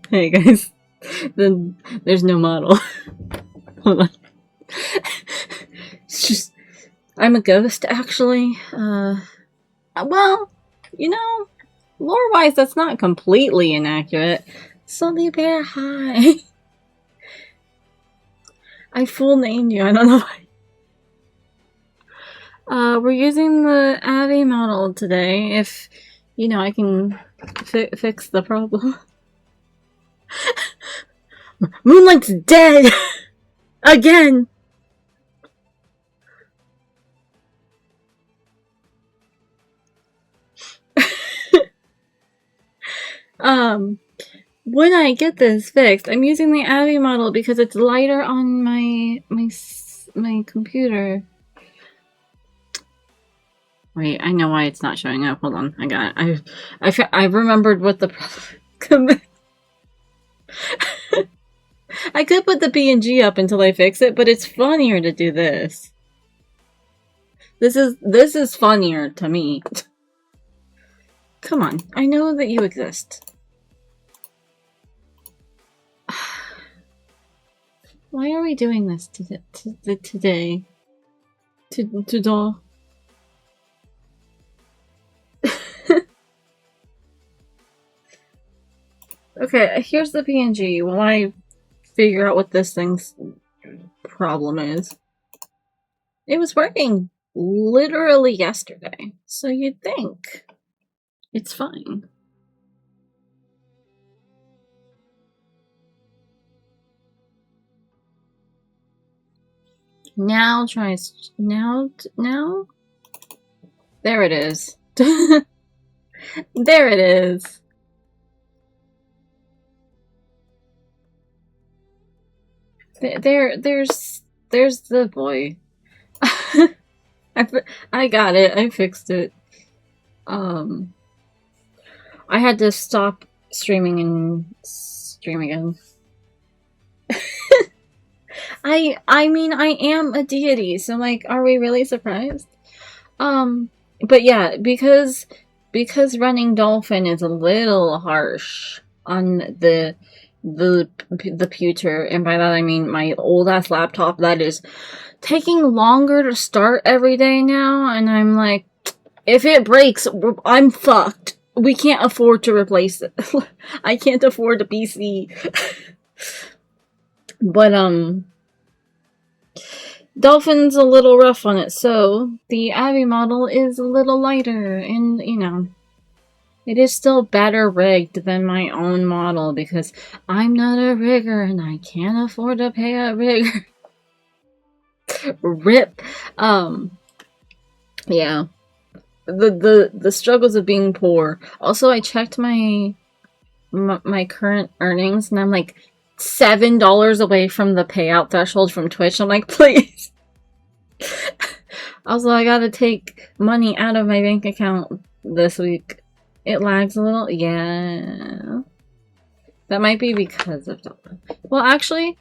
Hey guys, then there's no model. Hold on. It's just, I'm a ghost actually. Well, you know, lore-wise that's not completely inaccurate. Sully Bear, hi. I full named you, I don't know why. We're using the Abby model today, if, you know, I can fix the problem. Moonlight's dead! Again! When I get this fixed, I'm using the Abby model because it's lighter on my computer. Wait, I know why it's not showing up. Hold on, I got it. I remembered what the problem. I could put the PNG up until I fix it, but it's funnier to do this. This is funnier to me. Come on, I know that you exist. Why are we doing this today? Today? Okay, here's the PNG while I figure out what this thing's problem is. It was working literally yesterday, so you'd think it's fine. Now tries now. There it is. There it is. There's the boy. I got it. I fixed it. I had to stop streaming and stream again. I mean, I am a deity, so like, are we really surprised? But yeah, because running Dolphin is a little harsh on the pewter, and by that I mean my old ass laptop that is taking longer to start every day now, and I'm like, if it breaks, I'm fucked. We can't afford to replace it. I can't afford a PC. But Dolphin's a little rough on it, so the Abby model is a little lighter, and you know, it is still better rigged than my own model because I'm not a rigger and I can't afford to pay a rigger. RIP. Yeah. The struggles of being poor. Also, I checked my current earnings and I'm like $7 away from the payout threshold from Twitch. I'm like, please. Also, I gotta take money out of my bank account this week. It lags a little. Yeah. That might be because of Dolphin. Well, actually,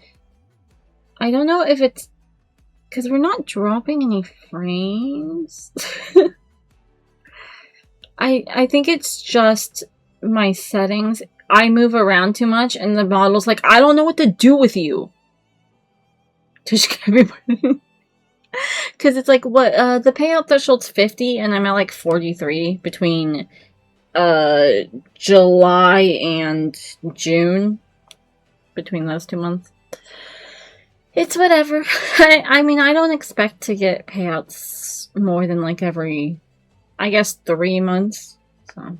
I don't know if it's because we're not dropping any frames. I think it's just my settings. I move around too much and the model's like, I don't know what to do with you. Just everybody. Because it's like, what, the payout threshold's 50 and I'm at like 43 between July and June. Between those 2 months. It's whatever. I mean, I don't expect to get payouts more than like every, I guess, 3 months. So,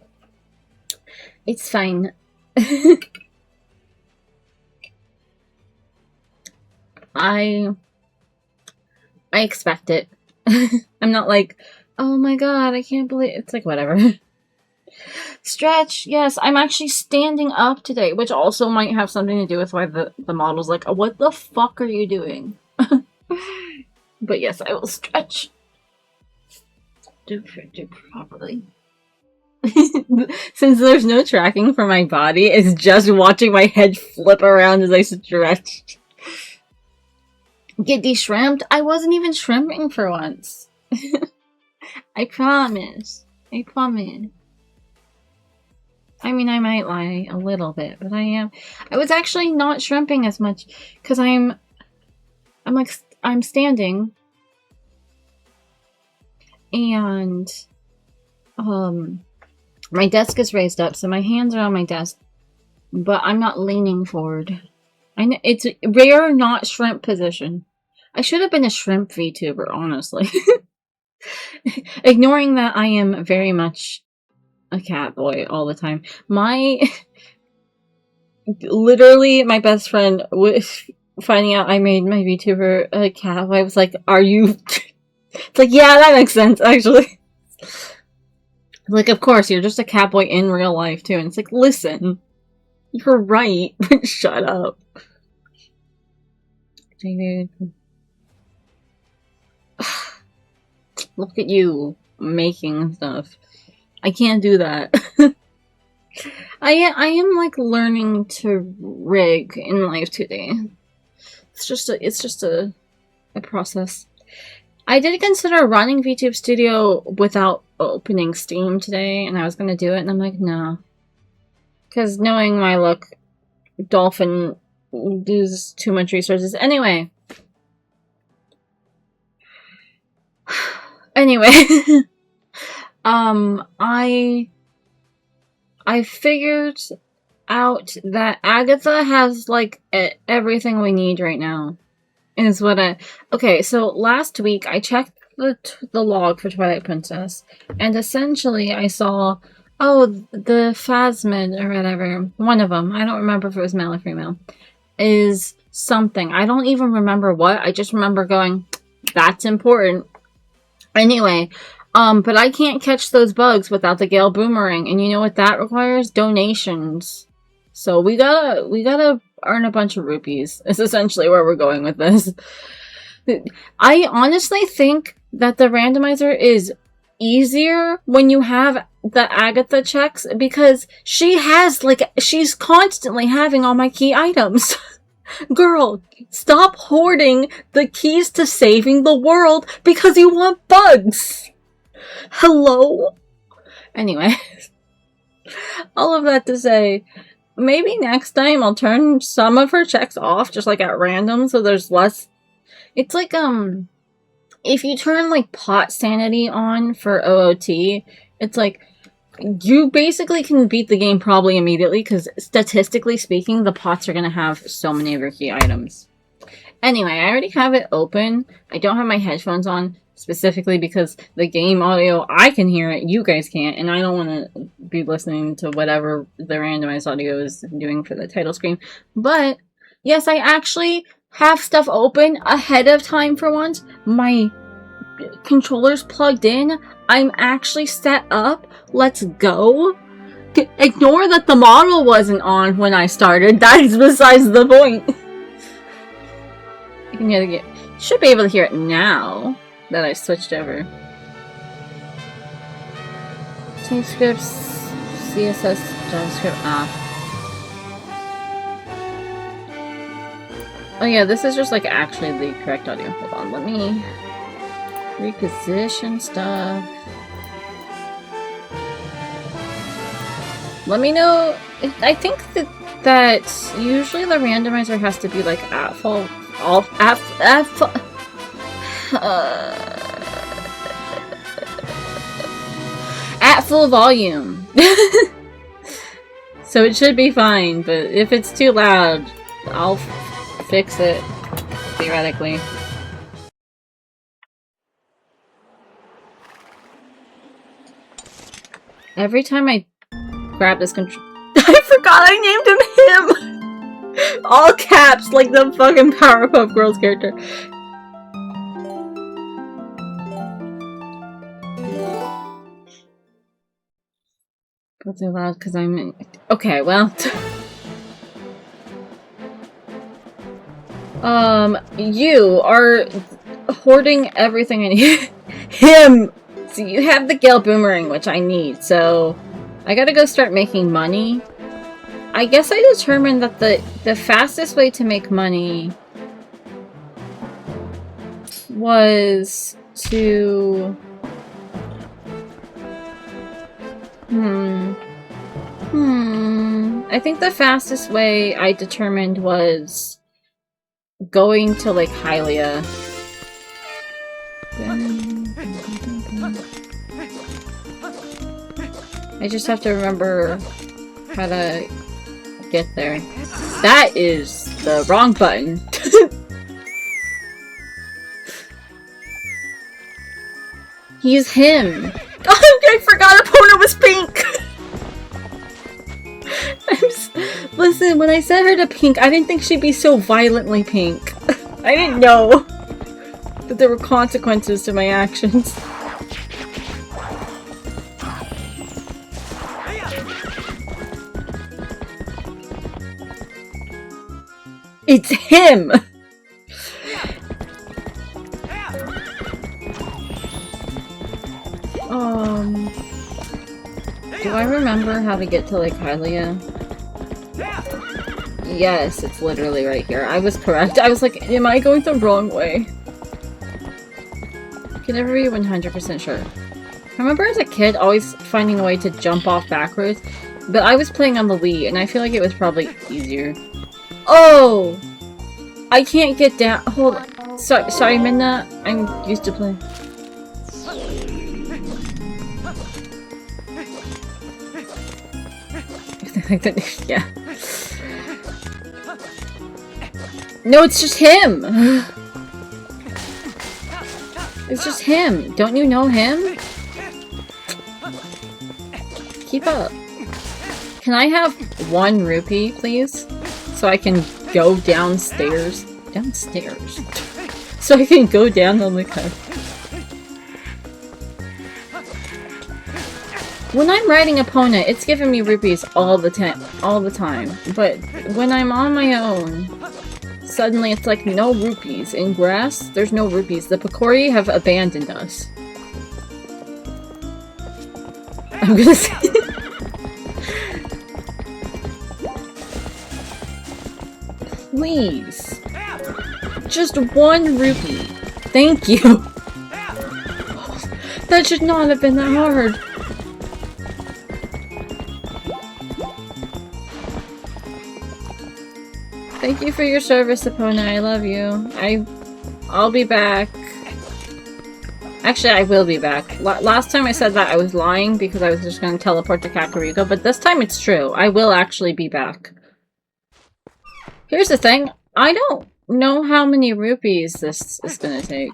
it's fine. I expect it. I'm not like, oh my god, I can't believe it's like whatever. Stretch, yes, I'm actually standing up today, which also might have something to do with why the model's like, what the fuck are you doing? But yes, I will stretch. Do properly. Since there's no tracking for my body, it's just watching my head flip around as I stretch. Get de-shrimped? I wasn't even shrimping for once. I promise. I promise. I mean, I might lie a little bit, but I am. I was actually not shrimping as much because I'm standing and my desk is raised up, so my hands are on my desk, but I'm not leaning forward. I know it's rare not shrimp position. I should have been a shrimp VTuber, honestly. Ignoring that I am very much a cat boy all the time. Literally, my best friend was finding out I made my VTuber a cat boy. I was like, are you... It's like, yeah, that makes sense, actually. Like, of course, you're just a cat boy in real life, too. And it's like, listen, you're right, but shut up. David. Look at you making stuff. I can't do that. I am like learning to rig in life today. It's just a process. I did consider running VTube Studio without opening Steam today, and I was gonna do it, and I'm like, no. Because knowing my luck, Dolphin uses too much resources. Anyway. I figured out that Agatha has, like, everything we need right now. Is what okay, so last week I checked the log for Twilight Princess, and essentially I saw, oh, the Phasmid, or whatever, one of them, I don't remember if it was male or female, is something. I don't even remember what, I just remember going, that's important. Anyway, but I can't catch those bugs without the Gale Boomerang, and you know what that requires? Donations. So we gotta earn a bunch of rupees, is essentially where we're going with this. I honestly think that the randomizer is easier when you have the Agatha checks, because she has, like, she's constantly having all my key items. Girl, stop hoarding the keys to saving the world because you want bugs. Hello? Anyway, all of that to say, maybe next time I'll turn some of her checks off, just like at random, so there's less. It's like, if you turn, like, pot sanity on for OOT, it's like, you basically can beat the game probably immediately, because statistically speaking, the pots are going to have so many of your key items. Anyway, I already have it open. I don't have my headphones on, specifically because the game audio, I can hear it, you guys can't, and I don't want to be listening to whatever the randomized audio is doing for the title screen. But, yes, I actually have stuff open ahead of time for once. My controller's plugged in. I'm actually set up. Let's go. Ignore that the model wasn't on when I started. That is besides the point. You should be able to hear it now that I switched over. TypeScript, CSS, JavaScript, Oh yeah, this is just like actually the correct audio. Hold on, let me reposition stuff. Let me know. I think that usually the randomizer has to be like at full at full volume. So it should be fine, but if it's too loud, I'll fix it, theoretically. Every time I grab this control, I forgot I named him! All caps, like the fucking Powerpuff Girls character. But they're loud because I'm... Okay, well... You are hoarding everything I need. Him! So you have the Gale Boomerang, which I need, so... I gotta go start making money. I guess I determined that the fastest way to make money was to... I think the fastest way I determined was going to like Hylia. I just have to remember how to get there. That is the wrong button. He's him. Oh, I forgot Epona was pink. Listen, when I set her to pink, I didn't think she'd be so violently pink. I didn't know that there were consequences to my actions. It's him! Do I remember how to get to Lake Hylia? Yes, it's literally right here. I was correct. I was like, am I going the wrong way? Can never be 100% sure. I remember as a kid always finding a way to jump off backwards, but I was playing on the Wii, and I feel like it was probably easier. Oh! I can't get down. Hold on. Sorry, Minna. I'm used to playing. Yeah. No, it's just him! It's just him. Don't you know him? Keep up. Can I have 1 rupee, please? So I can go downstairs. Downstairs? So I can go down on the car. When I'm riding Epona, it's giving me rupees all the time. But when I'm on my own, suddenly it's like no rupees. In grass, there's no rupees. The Picori have abandoned us. I'm gonna say please. Just 1 rupee. Thank you. That should not have been that hard. Thank you for your service, Epona. I love you. I'll be back. Actually, I will be back. Last time I said that I was lying because I was just going to teleport to Kakariko, but this time it's true. I will actually be back. Here's the thing. I don't know how many rupees this is going to take.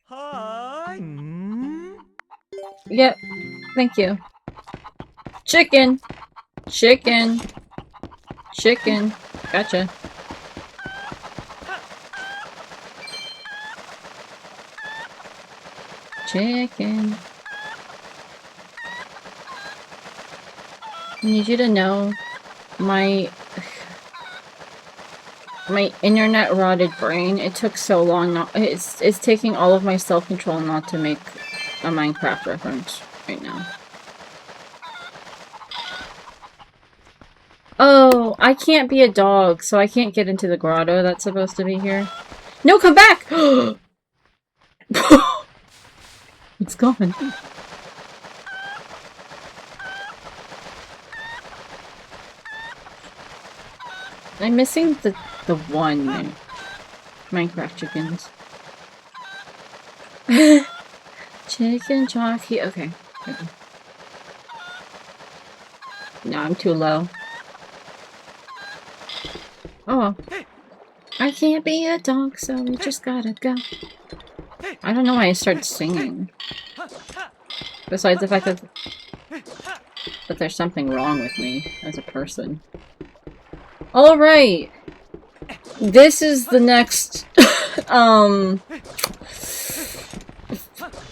Hi. Yep. Thank you. Chicken! Chicken! Chicken! Gotcha. Chicken. I need you to know my internet rotted brain. It took so long not it's taking all of my self-control not to make a Minecraft reference right now. Oh, I can't be a dog, so I can't get into the grotto that's supposed to be here. No, come back! It's gone. I'm missing the one Minecraft chickens. Chicken jockey. Okay. No, I'm too low. Oh, I can't be a dog, so we just gotta go. I don't know why I started singing. Besides the fact that there's something wrong with me as a person. Alright! This is the next,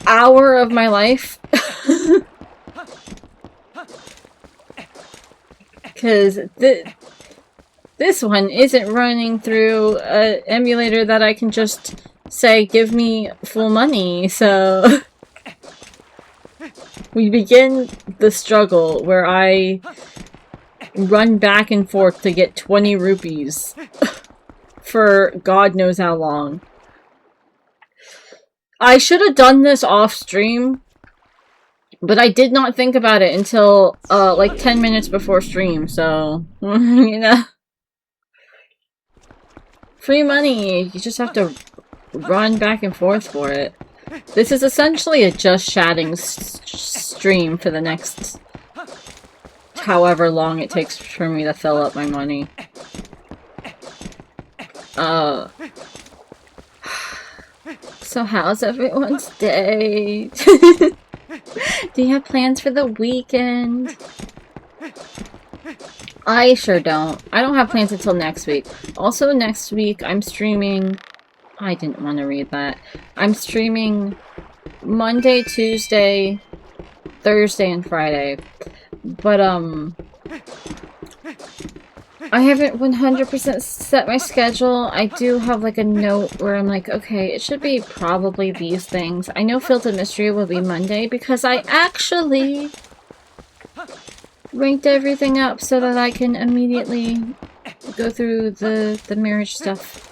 hour of my life. Because this one isn't running through an emulator that I can just say, give me full money, so... We begin the struggle where I run back and forth to get 20 rupees for God knows how long. I should have done this off stream But I did not think about it until, like 10 minutes before stream, so, you know. Free money! You just have to run back and forth for it. This is essentially a just chatting stream for the next however long it takes for me to fill up my money. So how's everyone's day? Do you have plans for the weekend? I sure don't. I don't have plans until next week. Also, next week, I'm streaming... I didn't want to read that. I'm streaming Monday, Tuesday, Thursday, and Friday. But, I haven't 100% set my schedule. I do have, like, a note where I'm like, okay, it should be probably these things. I know Filtered Mystery will be Monday because I actually ranked everything up so that I can immediately go through the marriage stuff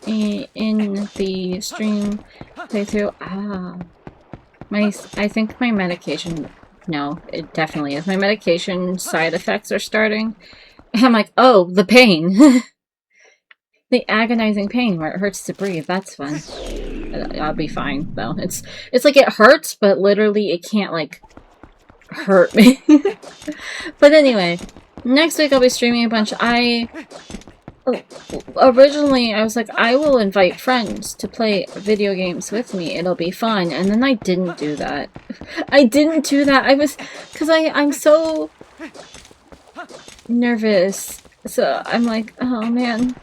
in the stream playthrough. I think my medication... No, it definitely is. My medication side effects are starting. I'm like, oh, the pain. The agonizing pain where it hurts to breathe. That's fun. I'll be fine, though. It's like it hurts, but literally it can't, like, hurt me. But anyway, next week I'll be streaming a bunch. Originally, I was like, I will invite friends to play video games with me. It'll be fun. And then I didn't do that. I didn't do that. Because I'm so nervous. So I'm like, oh man.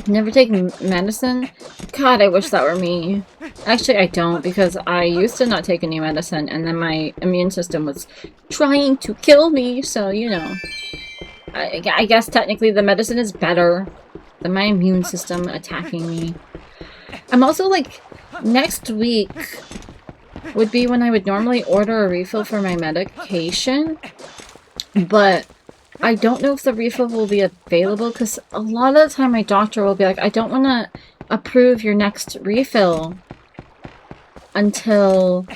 Never taken medicine? God, I wish that were me. Actually, I don't, because I used to not take any medicine, and then my immune system was trying to kill me, so, you know. I guess technically the medicine is better than my immune system attacking me. I'm also like, next week would be when I would normally order a refill for my medication, but I don't know if the refill will be available because a lot of the time my doctor will be like, I don't want to approve your next refill until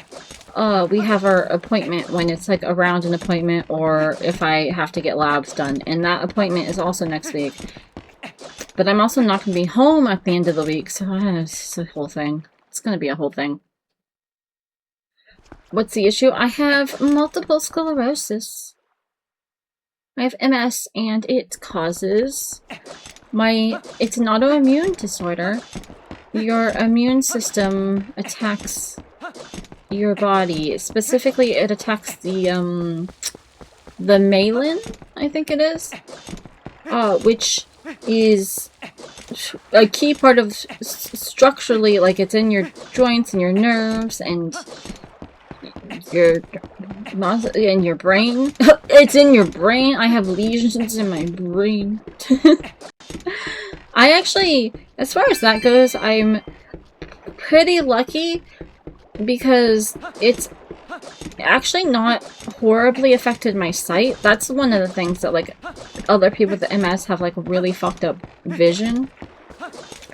we have our appointment, when it's like around an appointment, or if I have to get labs done. And that appointment is also next week. But I'm also not going to be home at the end of the week, so it's a whole thing. It's going to be a whole thing. What's the issue? I have multiple sclerosis. I have MS, and it causes it's an autoimmune disorder. Your immune system attacks your body. Specifically, it attacks the myelin, I think it is, which is a key part of structurally, like it's in your joints and your nerves and your brain. It's in your brain. I have lesions in my brain. I actually, as far as that goes, I'm pretty lucky because it's actually not horribly affected my sight. That's one of the things that, like, other people with MS have, like, really fucked up vision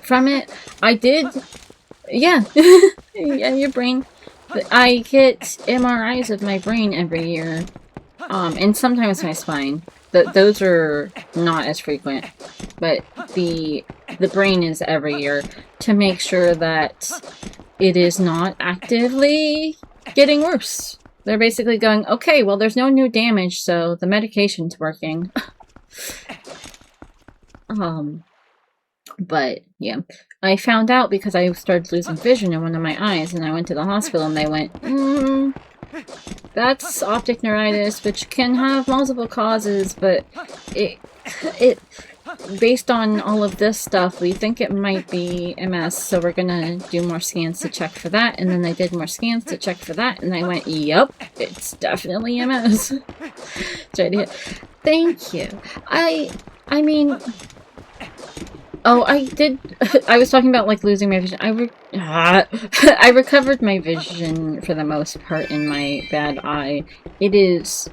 from it. I did, yeah, yeah, your brain. I get MRIs of my brain every year, and sometimes my spine. Those are not as frequent, but the brain is every year to make sure that it is not actively getting worse. They're basically going, okay, well, there's no new damage, so the medication's working. But, yeah. I found out because I started losing vision in one of my eyes, and I went to the hospital, and they went, that's optic neuritis, which can have multiple causes, but it based on all of this stuff, we think it might be MS, so we're gonna do more scans to check for that. And then they did more scans to check for that, and I went, yep, it's definitely MS. Thank you. I mean, oh, I was talking about, like, losing my vision. I recovered my vision for the most part in my bad eye. It is,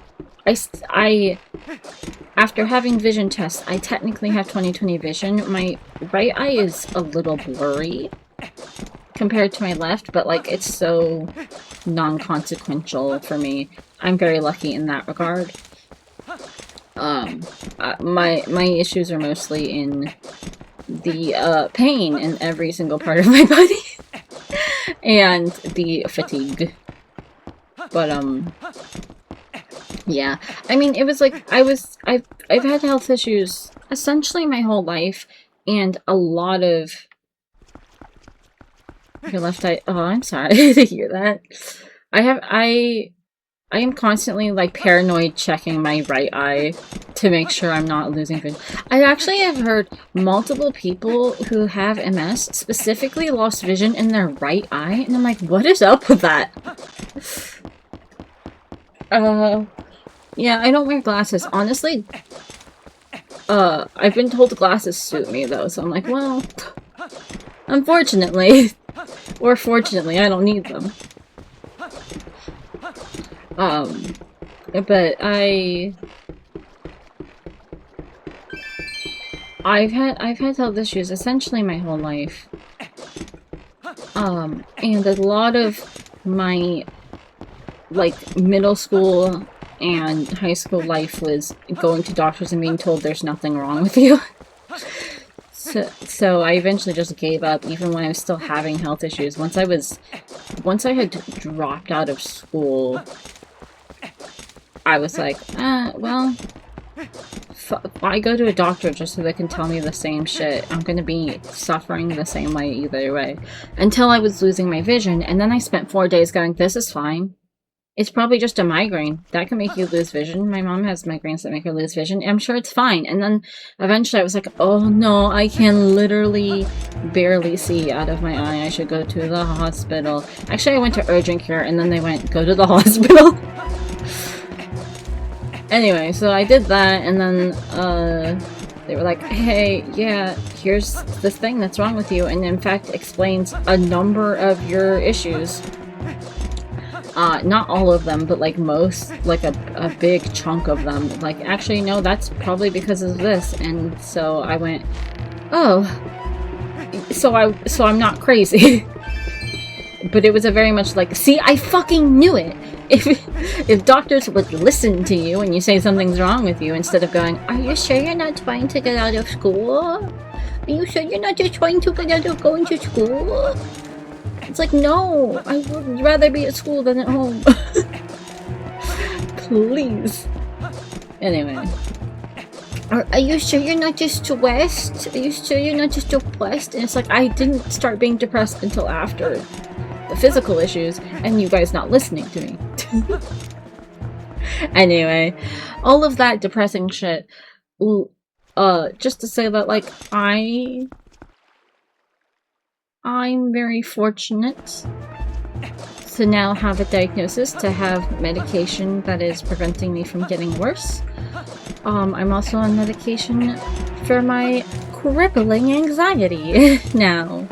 after having vision tests, I technically have 20/20 vision. My right eye is a little blurry, compared to my left, but like it's so non-consequential for me. I'm very lucky in that regard. My issues are mostly in the pain in every single part of my body and the fatigue. But yeah, I mean, it was like I've had health issues essentially my whole life, and a lot of your left eye. Oh, I'm sorry to hear that. I am constantly like paranoid checking my right eye to make sure I'm not losing vision. I actually have heard multiple people who have MS specifically lost vision in their right eye, and I'm like, what is up with that? Yeah, I don't wear glasses. Honestly, I've been told glasses suit me though, so I'm like, well, unfortunately, or fortunately, I don't need them. But I've had health issues essentially my whole life. And a lot of my like middle school and high school life was going to doctors and being told there's nothing wrong with you. So I eventually just gave up, even when I was still having health issues. Once I had dropped out of school, I was like, well, I go to a doctor just so they can tell me the same shit. I'm gonna be suffering the same way either way. Until I was losing my vision, and then I spent 4 days going, this is fine. It's probably just a migraine. That can make you lose vision. My mom has migraines that make her lose vision. I'm sure it's fine. And then eventually I was like, oh no, I can literally barely see out of my eye. I should go to the hospital. Actually, I went to urgent care, and then they went, go to the hospital. Anyway, so I did that, and then they were like, hey, yeah, here's this thing that's wrong with you, and in fact explains a number of your issues. Not all of them, but like most, like a big chunk of them. Like, actually, no, that's probably because of this. And so I went, oh, so I'm not crazy. But it was a very much like, see, I fucking knew it. If doctors would listen to you and you say something's wrong with you, instead of going, are you sure you're not trying to get out of school? Are you sure you're not just trying to get out of going to school? It's like, no, I would rather be at school than at home. Please. Anyway. Are you sure you're not just stressed? Are you sure you're not just depressed? And it's like, I didn't start being depressed until after the physical issues, and you guys not listening to me. Anyway, all of that depressing shit. Just to say that, like, I'm very fortunate to now have a diagnosis, to have medication that is preventing me from getting worse. I'm also on medication for my crippling anxiety now.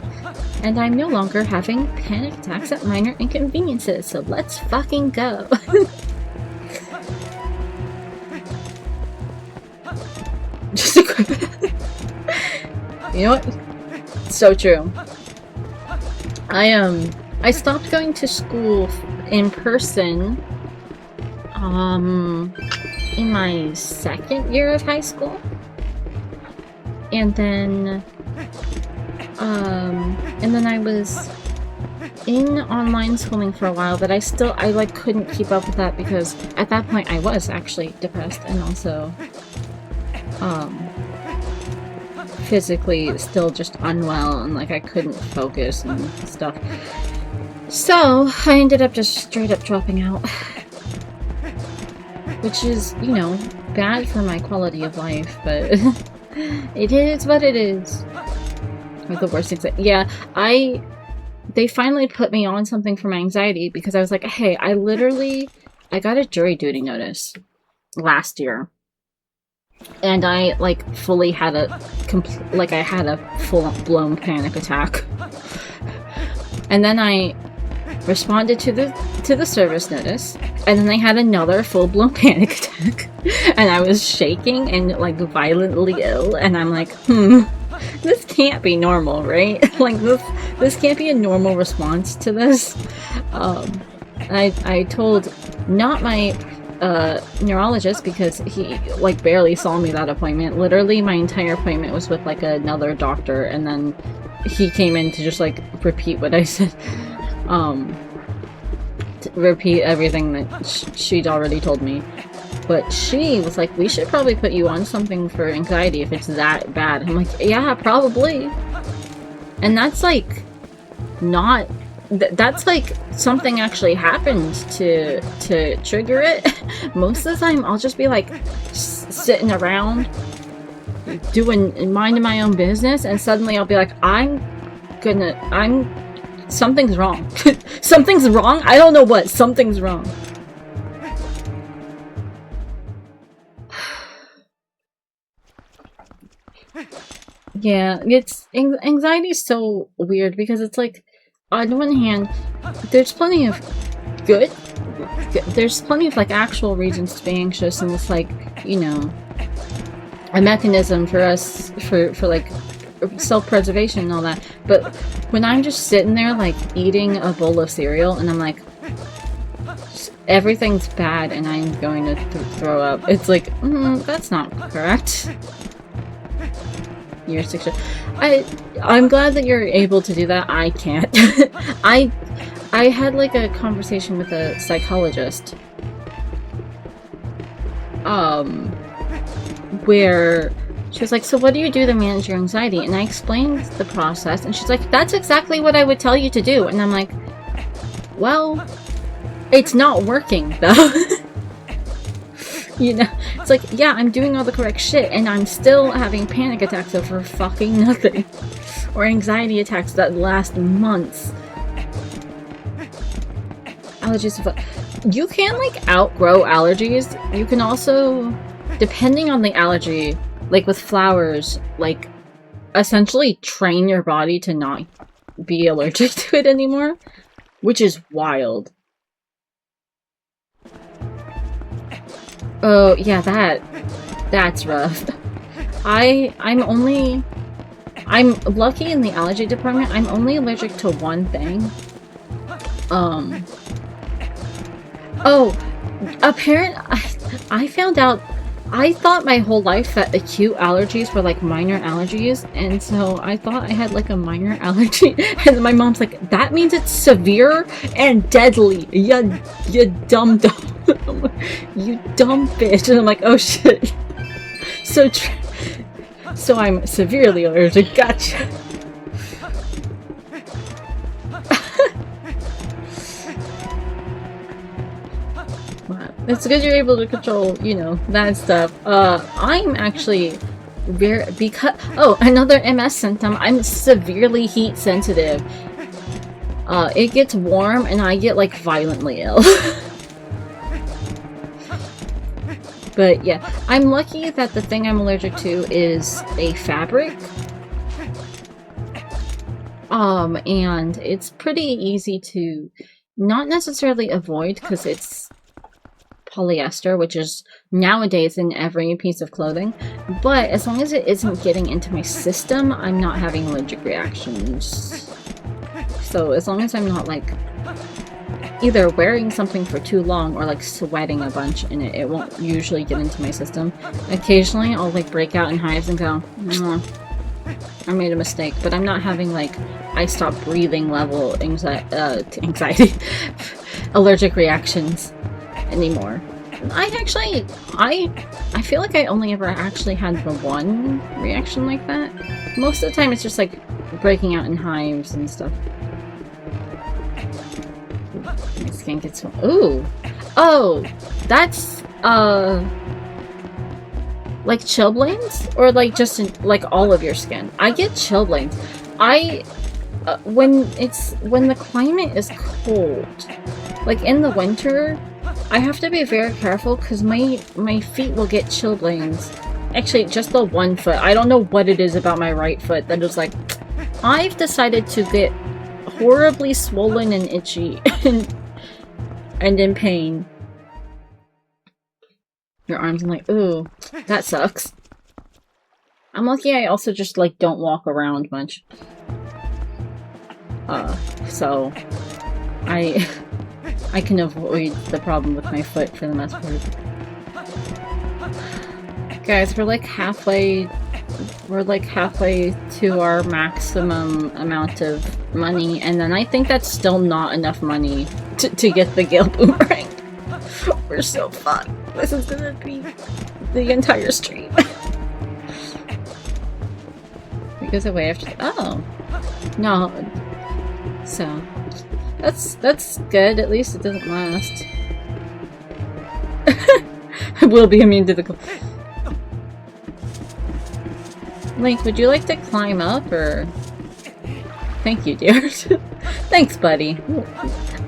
And I'm no longer having panic attacks at minor inconveniences, so let's fucking go. Just a quick... You know what? So true. I stopped going to school in person, in my second year of high school. And then I was in online schooling for a while, but I like couldn't keep up with that because at that point I was actually depressed and also, physically still just unwell, and like I couldn't focus and stuff. So I ended up just straight up dropping out, which is, you know, bad for my quality of life, but it is what it is. Or the worst things. Yeah, they finally put me on something for my anxiety because I was like, hey, I got a jury duty notice last year. And I, like, fully had a full-blown panic attack. And then I responded to the service notice, and then I had another full-blown panic attack. And I was shaking and, like, violently ill, and I'm like, this can't be normal, right? Like this can't be a normal response to this. I told not my neurologist because he like barely saw me that appointment. Literally my entire appointment was with like another doctor, and then he came in to just like repeat what I said. To repeat everything that she'd already told me. But she was like, we should probably put you on something for anxiety if it's that bad. I'm like, yeah, probably. And that's like not that's like something actually happened to trigger it. Most of the time I'll just be like sitting around minding my own business, and suddenly I'll be like, something's wrong. Something's wrong? I don't know what. Something's wrong. Yeah, anxiety is so weird because it's like, on one hand, there's plenty of there's plenty of like actual reasons to be anxious, and it's like, you know, a mechanism for us for like self-preservation and all that. But when I'm just sitting there like eating a bowl of cereal and I'm like, everything's bad and I'm going to throw up, it's like, that's not correct. You're 6 years. I'm glad that you're able to do that. I can't. I had like a conversation with a psychologist where she was like, so what do you do to manage your anxiety? And I explained the process, and she's like, that's exactly what I would tell you to do. And I'm like, well, it's not working though. You know, it's like, yeah, I'm doing all the correct shit, and I'm still having panic attacks over fucking nothing. Or anxiety attacks that last months. Allergies. You can, like, outgrow allergies. You can also, depending on the allergy, like with flowers, like, essentially train your body to not be allergic to it anymore. Which is wild. Oh, yeah, that's rough. I'm lucky in the allergy department. I'm only allergic to one thing. Oh, I found out, I thought my whole life that acute allergies were like minor allergies, and so I thought I had like a minor allergy, and my mom's like, that means it's severe and deadly, you dumb dumb. You dumb bitch. And I'm like, oh shit. So I'm severely allergic. Gotcha. It's good you're able to control, you know, that stuff. I'm actually another MS symptom. I'm severely heat sensitive. It gets warm and I get like violently ill. But yeah, I'm lucky that the thing I'm allergic to is a fabric. And it's pretty easy to not necessarily avoid because it's polyester, which is nowadays in every piece of clothing. But as long as it isn't getting into my system, I'm not having allergic reactions. So as long as I'm not like either wearing something for too long or like sweating a bunch in it, it won't usually get into my system. Occasionally I'll like break out in hives and go, I made a mistake, but I'm not having like I stop breathing level anxiety allergic reactions anymore. I feel like I only ever actually had the one reaction like that. Most of the time it's just like breaking out in hives and stuff. My skin gets ooh. Oh, that's like chilblains, or like just like all of your skin. I get chilblains. When the climate is cold, like in the winter, I have to be very careful because my feet will get chilblains. Actually, just the one foot. I don't know what it is about my right foot that is like, I've decided to get horribly swollen and itchy and in pain. Your arms, I'm like, ooh, that sucks. I'm lucky I also just, like, don't walk around much. So... I can avoid the problem with my foot for the most part. Guys, we're like halfway to our maximum amount of money, and then I think that's still not enough money to get the Gale Boomerang. We're so fucked. This is gonna be the entire stream. It goes away after. Oh no. So that's good. At least it doesn't last. I will be immune to the. Link, would you like to climb up, or... Thank you, dear. Thanks, buddy.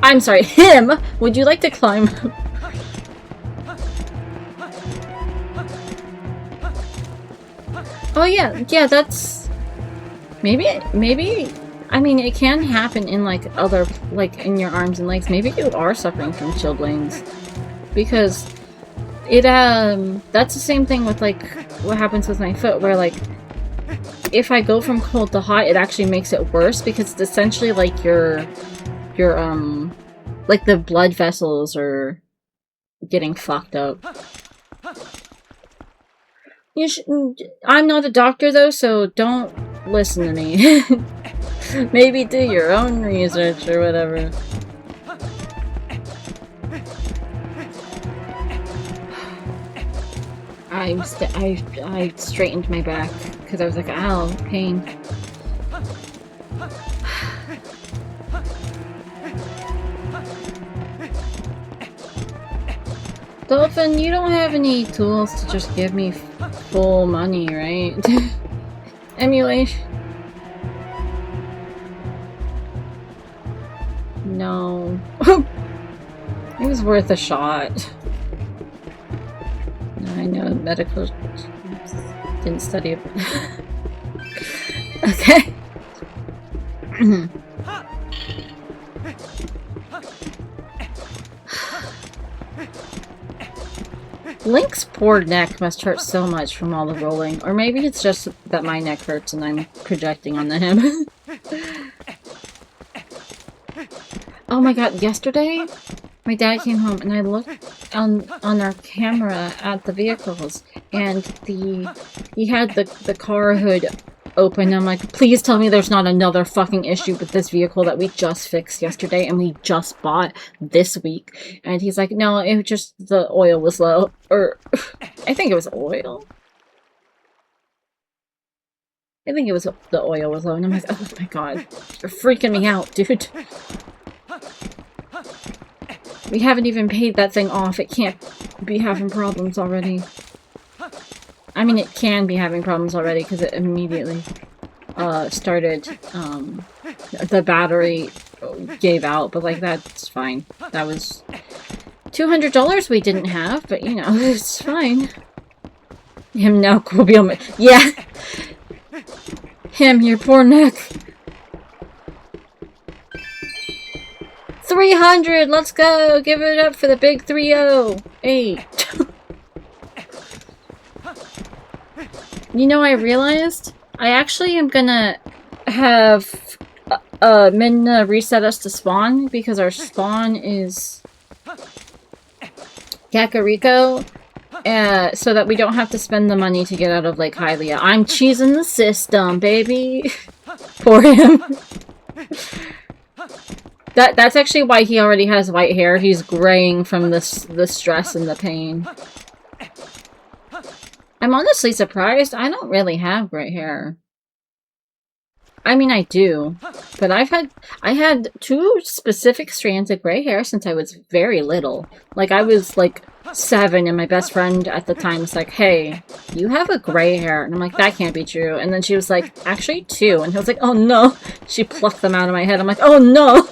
I'm sorry, him! Would you like to climb up? Oh yeah, that's... Maybe, I mean, it can happen in, like, other, like, in your arms and legs. Maybe you are suffering from chilblains. Because it, that's the same thing with, like, what happens with my foot, where, like, if I go from cold to hot, it actually makes it worse, because it's essentially like your like the blood vessels are getting fucked up. I'm not a doctor though, so don't listen to me. Maybe do your own research or whatever. I straightened my back because I was like, ow, pain. Dolphin, you don't have any tools to just give me full money, right? Emulation. No. It was worth a shot. I know medical didn't study it. Okay. Link's poor neck must hurt so much from all the rolling. Or maybe it's just that my neck hurts and I'm projecting onto him. Oh my god, yesterday my dad came home and I looked on our camera at the vehicles, and he had the car hood open. I'm like, please tell me there's not another fucking issue with this vehicle that we just fixed yesterday and we just bought this week. And he's like, no, it was just the oil was low. Or I think it was oil. I think it was the oil was low, and I'm like, oh my god, you're freaking me out, dude. We haven't even paid that thing off. It can't be having problems already. I mean, it can be having problems already because it immediately started, the battery gave out, but like, that's fine. That was $200 we didn't have, but you know, it's fine. Him now, Kobe. Yeah! Him, your poor neck. 300! Let's go! Give it up for the big 308! You know, I realized I actually am gonna have Midna reset us to spawn, because our spawn is Kakariko, so that we don't have to spend the money to get out of Lake Hylia. I'm cheesing the system, baby! Poor him. That's actually why he already has white hair. He's graying from the stress and the pain. I'm honestly surprised. I don't really have gray hair. I mean, I do, but I had 2 specific strands of gray hair since I was very little. Like, I was like 7, and my best friend at the time was like, hey, you have a gray hair. And I'm like, that can't be true. And then she was like, actually 2. And I was like, oh no. She plucked them out of my head. I'm like, oh no.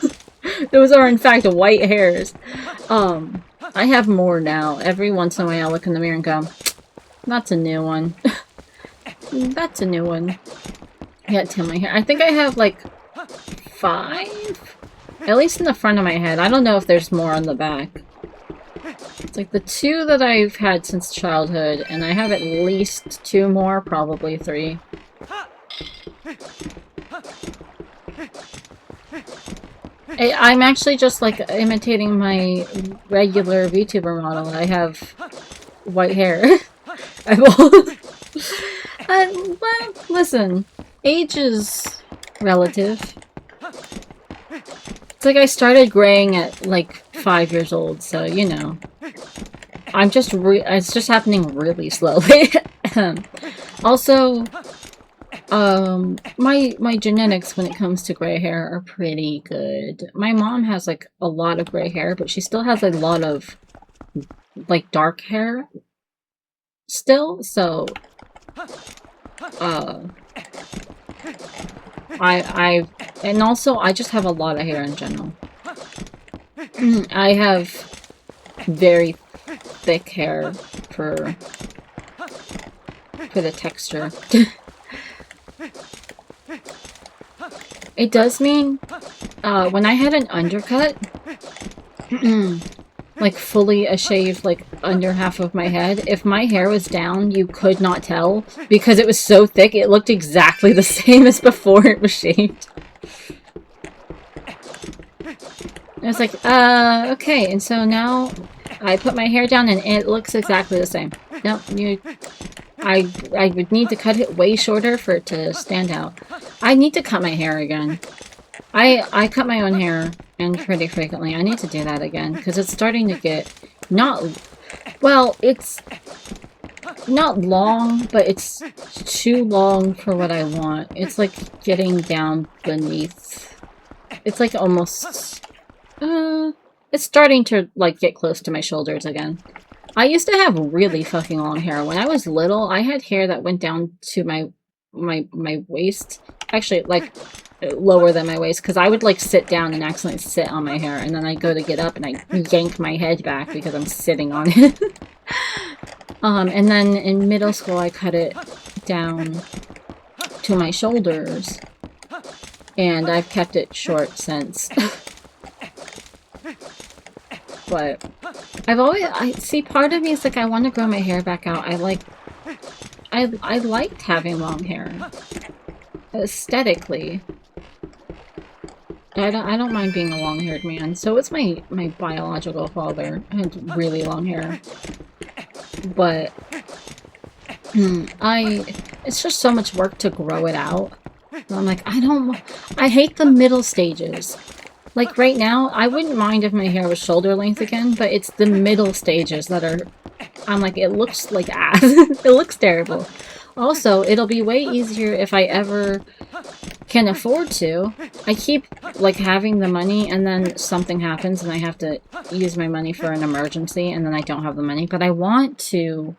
Those are in fact white hairs. I have more now. Every once in a while I look in the mirror and go, that's a new one. That's a new one. I gotta tint my hair. I think I have like 5? At least in the front of my head. I don't know if there's more on the back. It's like the 2 that I've had since childhood, and I have at least 2 more, probably 3. I'm actually just like imitating my regular VTuber model. I have white hair. I'm old. Well, listen, age is relative. It's like I started graying at like 5 years old, so you know. It's just happening really slowly. Also, my genetics when it comes to gray hair are pretty good. My mom has like a lot of gray hair, but she still has a lot of like dark hair still, so and also I just have a lot of hair in general. I have very thick hair for the texture. It does mean when I had an undercut, like fully a shave, like under half of my head, if my hair was down, you could not tell because it was so thick. It looked exactly the same as before it was shaved. I was like, okay, and so now I put my hair down and it looks exactly the same. No, I would need to cut it way shorter for it to stand out. I need to cut my hair again. I cut my own hair, and pretty frequently. I need to do that again, because it's starting to get well, it's not long, but it's too long for what I want. It's like getting down beneath. It's like almost, it's starting to like get close to my shoulders again. I used to have really fucking long hair. When I was little, I had hair that went down to my waist. Actually, like, lower than my waist, because I would, like, sit down and accidentally sit on my hair, and then I go to get up and I yank my head back because I'm sitting on it. And then in middle school, I cut it down to my shoulders, and I've kept it short since. But I see, part of me is like, I want to grow my hair back out. I liked having long hair. Aesthetically. I don't mind being a long-haired man. So it's my biological father. I had really long hair. But it's just so much work to grow it out. And I'm like, I hate the middle stages. Like right now, I wouldn't mind if my hair was shoulder length again, but it's the middle stages that are, I'm like, it looks like ass. It looks terrible. Also, it'll be way easier if I ever can afford to. I keep, like, having the money, and then something happens, and I have to use my money for an emergency, and then I don't have the money. But I want to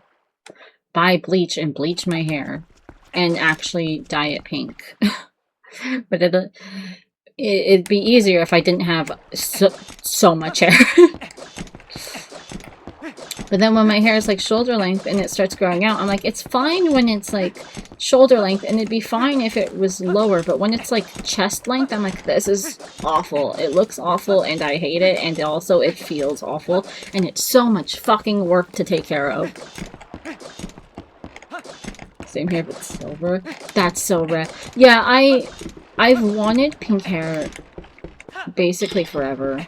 buy bleach and bleach my hair, and actually dye it pink. But it'd be easier if I didn't have so much hair. But then when my hair is like shoulder length and it starts growing out, I'm like, it's fine when it's like shoulder length, and it'd be fine if it was lower, but when it's like chest length, I'm like, this is awful. It looks awful and I hate it, and also it feels awful, and it's so much fucking work to take care of. Same here, but silver. That's so rare. Yeah, I've wanted pink hair basically forever.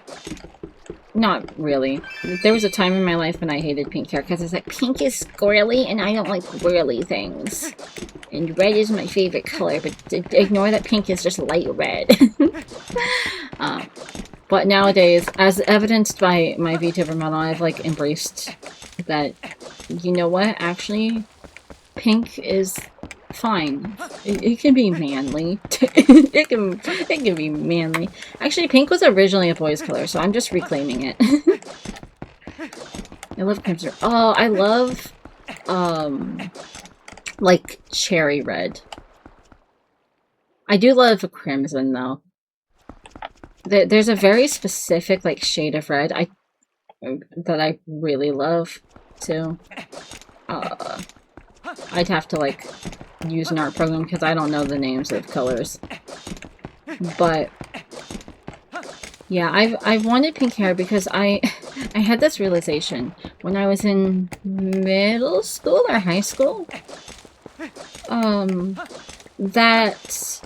Not really. There was a time in my life when I hated pink hair because it's like, pink is squirrely and I don't like squirrely things. And red is my favorite color, but ignore that pink is just light red. But nowadays, as evidenced by my VTuber model, I've like embraced that, you know what, actually, pink is fine. It can be manly. it can be manly. Actually, pink was originally a boy's color, so I'm just reclaiming it. I love crimson. Oh, I love like cherry red. I do love crimson though. There's a very specific like shade of red that I really love too. I'd have to like use an art program because I don't know the names of colors. But yeah, I've wanted pink hair because I had this realization. when I was in middle school or high school. That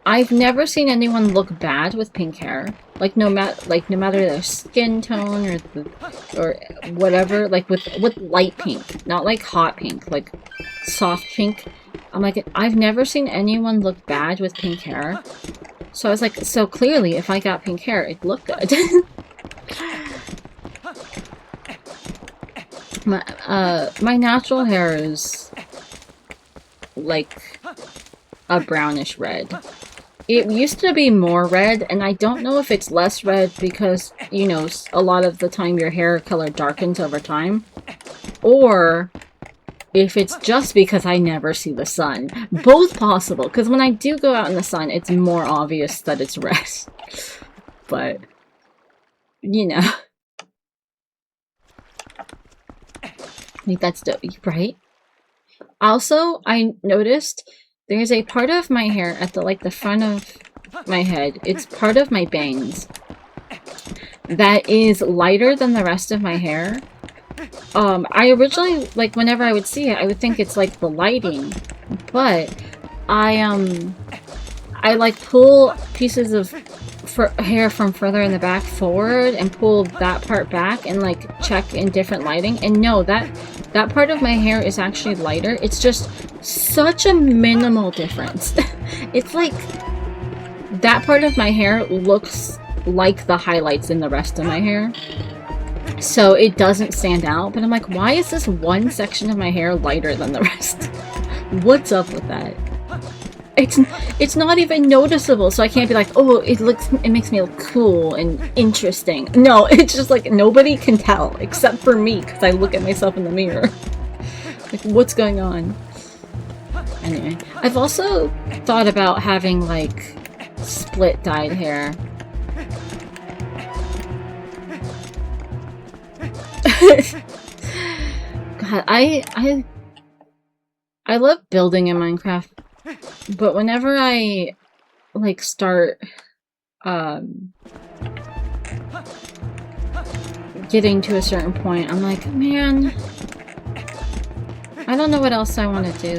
I've never seen anyone look bad with pink hair. Like no matter their skin tone or whatever, like with light pink, not like hot pink, like soft pink. I'm like, I've never seen anyone look bad with pink hair. So I was like, so clearly if I got pink hair, it'd look good. My natural hair is like a brownish red. It used to be more red, and I don't know if it's less red because, you know, a lot of the time your hair color darkens over time, or if it's just because I never see the sun. Both possible, because when I do go out in the sun, it's more obvious that it's red. But, you know. I think that's dope, right? Also, I noticed there's a part of my hair at the front of my head. It's part of my bangs that is lighter than the rest of my hair. I originally, like, whenever I would see it, I would think it's like the lighting, but I like pull pieces of hair from further in the back forward and pull that part back and like check in different lighting, and no, that part of my hair is actually lighter. It's just such a minimal difference. It's like that part of my hair looks like the highlights in the rest of my hair, so it doesn't stand out. But I'm like, why is this one section of my hair lighter than the rest? What's up with that? It's not even noticeable, so I can't be like, oh, it makes me look cool and interesting. No, it's just like nobody can tell except for me because I look at myself in the mirror. Like, what's going on? Anyway, I've also thought about having like split dyed hair. God, I love building in Minecraft. But whenever I, like, start, getting to a certain point, I'm like, man, I don't know what else I want to do.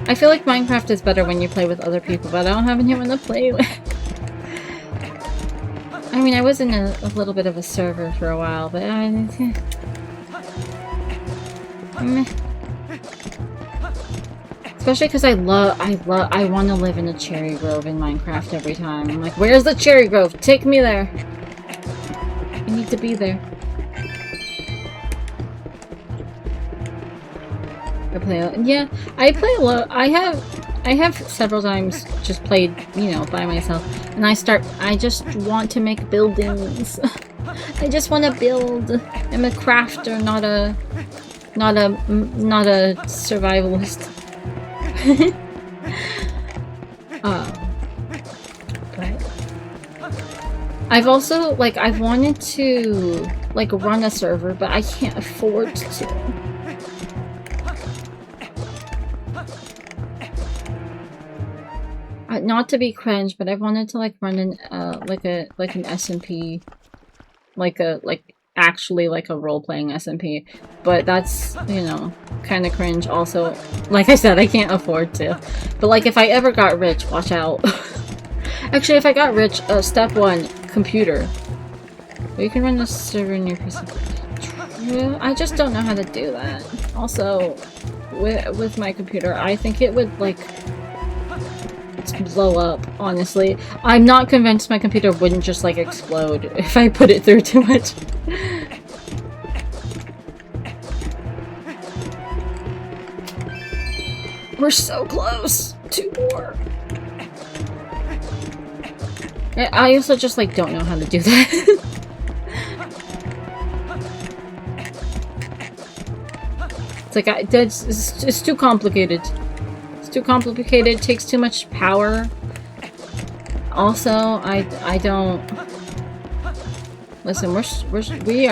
I feel like Minecraft is better when you play with other people, but I don't have anyone to play with. I mean, I was in a little bit of a server for a while, but meh. Especially because I want to live in a cherry grove in Minecraft every time. I'm like, where's the cherry grove? Take me there. I need to be there. I play a lot. I have several times just played, you know, by myself, and I just want to make buildings. I just want to build. I'm a crafter, not a survivalist. But I've also, like, I've wanted to, like, run a server, but I can't afford to. Not to be cringe, but I've wanted to, like, run an, like an SMP, actually like a role-playing SMP, but that's, you know, kind of cringe. Also, like I said, I can't afford to. But like, if I ever got rich, watch out. Actually, if I got rich, step 1, computer. You can run the server in your PC. I just don't know how to do that. Also, with my computer, I think it would, like, blow up, honestly. I'm not convinced my computer wouldn't just, like, explode if I put it through too much. We're so close! 2 more! I also just, like, don't know how to do that. It's like, it's too complicated. Too complicated, takes too much power. Also, I don't listen. We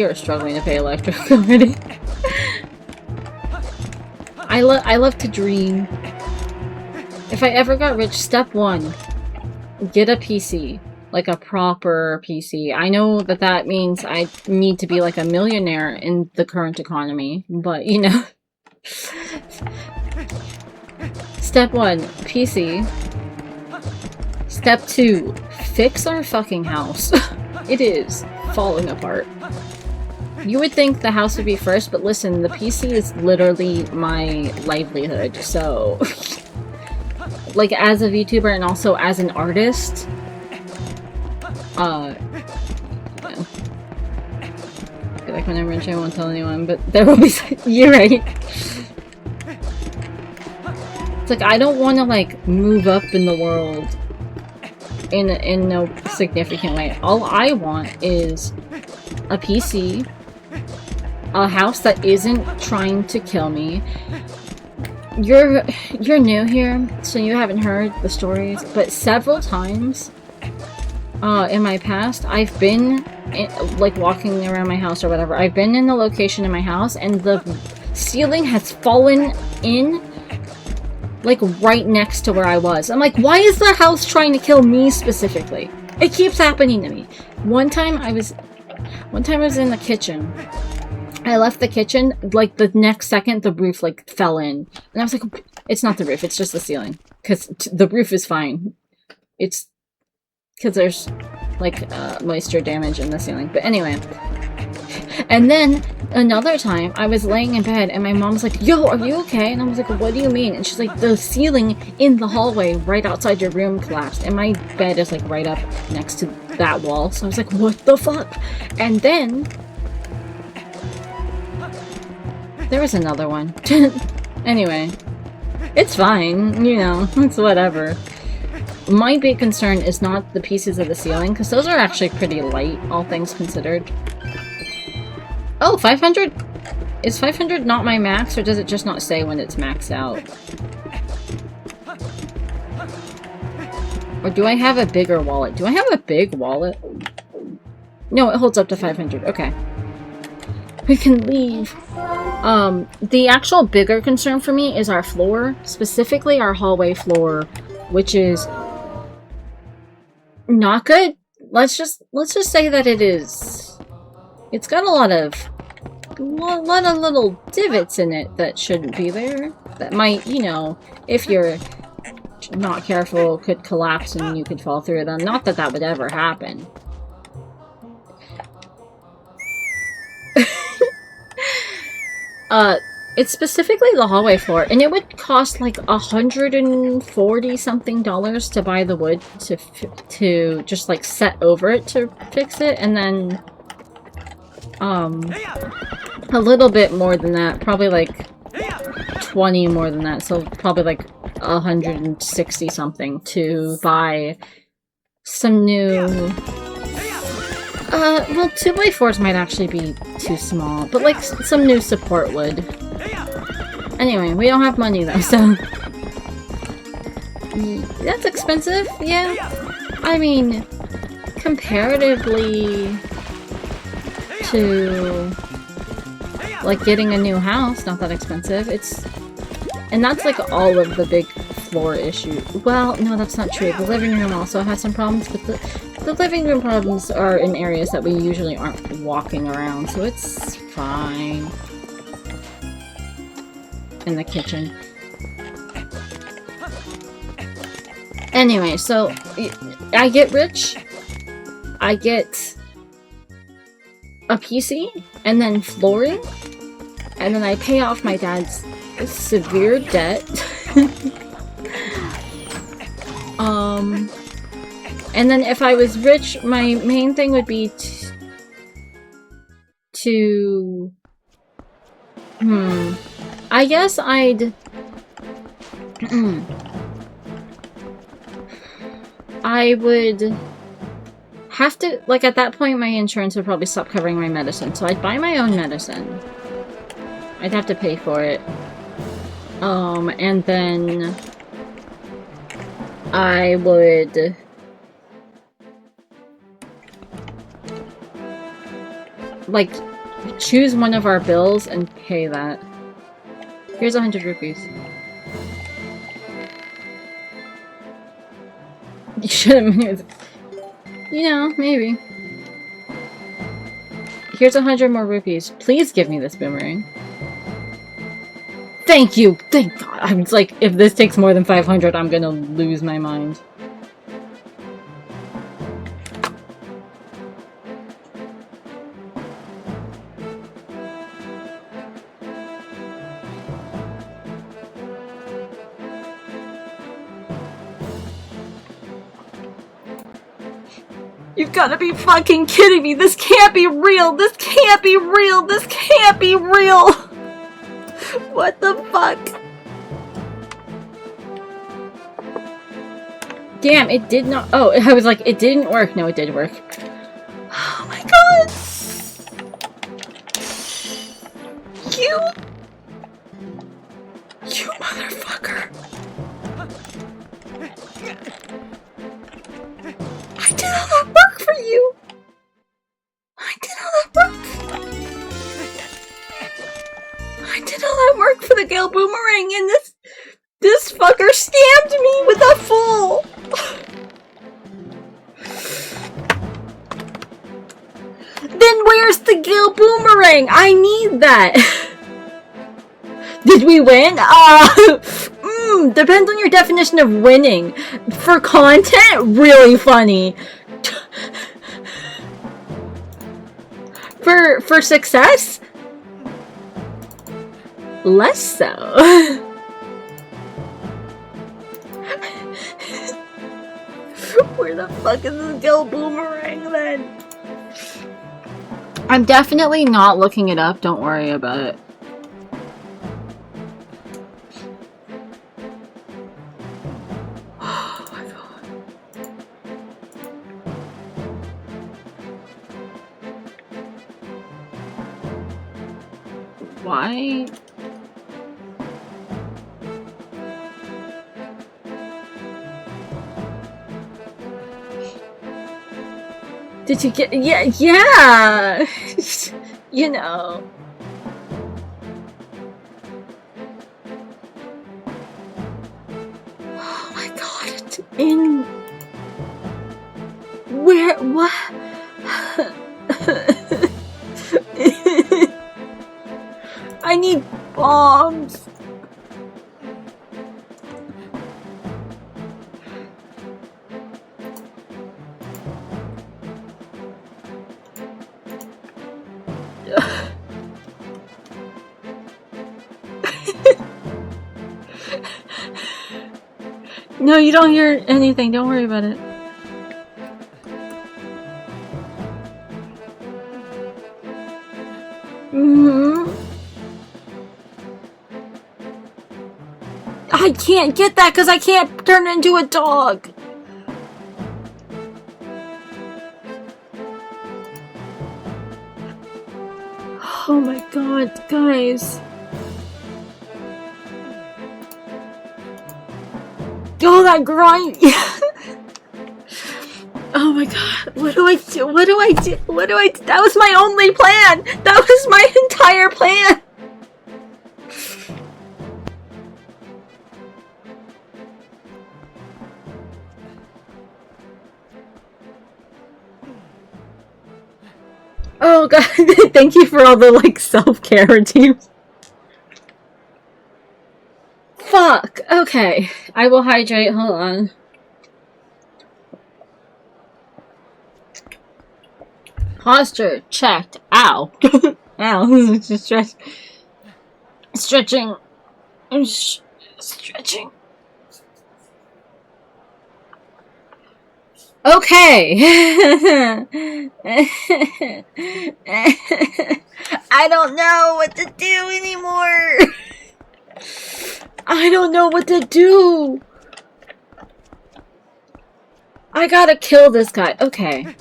are struggling to pay electric already. I love to dream. If I ever got rich, step 1, get a PC. like a proper PC. I know that that means I need to be like a millionaire in the current economy, but you know. Step 1, PC. Step 2, fix our fucking house. It is falling apart. You would think the house would be first, but listen, the PC is literally my livelihood, so... like, as a VTuber and also as an artist... yeah. I feel like when I'm rich I won't tell anyone, but there will be... You're right. It's like, I don't want to, like, move up in the world in no significant way. All I want is a PC, a house that isn't trying to kill me. You're new here, so you haven't heard the stories, but several times in my past, I've been like walking around my house or whatever. I've been in the location in my house, and the ceiling has fallen in like right next to where I was. I'm like, why is the house trying to kill me specifically? It keeps happening to me. One time I was in the kitchen. I left the kitchen, like the next second the roof like fell in. And I was like, it's not the roof, it's just the ceiling. Because the roof is fine. It's because there's like moisture damage in the ceiling. But anyway. And then another time I was laying in bed and my mom's like, yo, are you okay? And I was like, what do you mean? And she's like, the ceiling in the hallway right outside your room collapsed. And my bed is like right up next to that wall. So I was like, what the fuck? And then there was another one. Anyway, it's fine, you know, it's whatever. My big concern is not the pieces of the ceiling, because those are actually pretty light, all things considered. Oh, 500? Is 500 not my max, or does it just not say when it's maxed out? Or do I have a bigger wallet? Do I have a big wallet? No, it holds up to 500. Okay. We can leave. The actual bigger concern for me is our floor, specifically our hallway floor, which is not good. Let's just say that it is. It's got a lot of little divots in it that shouldn't be there. That might, you know, if you're not careful, could collapse and you could fall through them. Not that that would ever happen. It's specifically the hallway floor, and it would cost like $140 something to buy the wood to just like set over it to fix it, and then a little bit more than that, probably like 20 more than that, so probably like 160 something to buy some new well, 2x4s might actually be too small, but like some new support wood. Anyway, we don't have money though, so that's expensive, yeah. I mean, comparatively to like getting a new house, not that expensive. And that's like all of the big floor issue. Well, no, that's not true. The living room also has some problems, but the living room problems are in areas that we usually aren't walking around, so it's fine. In the kitchen. Anyway, so I get rich, I get a PC, and then flooring, and then I pay off my dad's severe debt. And then if I was rich, my main thing would be to I guess I'd I would have to, like, at that point my insurance would probably stop covering my medicine, so I'd buy my own medicine. I'd have to pay for it. And then I would like choose one of our bills and pay that. Here's 100 rupees. You shouldn't. You know, maybe. Here's 100 more rupees. Please give me this boomerang. Thank you! Thank God! I was like, if this takes more than 500, I'm gonna lose my mind. You've gotta be fucking kidding me! This can't be real! This can't be real! This can't be real! What the fuck? Damn, it did not- oh, I was like, it didn't work. No, it did work. Oh my god! You motherfucker! I did all that work for you! I did all that work! I did all that work for the Gale Boomerang, and this fucker scammed me with a fool! Then where's the Gale Boomerang? I need that! Did we win? Depends on your definition of winning. For content, really funny. For success? Less so. Where the fuck is this Gale Boomerang then? I'm definitely not looking it up, don't worry about it. Oh my god. Why? Did you get- yeah! You know. Oh my god, it's in... Where- what? I need bombs! No, you don't hear anything. Don't worry about it. I can't get that because I can't turn into a dog. Oh my god, guys. Oh, that grind! Oh my god, what do I do? What do I do? What do I do? That was my only plan! That was my entire plan! Oh god, thank you for all the, like, self-care teams. Fuck! Okay, I will hydrate, hold on. Posture checked. Ow. Ow. Just stretching. Stretching. Okay. I don't know what to do anymore. I don't know what to do. I gotta kill this guy. Okay.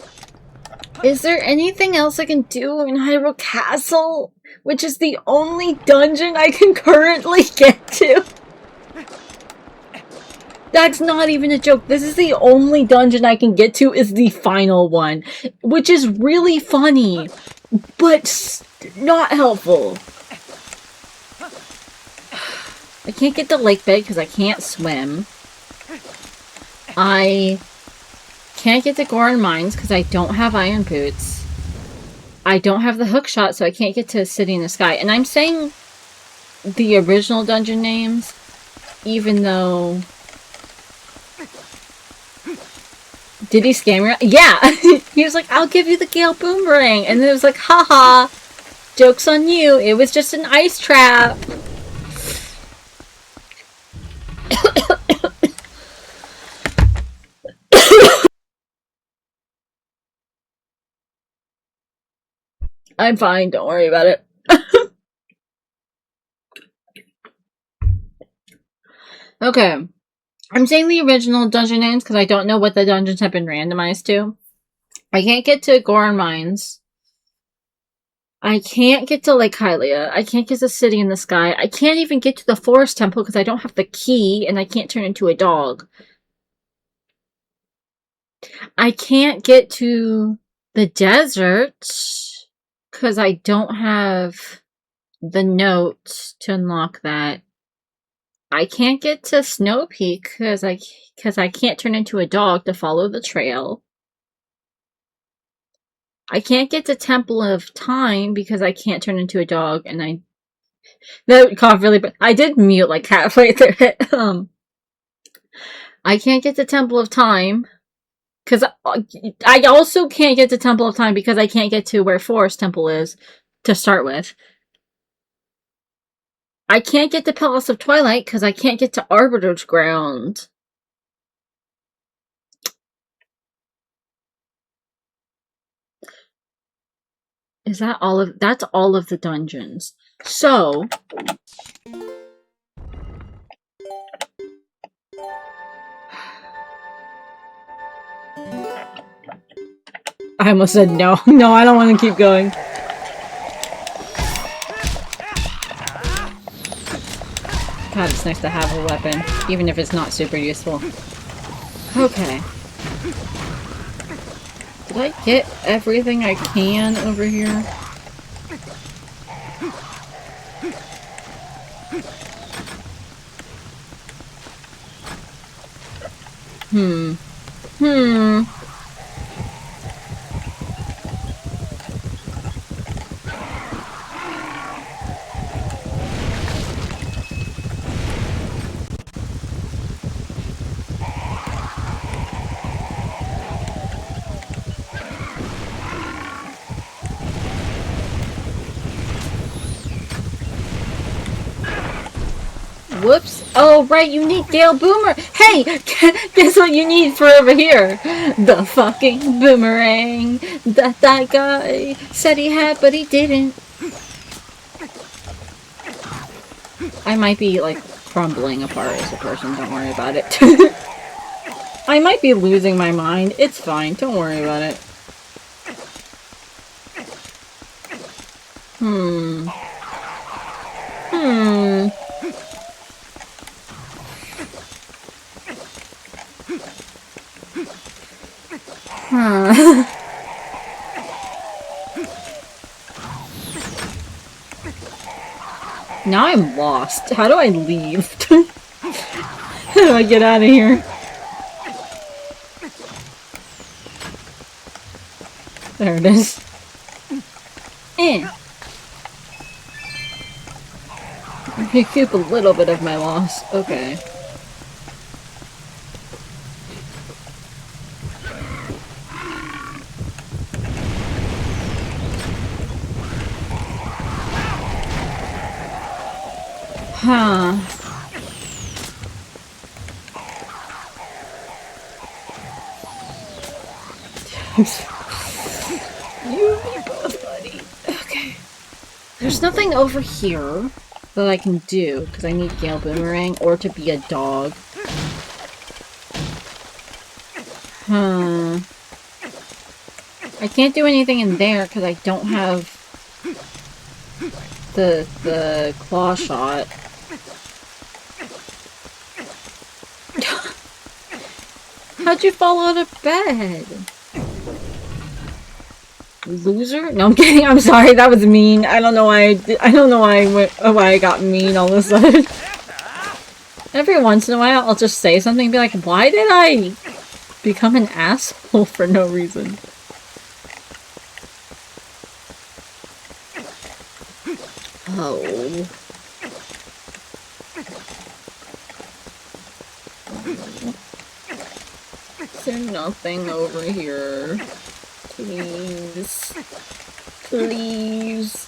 Is there anything else I can do in Hyrule Castle? Which is the only dungeon I can currently get to? That's not even a joke. This is the only dungeon I can get to is the final one. Which is really funny. But not helpful. I can't get to lake bed because I can't swim. I Can't get to Goron Mines because I don't have iron boots. I don't have the hook shot, so I can't get to City in the Sky. And I'm saying the original dungeon names, even though... Did he scam me? Yeah! He was like, I'll give you the Gale Boomerang! And then it was like, haha! Joke's on you! It was just an ice trap! I'm fine, don't worry about it. Okay. I'm saying the original dungeon names because I don't know what the dungeons have been randomized to. I can't get to Goron Mines. I can't get to Lake Hylia. I can't get to City in the Sky. I can't even get to the Forest Temple because I don't have the key and I can't turn into a dog. I can't get to the desert because I don't have the note to unlock that. I can't get to Snow Peak because I can't turn into a dog to follow the trail. I can't get to Temple of Time because I can't turn into a dog, and that cough really, but I did mute like halfway through it. I can't get to Temple of Time because I also can't get to Temple of Time because I can't get to where Forest Temple is to start with. I can't get to Palace of Twilight because I can't get to Arbiter's Ground. Is that all of... That's all of the dungeons. So... I almost said no. No, I don't want to keep going. God, it's nice to have a weapon, even if it's not super useful. Okay. Did I get everything I can over here? Whoops. Oh, right, you need Gale Boomer. Hey, guess what you need for over here? The fucking boomerang that guy said he had, but he didn't. I might be, like, crumbling apart as a person. Don't worry about it. I might be losing my mind. It's fine. Don't worry about it. Now I'm lost. How do I leave? How do I get out of here? There it is. Recoup a little bit of my loss. Okay. Huh. You and me both, buddy. Okay. There's nothing over here that I can do, because I need Gale Boomerang, or to be a dog. Huh. I can't do anything in there, because I don't have the claw shot. How'd you fall out of bed? Loser? No, I'm kidding. I'm sorry. That was mean. I don't know why I don't know why I got mean all of a sudden. Every once in a while, I'll just say something and be like, why did I become an asshole for no reason. Oh. Is there nothing over here? Please. Please.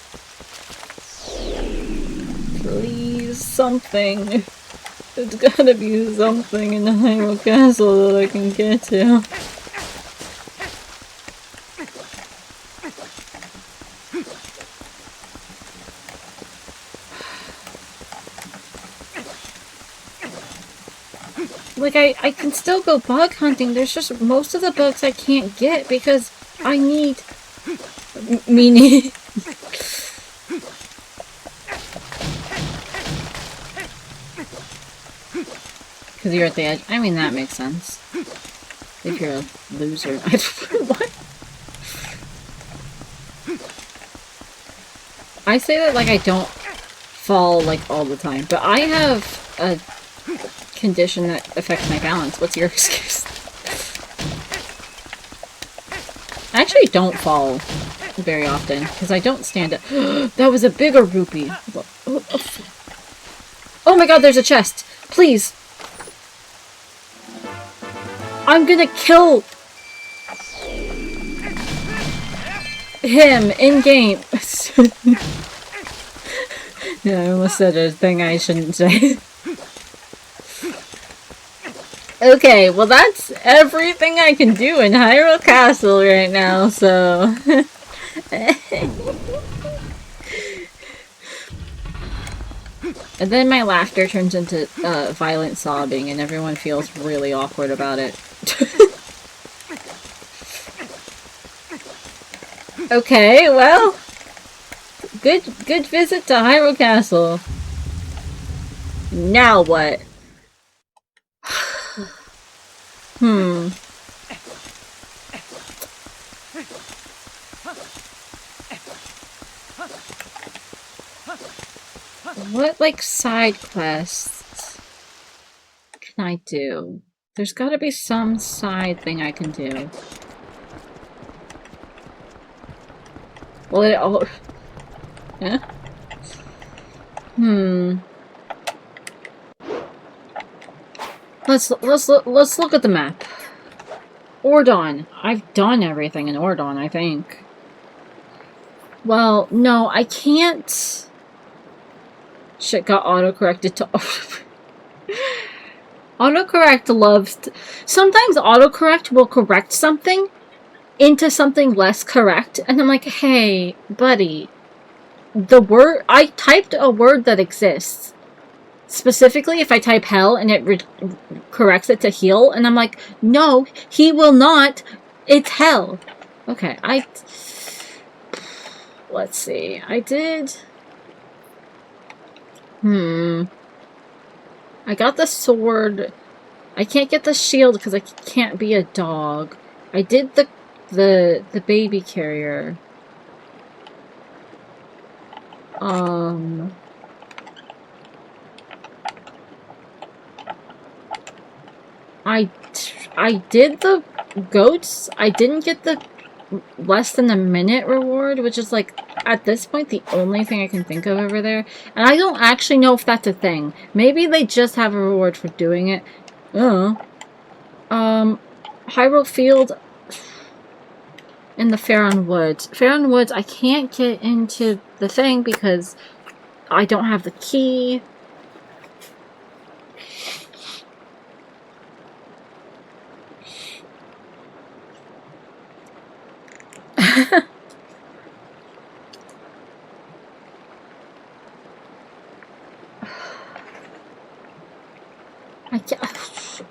Please, something. There's gotta be something in the Hyrule Castle that I can get to. Like, I can still go bug hunting, there's just most of the bugs I can't get because I need... Meaning... Because you're at the edge. I mean, that makes sense. If you're a loser. What? I say that like I don't fall like all the time, but I have a condition that affects my balance. What's your excuse? I actually don't fall very often because I don't stand up. That was a bigger rupee. Oh my god, there's a chest. Please. I'm gonna kill him in-game. Yeah, I almost said a thing I shouldn't say. Okay, well that's everything I can do in Hyrule Castle right now, so... And then my laughter turns into violent sobbing and everyone feels really awkward about it. Okay, well... Good visit to Hyrule Castle. Now what? What, like, side quests can I do? There's gotta be some side thing I can do. Well, it all... Yeah? Let's look at the map. Ordon. I've done everything in Ordon, I think. Well, no, I can't... Shit got autocorrected to... Autocorrect loves... Sometimes autocorrect will correct something into something less correct, and I'm like, hey, buddy, the word... I typed a word that exists. Specifically, if I type hell and it corrects it to heal, and I'm like, no, he will not. It's hell. Okay, let's see. I did... I got the sword. I can't get the shield because I can't be a dog. I did the baby carrier. I did the goats. I didn't get the less than a minute reward, which is like at this point the only thing I can think of over there, and I don't actually know if that's a thing. Maybe they just have a reward for doing it. Hyrule Field in the Faron Woods. Faron Woods, I can't get into the thing because I don't have the key.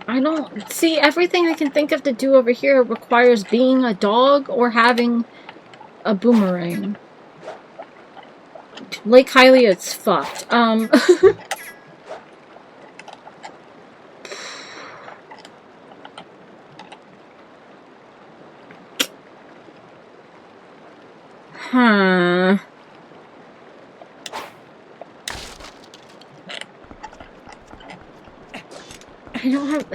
I don't see, everything I can think of to do over here requires being a dog or having a boomerang. Lake Hylia's fucked. Huh. I don't have...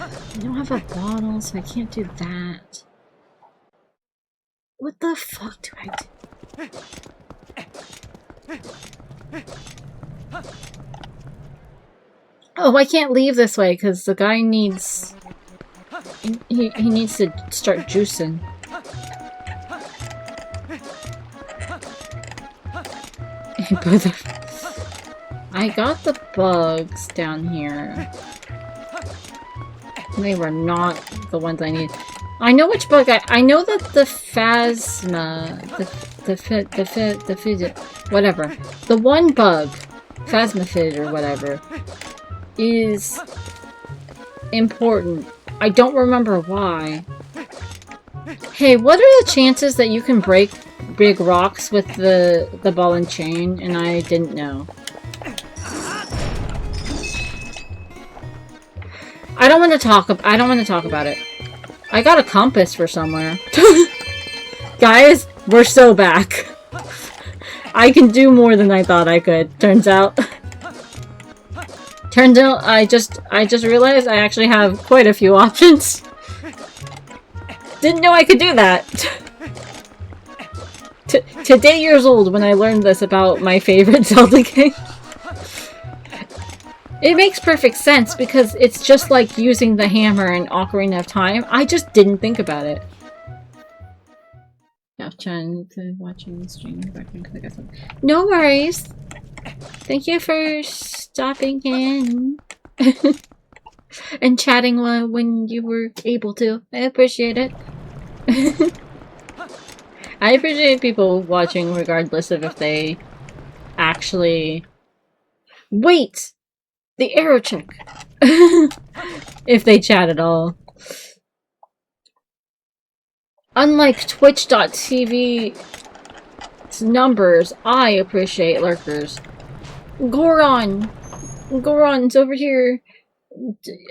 I don't have a bottle, so I can't do that. What the fuck do I do? Oh, I can't leave this way because the guy needs... He needs to start juicing. I got the bugs down here. They were not the ones I need. I know which bug I know that the phasma... The fidget... Whatever. The one bug, phasmaphid or whatever, is important. I don't remember why. Hey, what are the chances that you can break big rocks with the ball and chain? And I didn't know. I don't want to talk about it. I got a compass for somewhere. Guys, we're so back. I can do more than I thought I could, turns out. Turns out I just realized I actually have quite a few options. Didn't know I could do that. Today years old when I learned this about my favorite Zelda game. It makes perfect sense because it's just like using the hammer in Ocarina of Time. I just didn't think about it. Yeah, Chen, watching the stream. No worries. Thank you for stopping in and chatting when you were able to. I appreciate it. I appreciate people watching regardless of if they actually... Wait! The arrow check! If they chat at all. Unlike Twitch.tv's numbers, I appreciate lurkers. Goron! Goron's over here.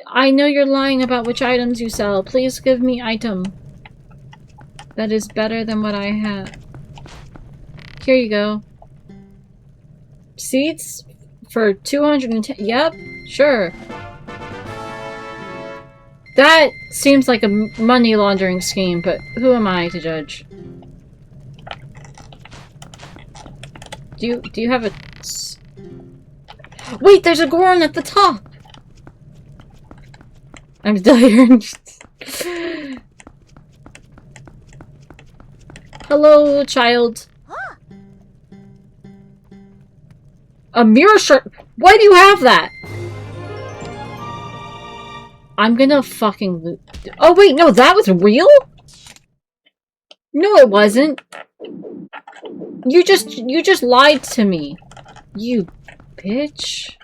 I know you're lying about which items you sell. Please give me item that is better than what I have. Here you go. Seeds for 210. Yep, sure. That seems like a money laundering scheme, but who am I to judge? Do you have a... Wait, there's a Goron at the top! I'm still here. Hello, child. A mirror shark. Why do you have that? I'm gonna fucking loot. Oh wait, no, that was real? No, it wasn't. You just lied to me. You bitch.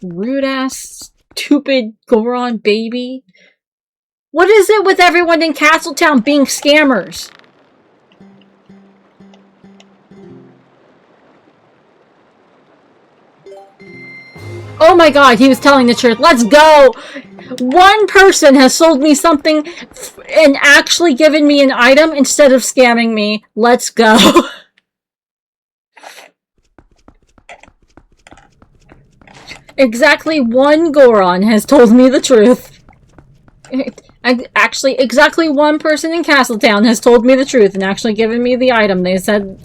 Rude ass, stupid Goron baby. What is it with everyone in Castletown being scammers? Oh my god, he was telling the truth. Let's go! One person has sold me something and actually given me an item instead of scamming me. Let's go. Exactly one Goron has told me the truth. Actually, exactly one person in Castletown has told me the truth and actually given me the item. They said...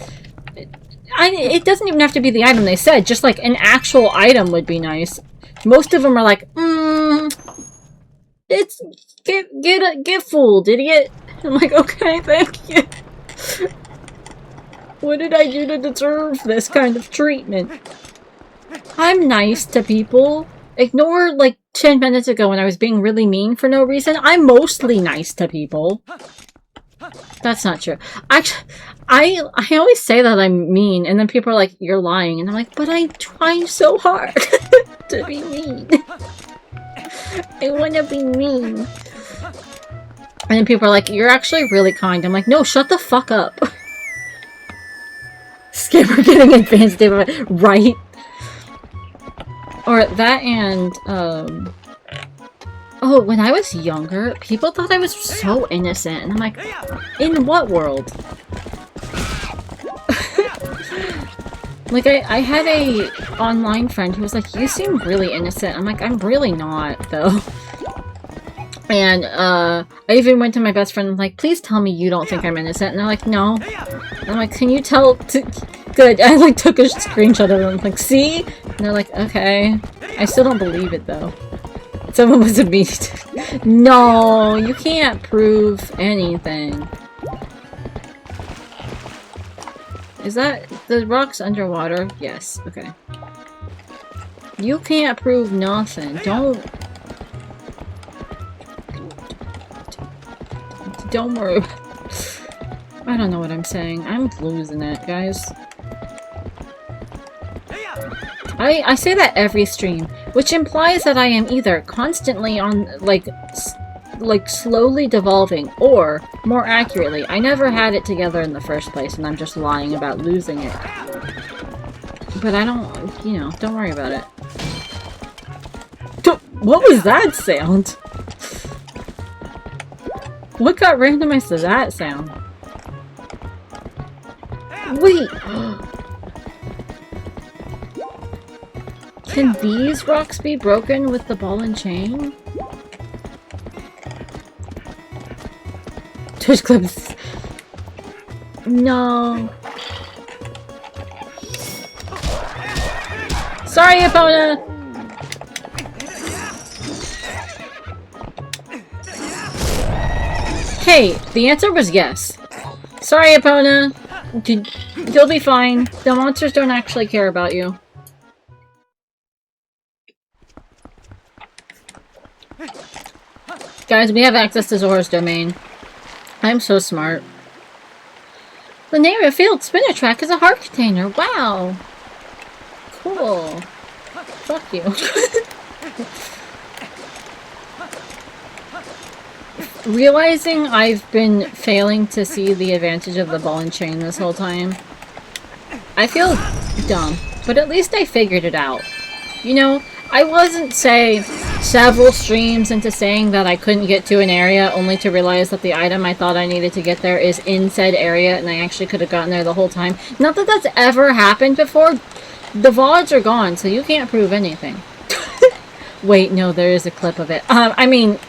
it doesn't even have to be the item they said, just like an actual item would be nice. Most of them are like, it's, get fooled, idiot. I'm like, okay, thank you. What did I do to deserve this kind of treatment? I'm nice to people. Ignore, like, 10 minutes ago when I was being really mean for no reason. I'm mostly nice to people. That's not true. I always say that I'm mean, and then people are like, you're lying. And I'm like, but I try so hard to be mean. I want to be mean. And then people are like, you're actually really kind. I'm like, no, shut the fuck up. Scammer getting advanced data, right? Or that and, oh, when I was younger, people thought I was so innocent. And I'm like, in what world? Like, I had a online friend who was like, you seem really innocent. I'm like, I'm really not, though. And I even went to my best friend and like, please tell me you don't think I'm innocent. And they're like, no. And I'm like, can you tell? Good. I like took a screenshot of them. Like, see? And they're like, okay. I still don't believe it though. Someone was a beast. No, you can't prove anything. Is that the rock's underwater? Yes. Okay. You can't prove nothing. Don't worry. I don't know what I'm saying. I'm losing it, guys. I say that every stream, which implies that I am either constantly on, like slowly devolving, or, more accurately, I never had it together in the first place and I'm just lying about losing it. But I don't, you know, don't worry about it. What was that sound? What got randomized to that sound? Wait! Can these rocks be broken with the ball and chain? Twitch clips. No. Sorry, Epona! Hey, the answer was yes. Sorry, Epona. You'll be fine. The monsters don't actually care about you. Guys, we have access to Zora's domain. I'm so smart. The Narea Field spinner track is a heart container. Wow. Cool. Fuck you. Realizing I've been failing to see the advantage of the ball and chain this whole time, I feel dumb, but at least I figured it out. You know, I wasn't, say, several streams into saying that I couldn't get to an area only to realize that the item I thought I needed to get there is in said area and I actually could have gotten there the whole time. Not that that's ever happened before. The VODs are gone, so you can't prove anything. Wait, no, there is a clip of it. I mean...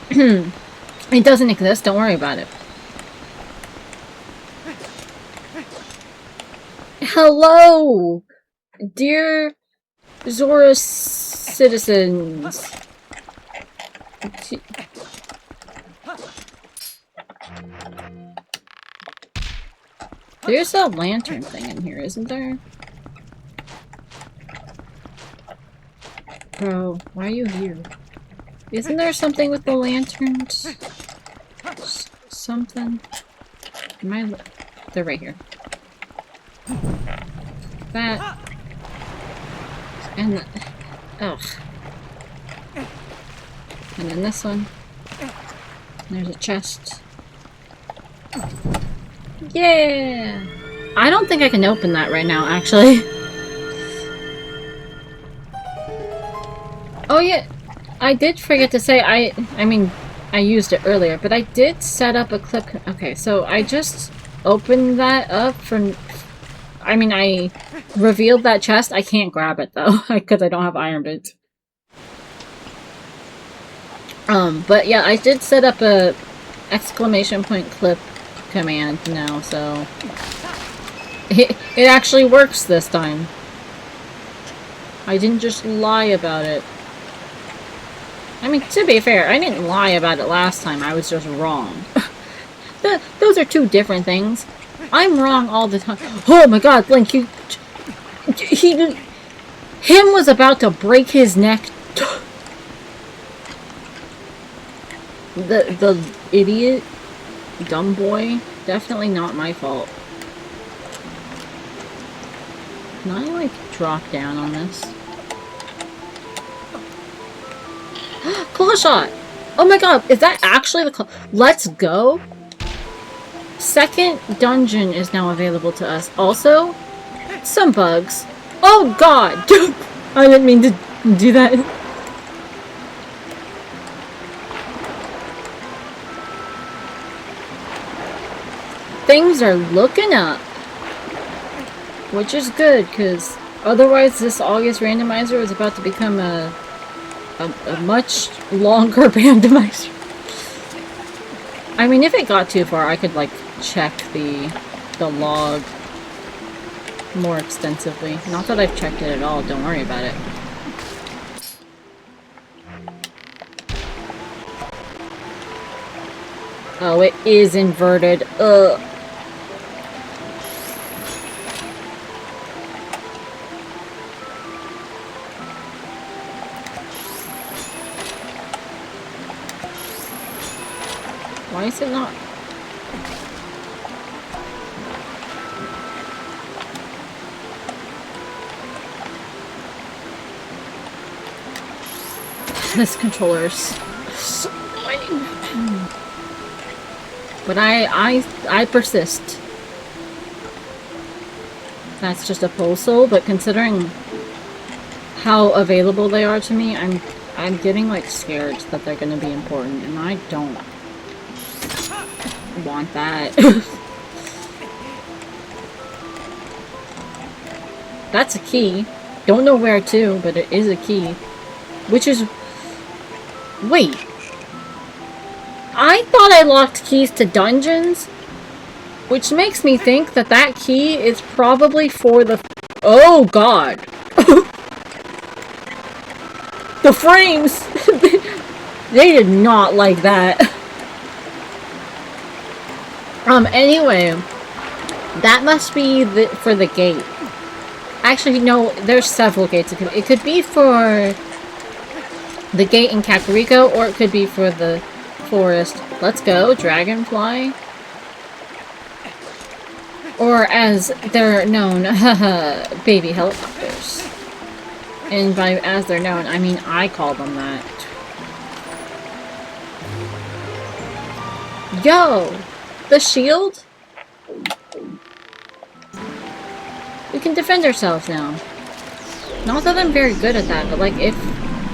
It doesn't exist, don't worry about it. Hello! Dear Zora citizens. There's a lantern thing in here, isn't there? Bro, why are you here? Isn't there something with the lanterns? Something? They're right here. That. And ugh. And then this one. There's a chest. Yeah! I don't think I can open that right now, actually. Oh yeah! I did forget to say, I mean, I used it earlier, but I did set up a clip. Okay, so I just opened that up for, I mean, I revealed that chest. I can't grab it though, because I don't have iron boots. But yeah, I did set up a exclamation point clip command now, so it actually works this time. I didn't just lie about it. I mean, to be fair, I didn't lie about it last time, I was just wrong. Those are two different things. I'm wrong all the time. Oh my god, Link, him was about to break his neck. The idiot, dumb boy, definitely not my fault. Can I, like, drop down on this? Claw shot! Oh my god, is that actually the claw? Let's go! Second dungeon is now available to us. Also, some bugs. Oh god! I didn't mean to do that. Things are looking up. Which is good, because otherwise this August randomizer is about to become a much longer randomizer. I mean, if it got too far, I could, like, check the log more extensively. Not that I've checked it at all, don't worry about it. Oh, it is inverted. Ugh. Why is it not? This controller's so annoying. But I persist. That's just a puzzle, but considering how available they are to me, I'm getting like scared that they're gonna be important, and I don't want that. That's a key. Don't know where to, but it is a key. Which is... Wait. I thought I locked keys to dungeons? Which makes me think that that key is probably for the... Oh god. The frames! They did not like that. Anyway. That must be for the gate. Actually, no, there's several gates. It could be for the gate in Kakariko, or it could be for the forest. Let's go, Dragonfly. Or as they're known, baby helicopters. And by as they're known, I mean I call them that. Yo! The shield? We can defend ourselves now. Not that I'm very good at that, but like if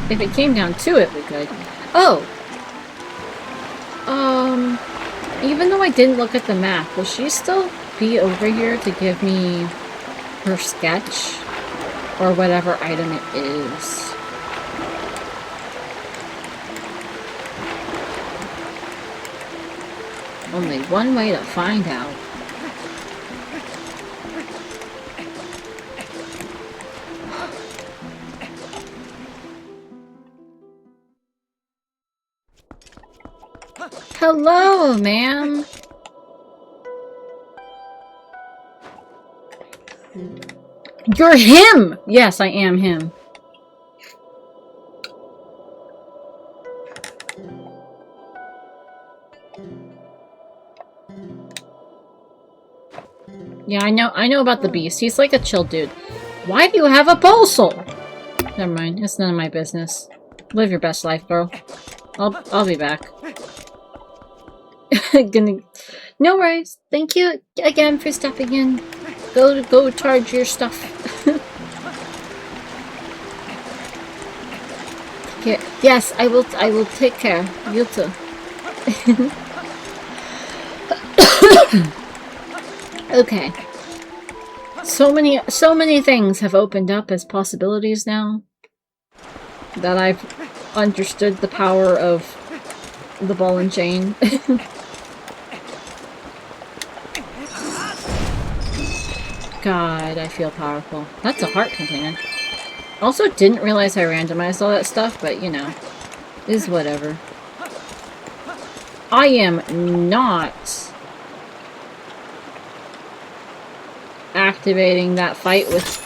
it came down to it, we could. Oh! Even though I didn't look at the map, will she still be over here to give me her sketch? Or whatever item it is. Only one way to find out. Hello, ma'am. You're him! Yes, I am him. Yeah, I know about the beast. He's like a chill dude. Why do you have a pulsal? Never mind, it's none of my business. Live your best life, girl. I'll be back. No worries. Thank you again for stepping in. Go charge your stuff. Yes, I will take care. You too. Okay. So many things have opened up as possibilities now that I've understood the power of the ball and chain. God, I feel powerful. That's a heart container. Also didn't realize I randomized all that stuff, but you know, is whatever. I am not activating that fight with...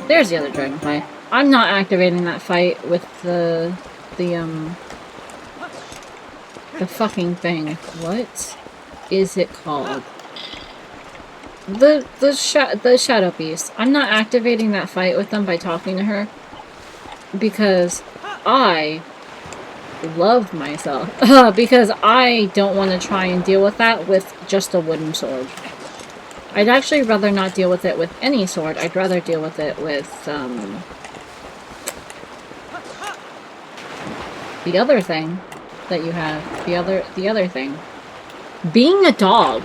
There's the other dragonfly. I'm not activating that fight with the fucking thing. What is it called? The Shadow Beast. I'm not activating that fight with them by talking to her because I love myself. Because I don't want to try and deal with that with just a wooden sword. I'd actually rather not deal with it with any sword. I'd rather deal with it with the other thing that you have. The other thing. Being a dog.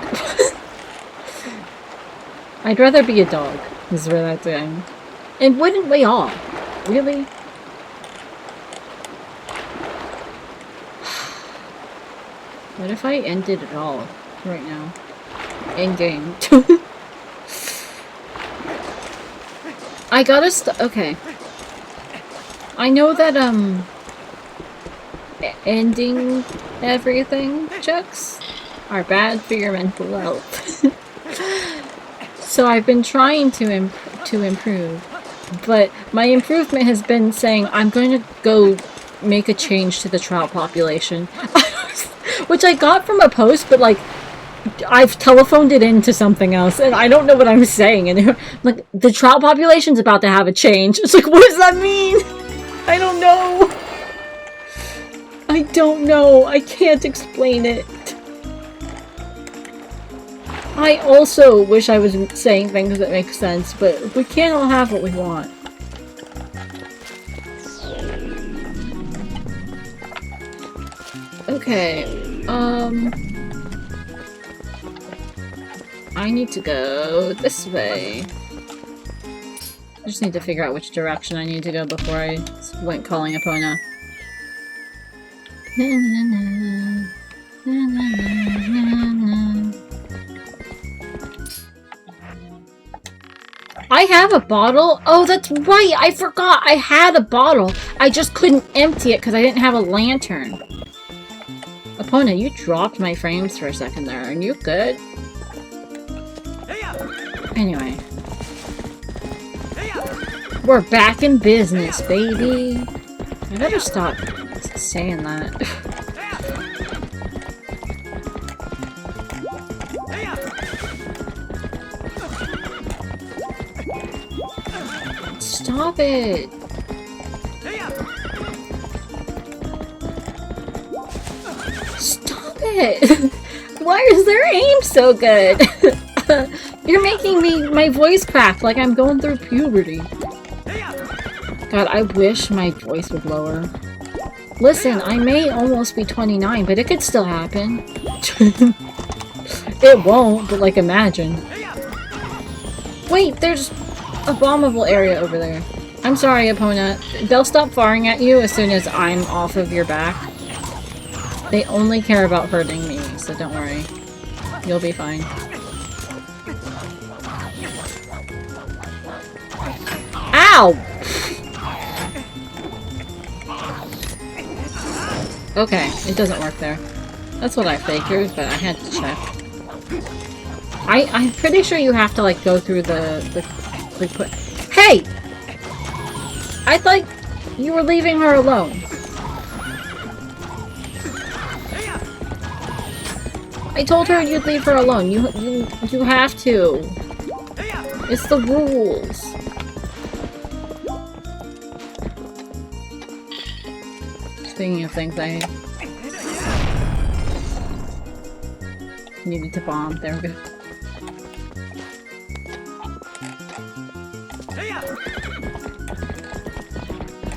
I'd rather be a dog, is what I'm saying. And wouldn't we all? Really? What if I ended it all right now? In game. I gotta okay. I know that, ending everything checks are bad for your mental health. So I've been trying to improve. But my improvement has been saying, I'm going to go make a change to the trout population. Which I got from a post, but like, I've telephoned it into something else, and I don't know what I'm saying. And like, the trout population's about to have a change. It's like, what does that mean? I don't know. I don't know. I can't explain it. I also wish I was saying things that make sense, but we can't all have what we want. Okay, I need to go this way. I just need to figure out which direction I need to go before I went calling Epona. I have a bottle? Oh, that's right! I forgot! I had a bottle! I just couldn't empty it because I didn't have a lantern. Epona, you dropped my frames for a second there. Are you good? Anyway. We're back in business, baby! I better stop saying that. Stop it! Stop it! Why is their aim so good? You're making my voice crack like I'm going through puberty. God, I wish my voice would lower. Listen, I may almost be 29, but it could still happen. It won't, but like imagine. Wait, there's a bombable area over there. I'm sorry, Epona. They'll stop firing at you as soon as I'm off of your back. They only care about hurting me, so don't worry. You'll be fine. Ow! Okay, it doesn't work there. That's what I figured, but I had to check. I'm pretty sure you have to, like, go through the Hey! I thought you were leaving her alone. I told her you'd leave her alone. You have to. It's the rules. Speaking of things I needed to bomb. There we go.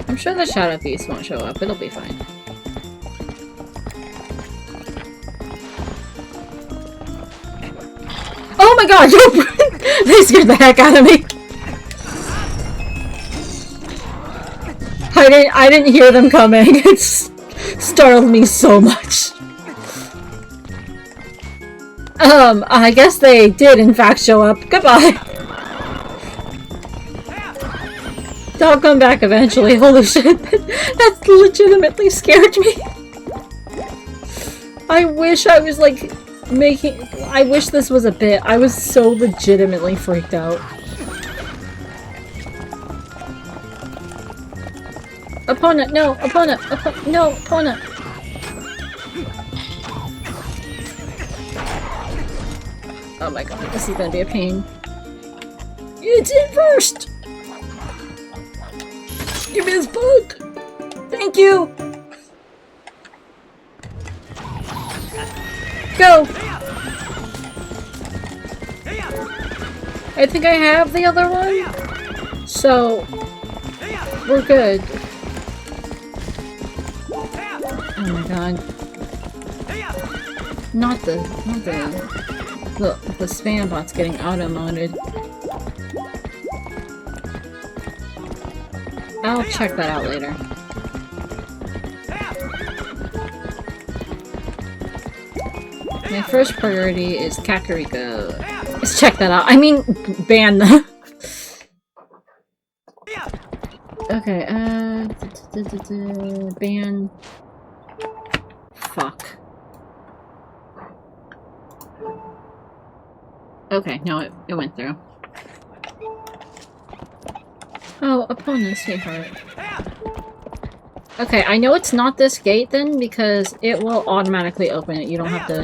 I'm sure the Shadow Beast won't show up. It'll be fine. Oh my god! They scared the heck out of me! I didn't hear them coming. It startled me so much. I guess they did in fact show up. Goodbye! They'll come back eventually. Holy shit. That legitimately scared me. I wish I was like I wish this was a bit. I was so legitimately freaked out. Opponent, no! Opponent! No! Opponent! Oh my god, this is gonna be a pain. It's in first! Give me this book! Thank you! Go! I think I have the other one, so we're good. Oh my god. Not the spam bot's getting auto-modded. I'll check that out later. My first priority is Kakariko. Let's check that out. I mean, ban them. Okay, ban. Fuck. Okay, no, it went through. Oh, opponent, sweetheart. Okay, I know it's not this gate then, because it will automatically open it. You don't have to...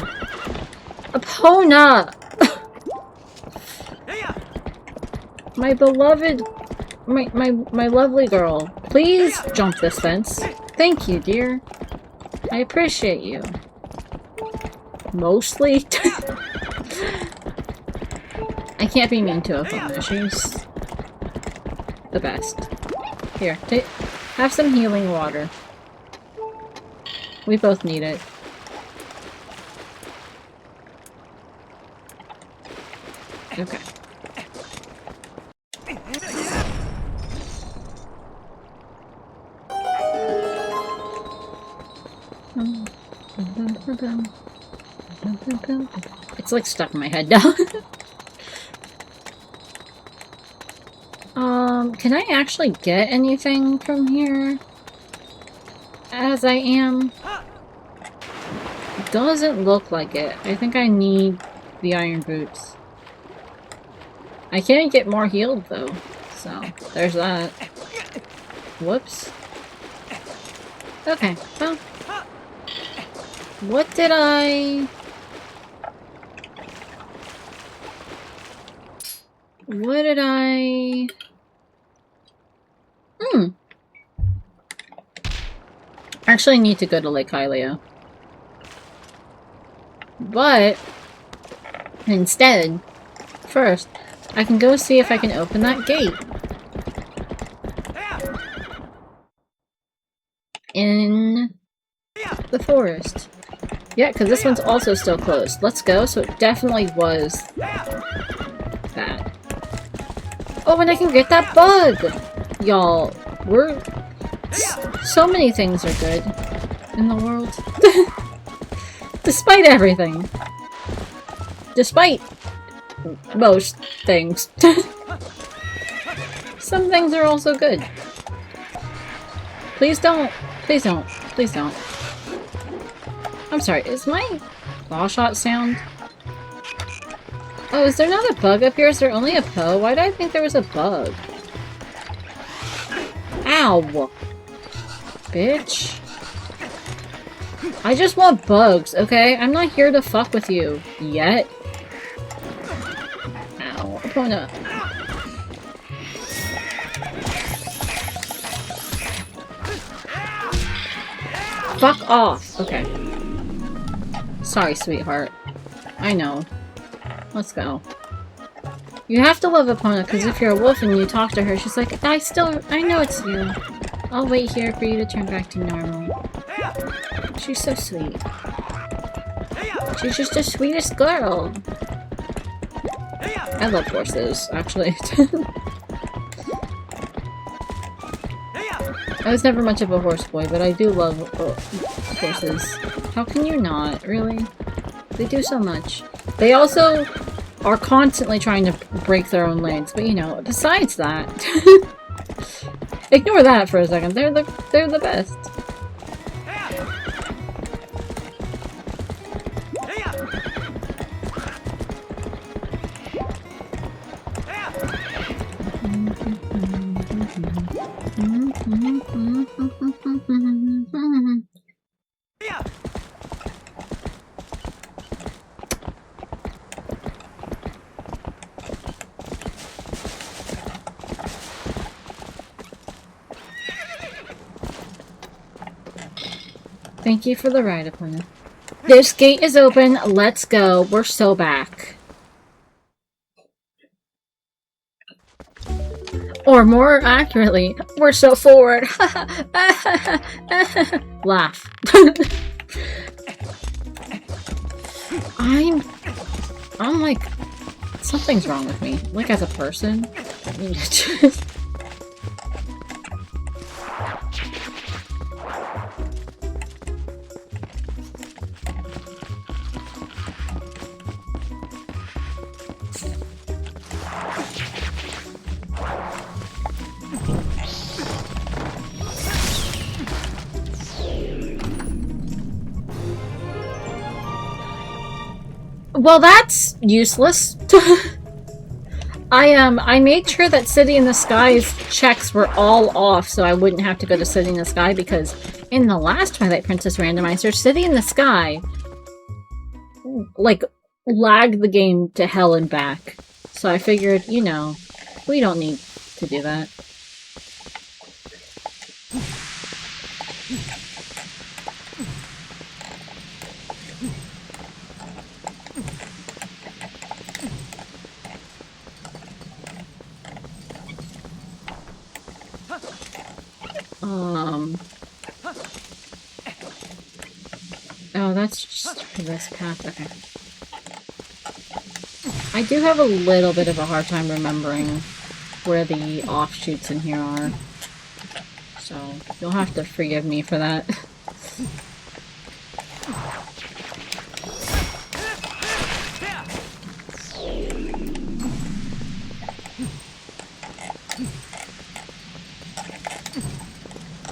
Epona! My beloved... My lovely girl. Please jump this fence. Thank you, dear. I appreciate you. Mostly? I can't be mean to Epona. She's... the best. Here, have some healing water. We both need it. Okay. It's like stuck in my head now. Can I actually get anything from here? As I am? Doesn't look like it. I think I need the iron boots. I can get more healed though, so there's that. Whoops. Okay, well. What did I... Actually, I need to go to Lake Hylia. But, instead, first, I can go see if I can open that gate. In the forest. Yeah, because this one's also still closed. Let's go, so it definitely was that. Oh, and I can get that bug! Y'all, so many things are good in the world. Despite everything. Despite most things. Some things are also good. Please don't. Please don't. Please don't. I'm sorry, is my claw shot sound? Oh, is there not a bug up here? Is there only a Poe? Why did I think there was a bug? Ow! Bitch. I just want bugs, okay? I'm not here to fuck with you. Yet. Ow. Epona. Fuck off! Okay. Sorry, sweetheart. I know. Let's go. You have to love Epona, because if you're a wolf and you talk to her, she's like, I know it's you. I'll wait here for you to turn back to normal. She's so sweet. She's just the sweetest girl. I love horses, actually. I was never much of a horse boy, but I do love horses. How can you not? Really? They do so much. They also are constantly trying to break their own legs, but you know, besides that... Ignore that for a second. They're the best. Thank you for the ride, Epona. This gate is open. Let's go. We're so back. Or more accurately, we're so forward. Laugh. I'm like, something's wrong with me. Like as a person. I mean, just... Well, that's useless. I made sure that City in the Sky's checks were all off so I wouldn't have to go to City in the Sky, because in the last Twilight Princess Randomizer, City in the Sky, like, lagged the game to hell and back. So I figured, you know, we don't need to do that. Oh, that's just for this path. Okay. I do have a little bit of a hard time remembering where the offshoots in here are. So, you'll have to forgive me for that.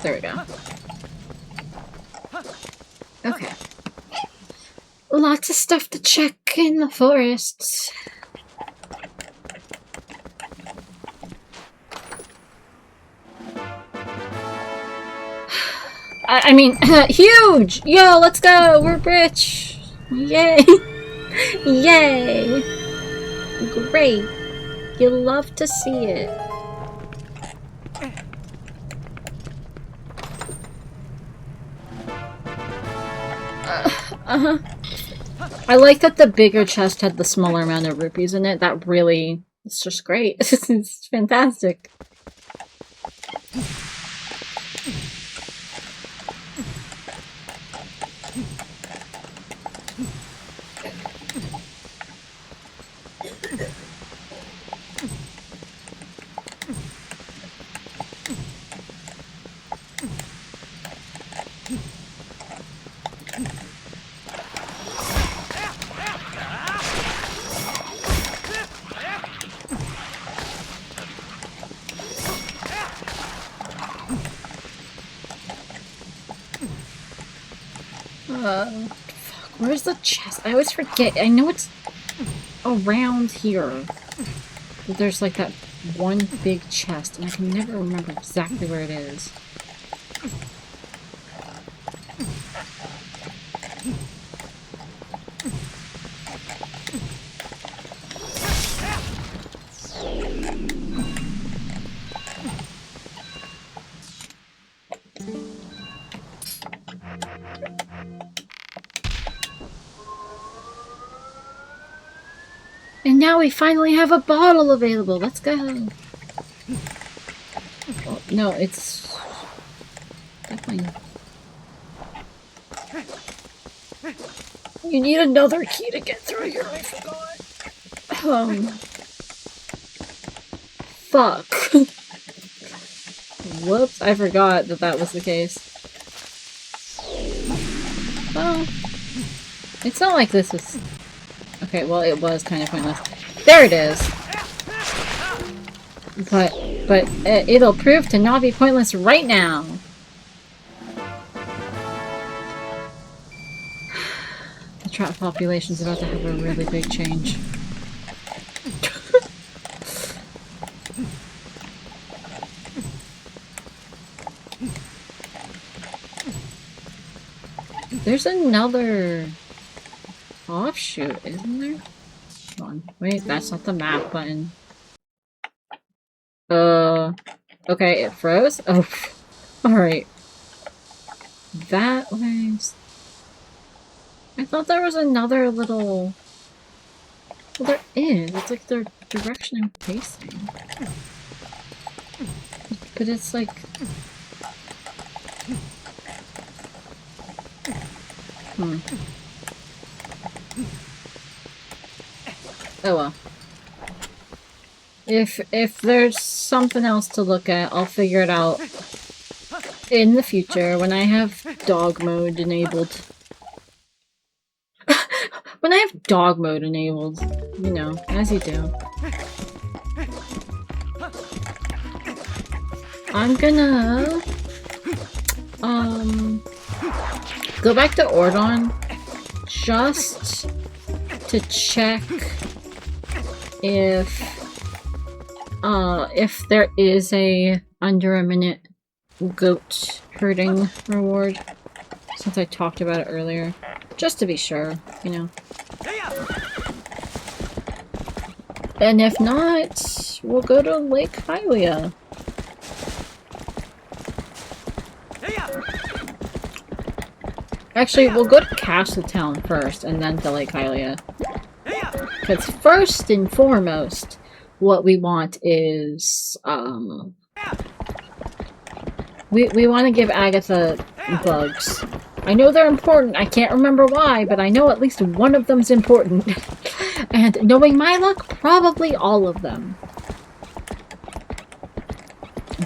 There we go. Okay. Lots of stuff to check in the forests. I mean, huge! Yo, let's go! We're rich! Yay! Yay! Great! You'll love to see it. I like that the bigger chest had the smaller amount of rupees in it. That really... it's just great. It's fantastic. Fuck, where's the chest? I always forget. I know it's around here. But there's like that one big chest, and I can never remember exactly where it is. And now we finally have a bottle available. Let's go. Oh, no, it's definitely. You need another key to get through here. I forgot. Fuck. Whoops! I forgot that that was the case. Oh, it's not like this was. Okay, well, it was kind of pointless. There it is! But it'll prove to not be pointless right now! The trap population's about to have a really big change. There's another... offshoot, isn't there? Come on. Wait, that's not the map button. Okay, it froze? Oh, alright. That was... I thought there was another little... Well, there is. It's like the direction I'm facing. But it's like... Oh well. If there's something else to look at, I'll figure it out in the future when I have dog mode enabled. When I have dog mode enabled, you know, as you do. I'm gonna go back to Ordon just to check if there is a under a minute goat herding reward, since I talked about it earlier, just to be sure, you know. And if not, we'll go to Lake Hylia. Actually, we'll go to Castletown first, and then to Lake Hylia. Because first and foremost, what we want is, we want to give Agatha bugs. I know they're important, I can't remember why, but I know at least one of them's important. And knowing my luck, probably all of them.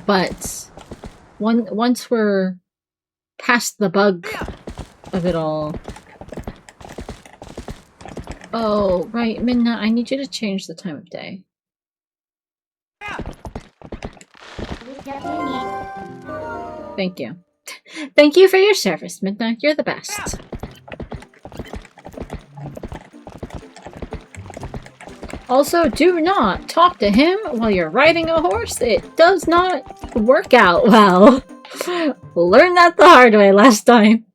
But once we're past the bug of it all... Oh, right, Minna, I need you to change the time of day. Thank you. Thank you for your service, Midna. You're the best. Also, do not talk to him while you're riding a horse. It does not work out well. Learned that the hard way last time.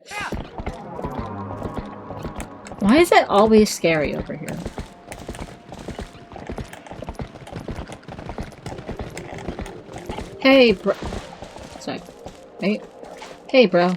Why is it always scary over here? Hey, bro. Sorry. Hey. Hey, bro.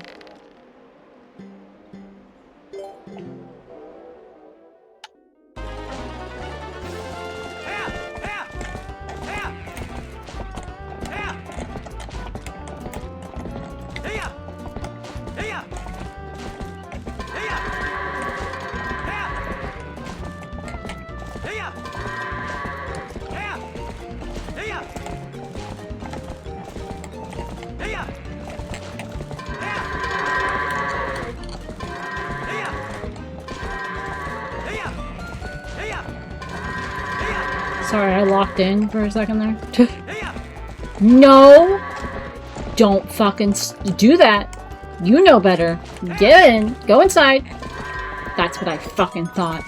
Sorry, I locked in for a second there. No! Don't fucking do that. You know better. Get in. Go inside. That's what I fucking thought.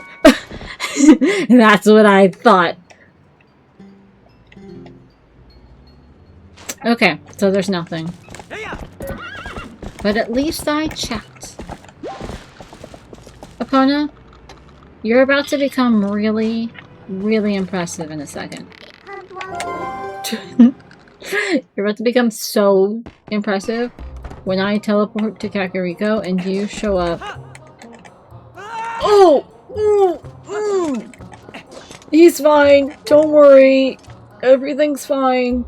That's what I thought. Okay, so there's nothing. But at least I checked. Epona, you're about to become really impressive in a second. You're about to become so impressive when I teleport to Kakariko and you show up. Oh! He's fine! Don't worry! Everything's fine!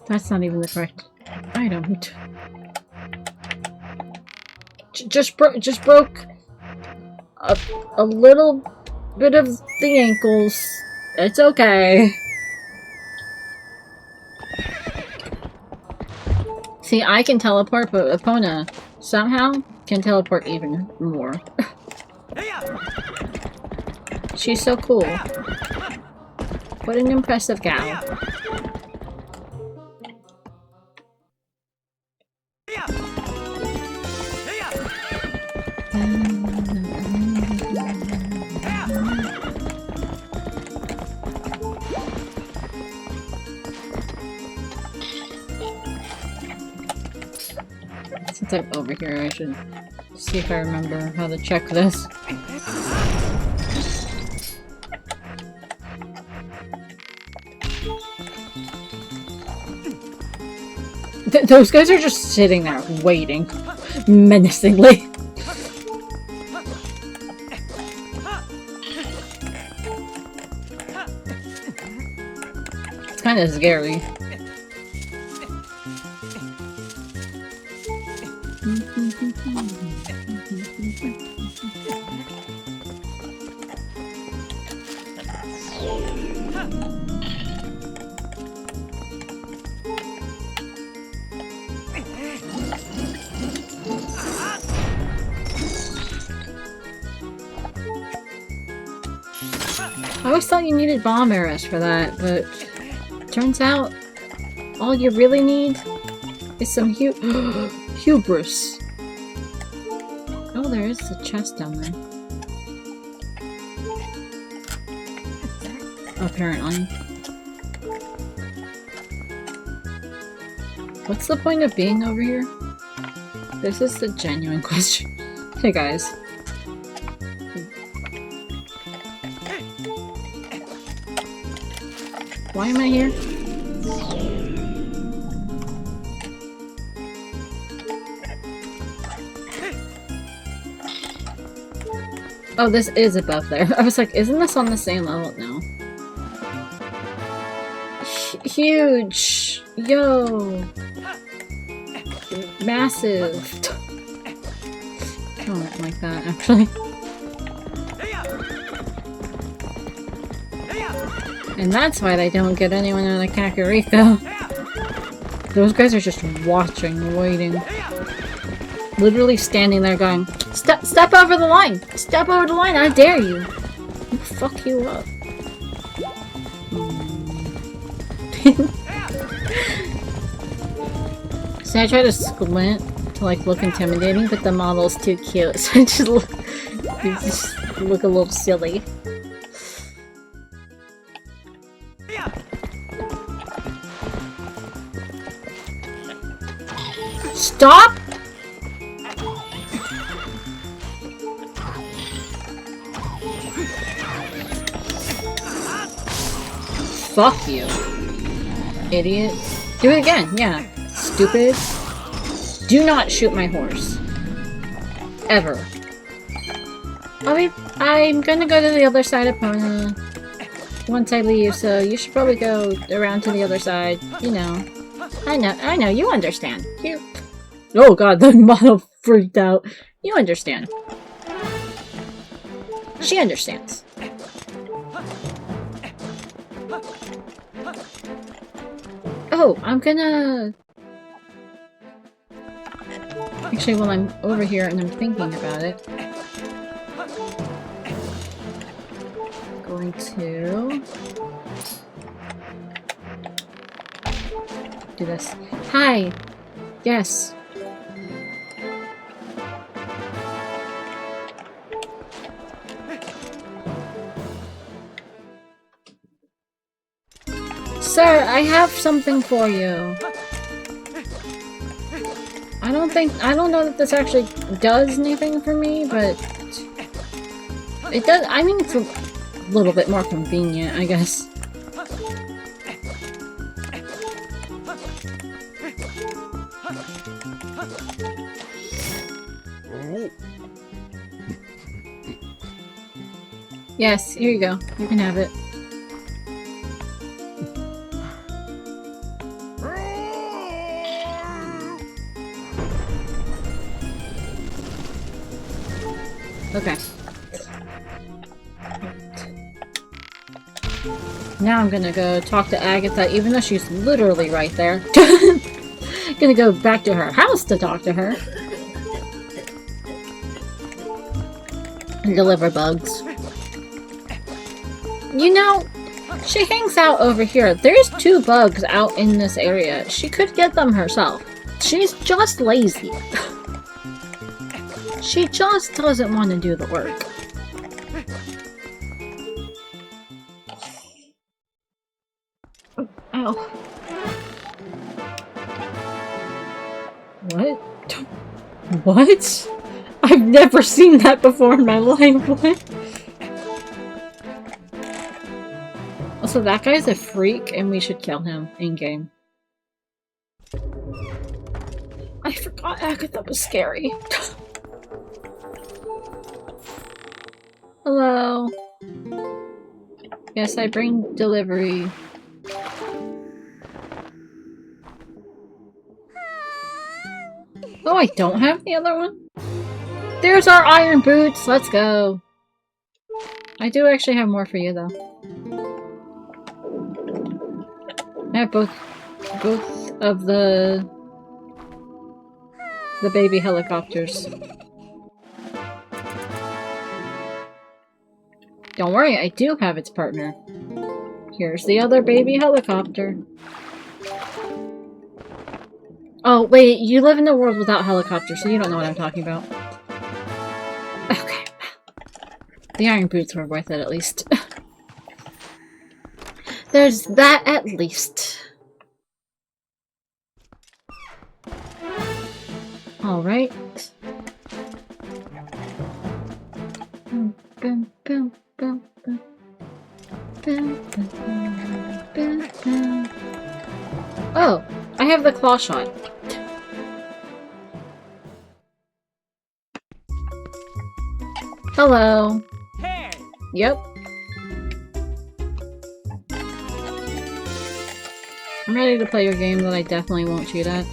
That's not even the correct item. Just broke a little bit of the ankles. It's okay. See, I can teleport, but Epona somehow can teleport even more. She's so cool. What an impressive gal. Since I'm over here, I should see if I remember how to check this. Those guys are just sitting there, waiting, menacingly. It's kind of scary. I always thought you needed bomb arrows for that, but turns out all you really need is some hubris. there is a chest down there. Apparently. What's the point of being over here? This is the genuine question. Hey guys. Why am I here? Oh, this is above there. I was like, isn't this on the same level? No. Huge! Yo! Massive! I don't like that, actually. And that's why they don't get anyone out of Kakariko. Those guys are just watching, waiting. Literally standing there going, Step over the line! Step over the line, I dare you! I'll fuck you up. So I try to squint to like look intimidating, but the model's too cute, so I just look a little silly. Stop! Fuck you, idiot. Do it again, yeah. Stupid. Do not shoot my horse. Ever. I'm gonna go to the other side of Pona once I leave, so you should probably go around to the other side. You know. I know, you understand. You. Oh god, the model freaked out. You understand. She understands. Oh, I'm gonna... Actually, while I'm over here and I'm thinking about it... going to... do this. Hi! Yes! Sir, I have something for you. I don't know that this actually does anything for me, but it does. I mean, it's a little bit more convenient, I guess. Yes, here you go. You can have it. Okay. Now I'm gonna go talk to Agatha, even though she's literally right there. Gonna go back to her house to talk to her. And deliver bugs. You know, she hangs out over here. There's 2 bugs out in this area. She could get them herself. She's just lazy. She just doesn't want to do the work. Ow. What? What? I've never seen that before in my life. What? Also, that guy's a freak and we should kill him in-game. I forgot Agatha was scary. Hello. Yes, I bring delivery. Oh, I don't have the other one? There's our iron boots! Let's go! I do actually have more for you, though. I have both of the baby helicopters. Don't worry, I do have its partner. Here's the other baby helicopter. Oh, wait, you live in a world without helicopters, so you don't know what I'm talking about. The iron boots were worth it at least. There's that at least. Alright. Oh, I have the claw shot. Hello. Hey. Yep. I'm ready to play your game that I definitely won't cheat at.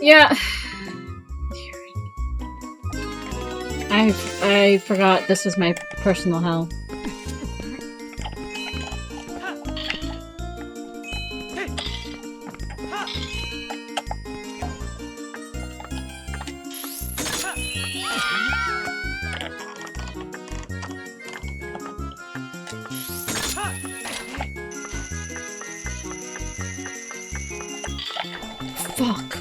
Yeah. I forgot this was my personal hell. Fuck.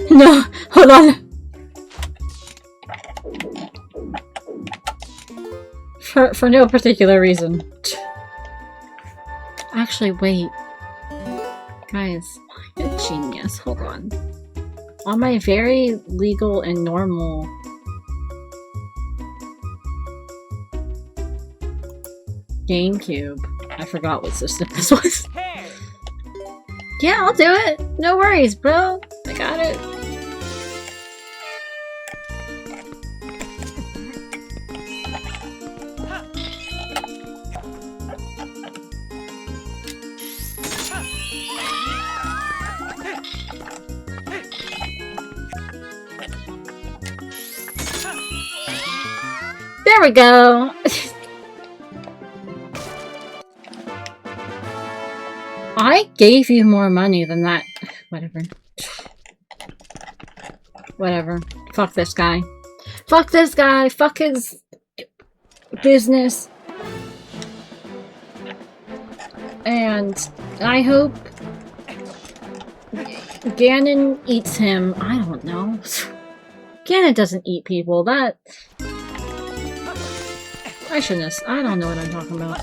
No, hold on. For no particular reason. Actually, wait. Guys, I'm a genius. Hold on. On my very legal and normal GameCube, I forgot what system this was. Yeah, I'll do it. No worries, bro. I got it. There we go. I gave you more money than that. Whatever. Whatever. Fuck this guy. Fuck this guy. Fuck his business. And I hope Ganon eats him. I don't know. Ganon doesn't eat people. That... I shouldn't have... I don't know what I'm talking about.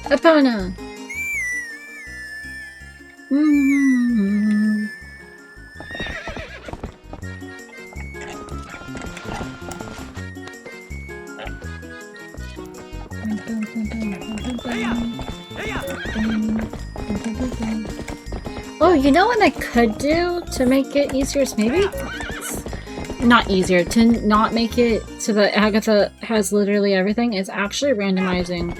Epona! Oh, you know what I could do to make it easier? Maybe not easier, to not make it so that Agatha has literally everything, is actually randomizing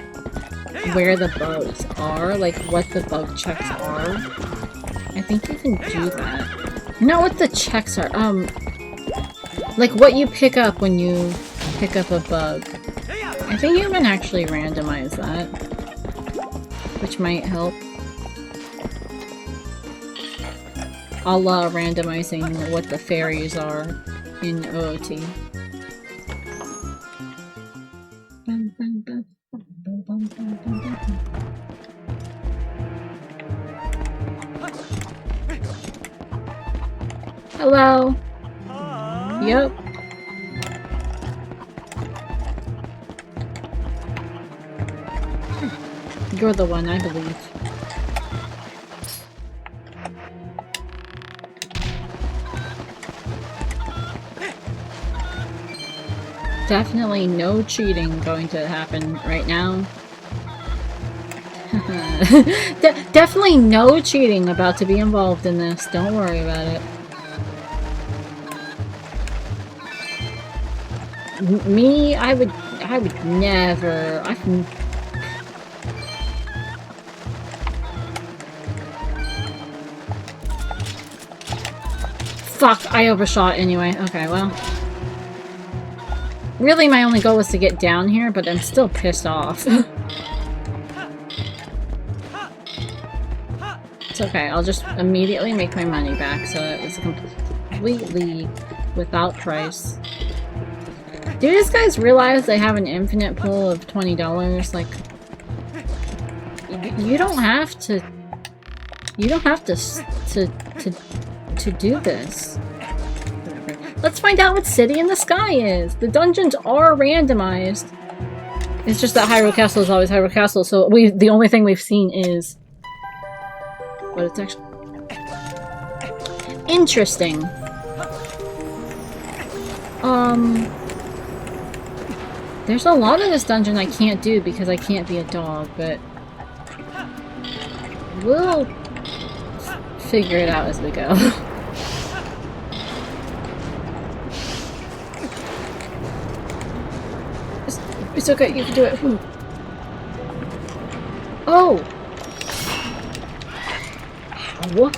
where the bugs are, like what the bug checks are. I think you can do that. Not what the checks are, like what you pick up when you pick up a bug. I think you can actually randomize that, which might help. A la randomizing what the fairies are in OOT. Hello. Yep. You're the one, I believe. Definitely no cheating going to happen right now. Definitely no cheating about to be involved in this. Don't worry about it. Me, I would never. Fuck, I overshot anyway. Okay, well. Really, my only goal was to get down here, but I'm still pissed off. It's okay, I'll just immediately make my money back, so it was completely without price. Do these guys realize they have an infinite pool of $20? Like, you don't have to. You don't have to do this. Let's find out what City in the Sky is. The dungeons are randomized. It's just that Hyrule Castle is always Hyrule Castle, so the only thing we've seen is. But it's actually interesting. There's a lot of this dungeon I can't do because I can't be a dog, but we'll figure it out as we go. It's okay, you can do it. Oh! Ow.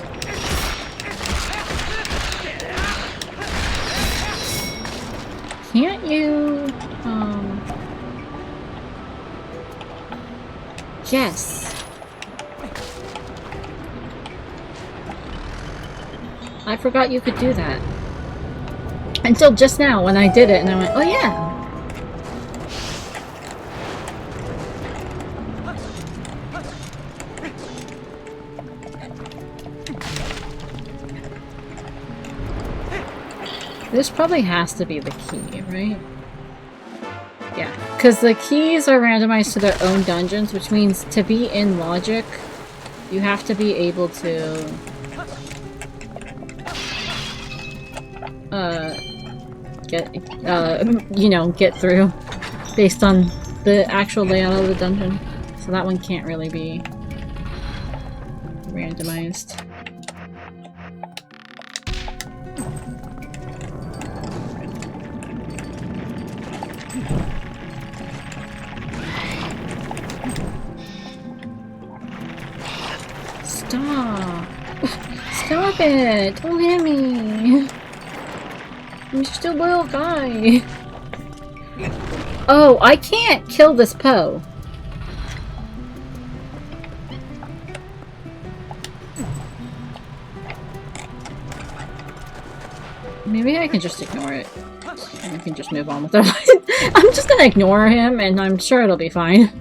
Can't you, yes. I forgot you could do that. Until just now when I did it and I went, oh yeah! This probably has to be the key, right? Yeah, because the keys are randomized to their own dungeons, which means to be in logic, you have to be able to get through based on the actual layout of the dungeon. So that one can't really be randomized. Stop! Stop it! Don't hit me! I'm just a little guy. Oh, I can't kill this Poe. Maybe I can just ignore it. And we can just move on with our life. I'm just gonna ignore him and I'm sure it'll be fine.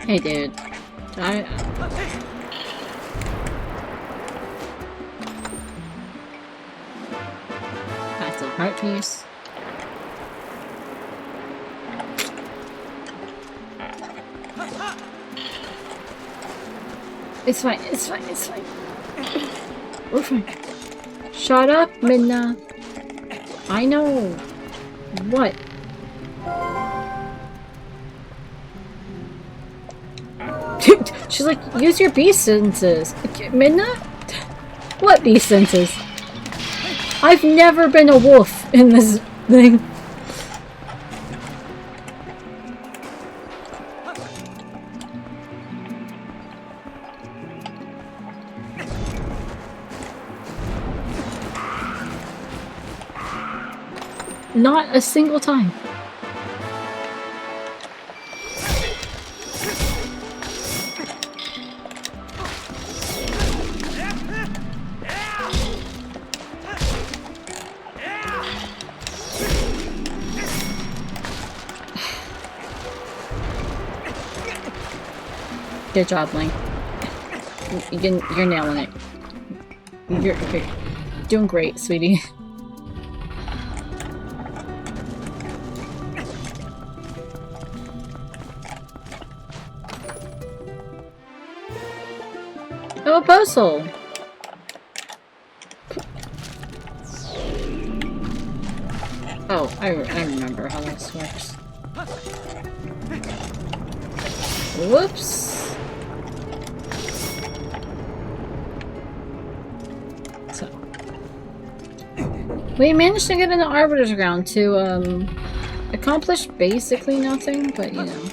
Hey dude. That's a heart piece. It's fine, it's fine, it's fine. We're fine. Shut up, Midna. I know. What? She's like, use your beast senses. Midna? What beast senses? I've never been a wolf in this thing. Not a single time. Good job, Link. You're nailing it. You're doing great, sweetie. Oh, a puzzle! I remember how this works. Whoops! So. We managed to get in the Arbiter's Ground to, accomplish basically nothing, but you know.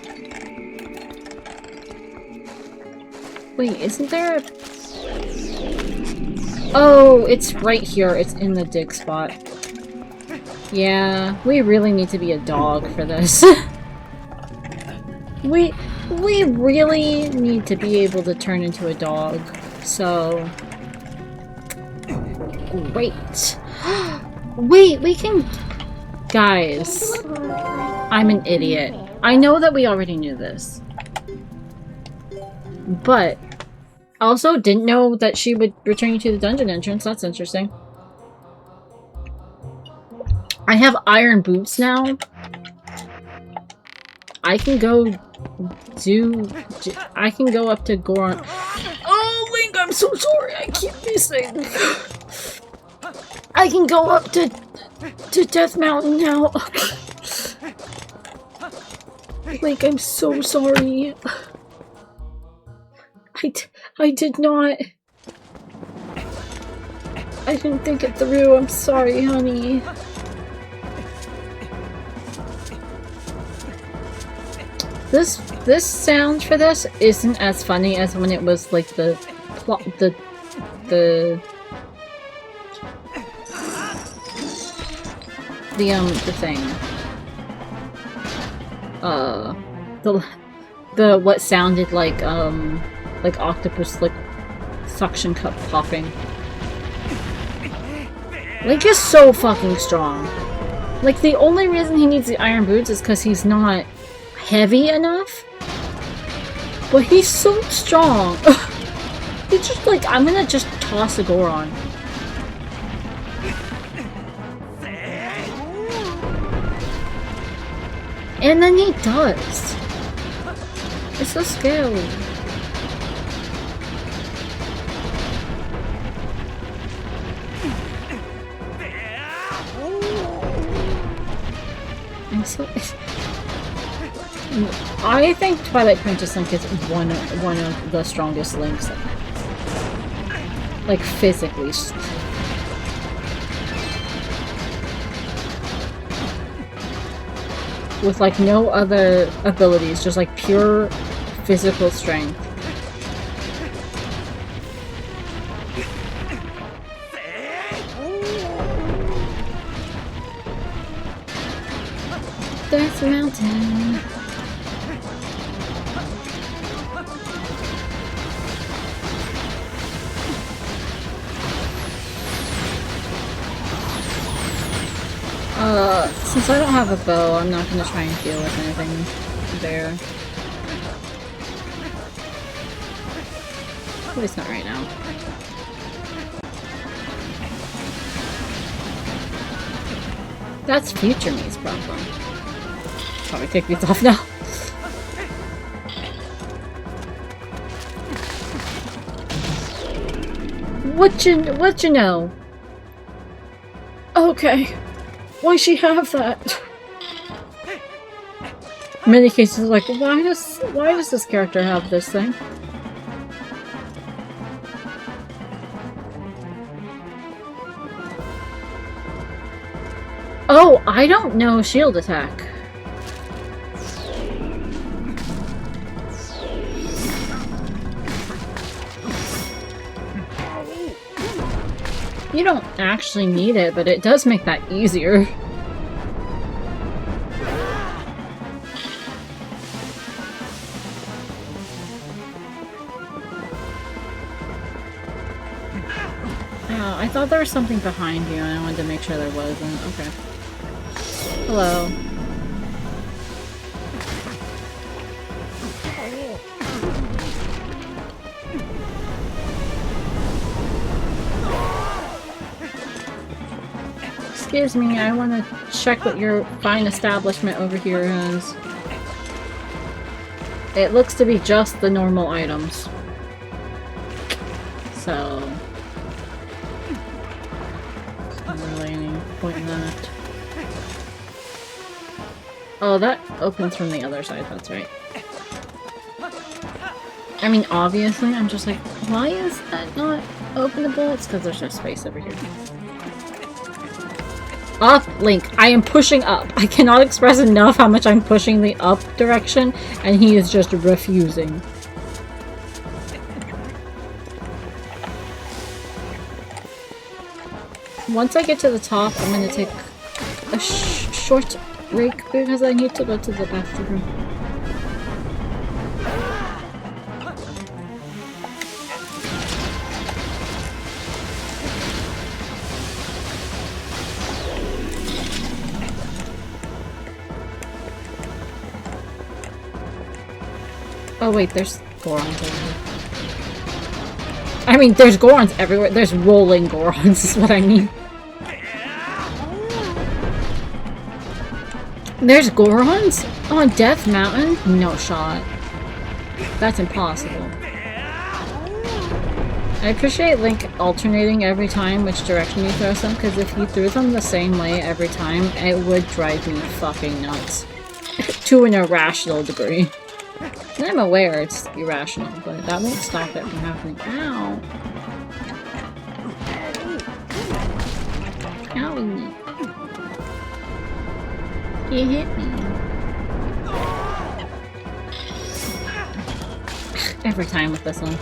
Wait, isn't there a... Oh, it's right here. It's in the dig spot. Yeah, we really need to be a dog for this. we really need to be able to turn into a dog. So... Great. Wait, we can... Guys. I'm an idiot. I know that we already knew this. But... Also, didn't know that she would return you to the dungeon entrance. That's interesting. I have iron boots now. I can go I can go up to Goron. Oh, Link, I'm so sorry. I keep missing. I can go up to Death Mountain now. Link, I'm so sorry. I did not. I didn't think it through. I'm sorry, honey. This sound for this isn't as funny as when it was like the thing. The what sounded like octopus like suction cup popping. Link is so fucking strong. Like the only reason he needs the iron boots is because he's not heavy enough. But he's so strong. He's just like, I'm gonna just toss a Goron. And then he does. It's so scary. I'm so... I think Twilight Princess Link is one of the strongest Links. Like, physically. With, like, no other abilities, just, like, pure physical strength. Death Mountain. Since I don't have a bow, I'm not gonna try and deal with anything there. At least not right now. That's future me's problem. Probably take these off now. What you know? Okay. Why she have that? In many cases, like, why does this character have this thing? Oh, I don't know shield attack. You don't actually need it, but it does make that easier. Oh, I thought there was something behind you and I wanted to make sure there wasn't. Okay. Hello. Excuse me, I want to check what your fine establishment over here has. It looks to be just the normal items. So... not really any point in that. Oh, that opens from the other side, that's right. I mean, obviously, I'm just like, why is that not openable? It's because there's no space over here. Up, Link. I am pushing up. I cannot express enough how much I'm pushing the up direction, and he is just refusing. Once I get to the top, I'm gonna take a short break because I need to go to the bathroom. Oh wait, there's Gorons over here. I mean, there's Gorons everywhere. There's rolling Gorons is what I mean. There's Gorons? On Death Mountain? No shot. That's impossible. I appreciate Link alternating every time which direction he throws them, because if he threw them the same way every time, it would drive me fucking nuts. To an irrational degree. And I'm aware it's irrational, but that won't stop it from happening. Ow! Owie! He hit me. Every time with this one.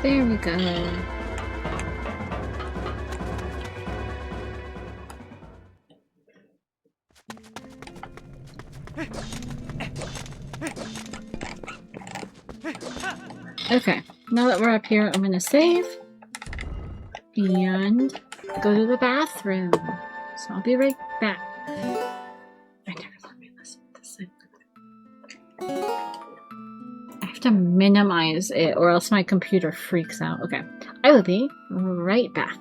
There we go. Okay, now that we're up here, I'm gonna save and go to the bathroom. So I'll be right back. I never let me listen to this thing. I have to minimize it or else my computer freaks out. Okay, I will be right back.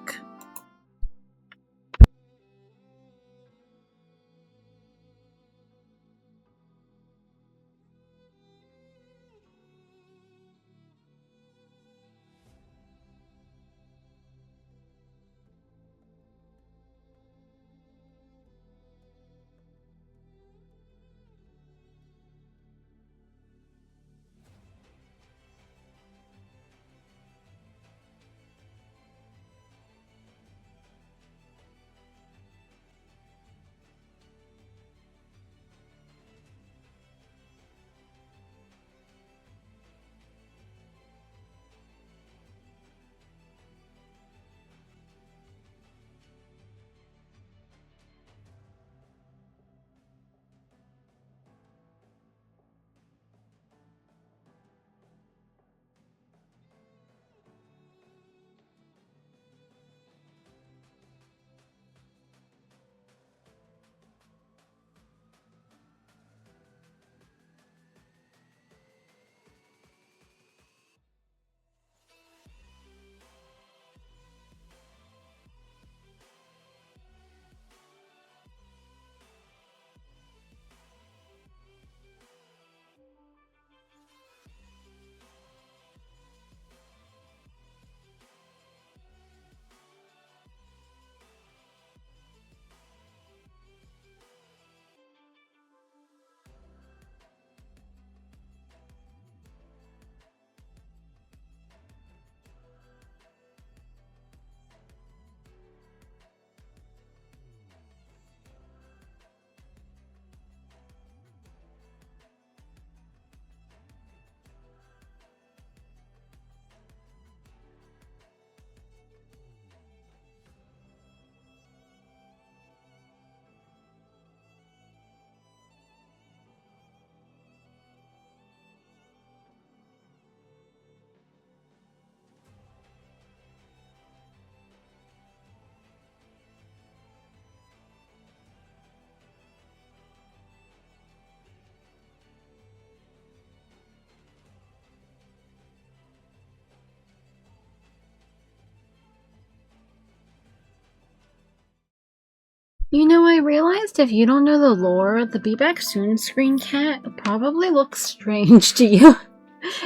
You know, I realized if you don't know the lore, the Be Back Soon screen cat probably looks strange to you.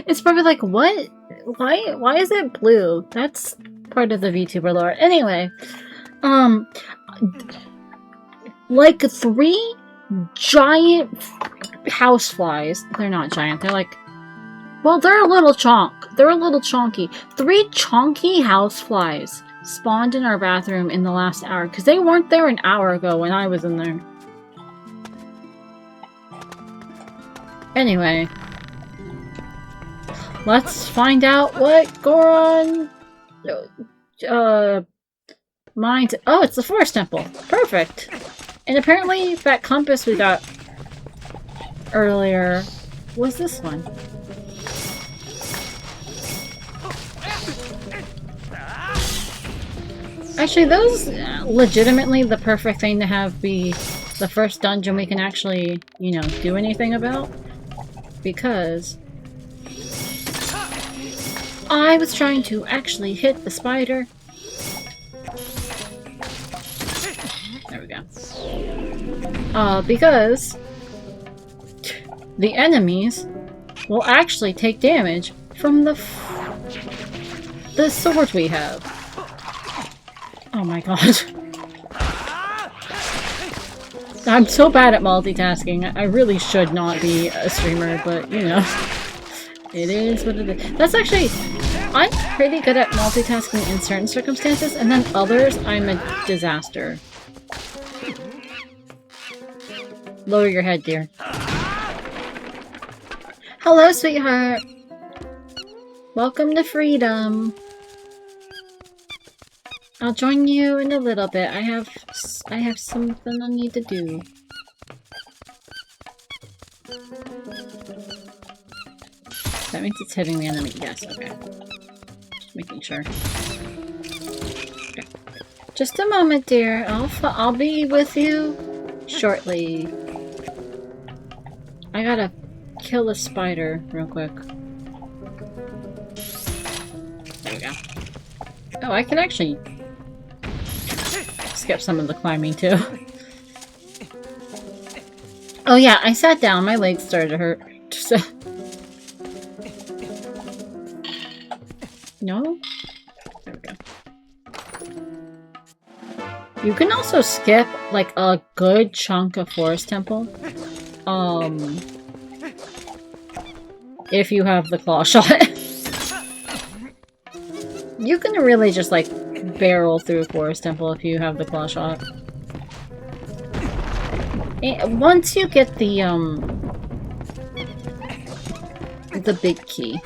It's probably like, what? Why is it blue? That's part of the VTuber lore. Anyway, like 3 giant houseflies. They're not giant. They're like, well, they're a little They're a little chonky. 3 chonky houseflies spawned in our bathroom in the last hour because they weren't there an hour ago when I was in there. Anyway, let's find out what Goron mines. Oh, it's the forest temple. Perfect. And apparently that compass we got earlier was this one. Actually, those legitimately the perfect thing to have be the first dungeon we can actually, you know, do anything about. Because I was trying to actually hit the spider. There we go. Because the enemies will actually take damage from the sword we have. Oh my god. I'm so bad at multitasking. I really should not be a streamer, but you know. It is what it is. That's actually... I'm pretty good at multitasking in certain circumstances, and then others, I'm a disaster. Lower your head, dear. Hello, sweetheart! Welcome to freedom! I'll join you in a little bit. I have something I need to do. That means it's hitting the enemy. Yes, okay. Just making sure. Okay. Just a moment, dear. I'll be with you shortly. I gotta kill a spider real quick. There we go. Oh, I can actually skip some of the climbing too. Oh yeah, I sat down. My legs started to hurt. So no? There we go. You can also skip like a good chunk of Forest Temple. If you have the claw shot. You can really just like barrel through Forest Temple if you have the claw shot. And once you get the big key.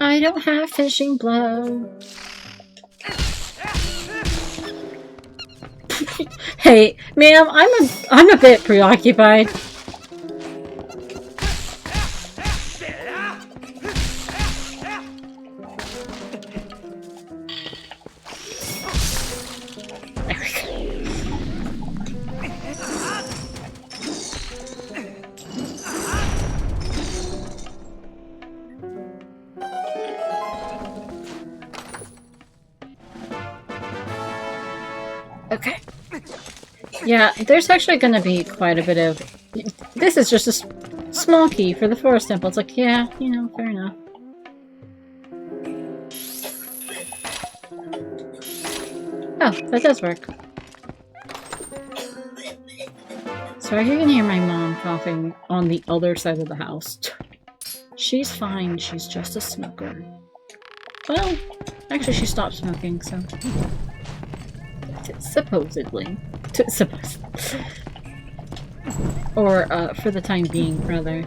I don't have finishing blow. Hey, ma'am, I'm a bit preoccupied. There we go. Okay. Yeah, there's actually gonna be quite a bit of... This is just a small key for the Forest Temple. It's like, yeah, you know, fair enough. Oh, that does work. Sorry, you can hear my mom coughing on the other side of the house. She's fine, she's just a smoker. Well, actually she stopped smoking, so... Supposedly. Or, for the time being, rather.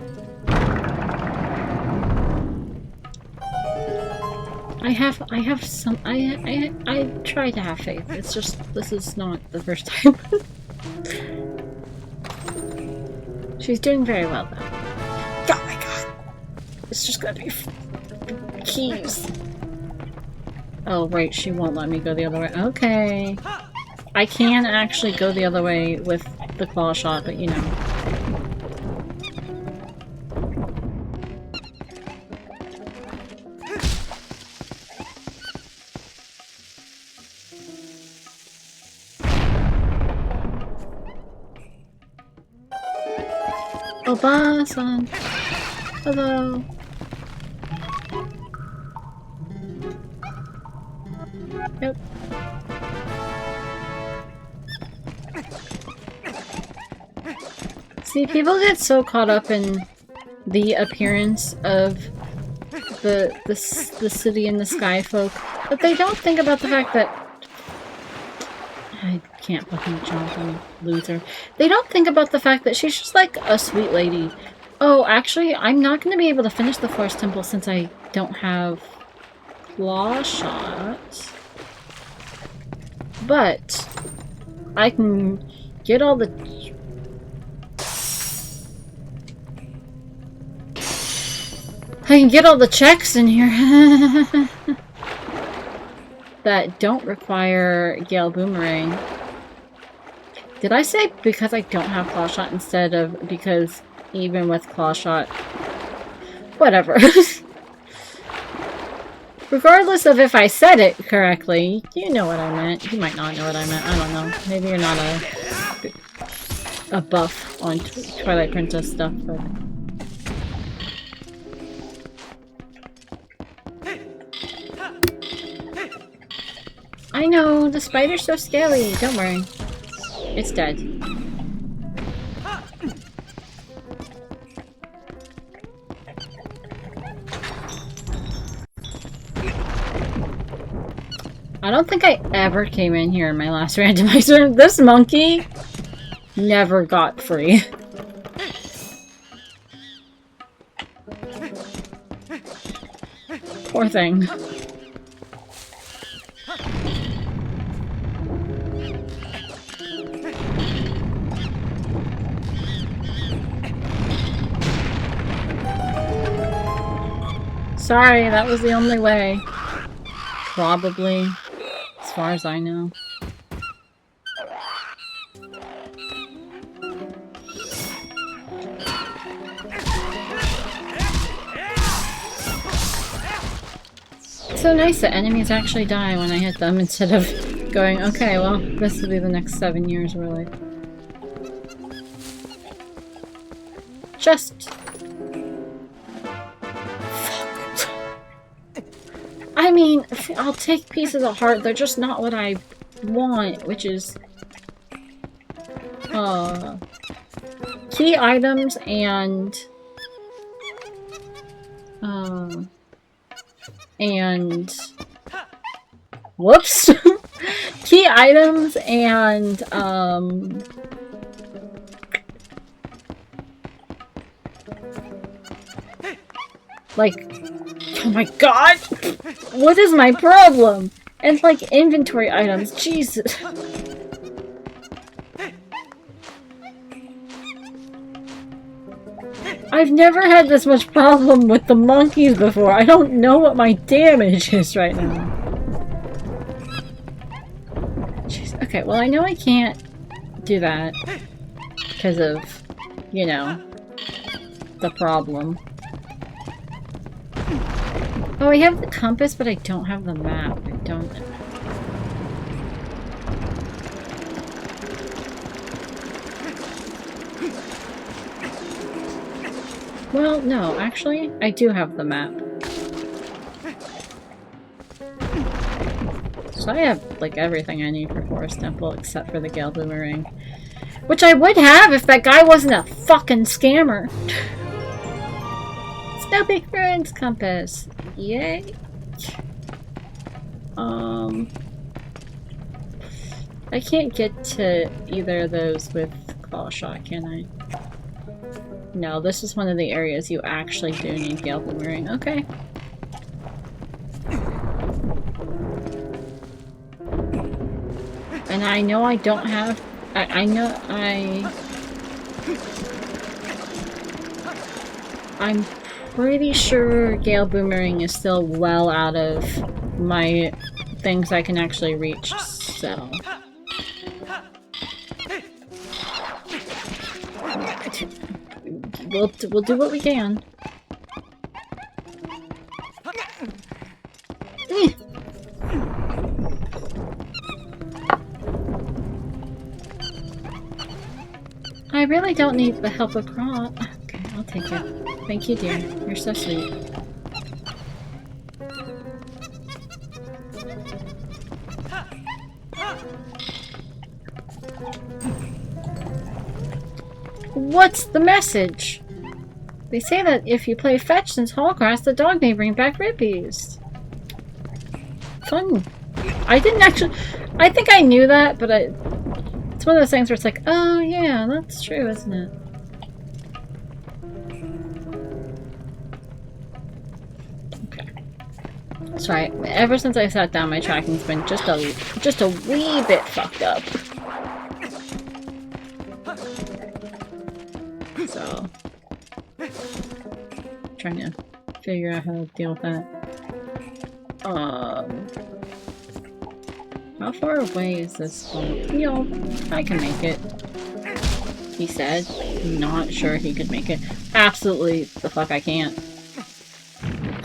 I try to have faith. It's just, this is not the first time. She's doing very well, though. Oh my god! It's just gonna be keys. Oh, right, she won't let me go the other way. Okay. I can actually go the other way with the claw shot, but you know. Oba-san. Hello. Yep. See, people get so caught up in the appearance of the city and the sky folk that they don't think about the fact that I can't fucking jump, I'm a loser. They don't think about the fact that she's just like a sweet lady. Oh, actually, I'm not going to be able to finish the Forest Temple since I don't have Claw Shot. But I can get all the... I can get all the checks in here that don't require Gale Boomerang. Did I say because I don't have Claw Shot instead of because even with Claw Shot? Whatever. Regardless of if I said it correctly, you know what I meant. You might not know what I meant. I don't know. Maybe you're not a buff on Twilight Princess stuff, but... I know, the spider's so scary. Don't worry. It's dead. I don't think I ever came in here in my last randomizer. This monkey never got free. Poor thing. Sorry, that was the only way. Probably, as far as I know. It's so nice that enemies actually die when I hit them instead of going, okay, well, this will be the next 7 years, really. Just... I mean, I'll take pieces of heart, they're just not what I want, which is... key items and... whoops! Key items and, like... Oh my god! What is my problem? And like inventory items, Jesus. I've never had this much problem with the monkeys before. I don't know what my damage is right now. Jeez. Okay, well I know I can't do that because of, you know, the problem. Oh, I have the compass, but I don't have the map. I don't... Well, no, actually, I do have the map. So I have, like, everything I need for Forest Temple except for the Gale Boomerang. Which I would have if that guy wasn't a fucking scammer. Snow Big Friends compass. Yay. I can't get to either of those with Claw Shot, can I? No, this is one of the areas you actually do need Gale Boomerang. Okay. And I know I don't have... I'm pretty sure Gale Boomerang is still well out of my things I can actually reach, so... We'll do what we can. I really don't need the help of Crop. take it. Thank you, dear. You're so sweet. What's the message? They say that if you play fetch since Hallcross, the dog may bring back rippies. Fun. I didn't actually... I think I knew that, but it's one of those things where it's like, oh yeah, that's true, isn't it? Okay. That's right. Ever since I sat down, my tracking's been just a wee bit fucked up. So... trying to figure out how to deal with that. How far away is this one? You know, I can make it. He said. Not sure he could make it. Absolutely the fuck I can't.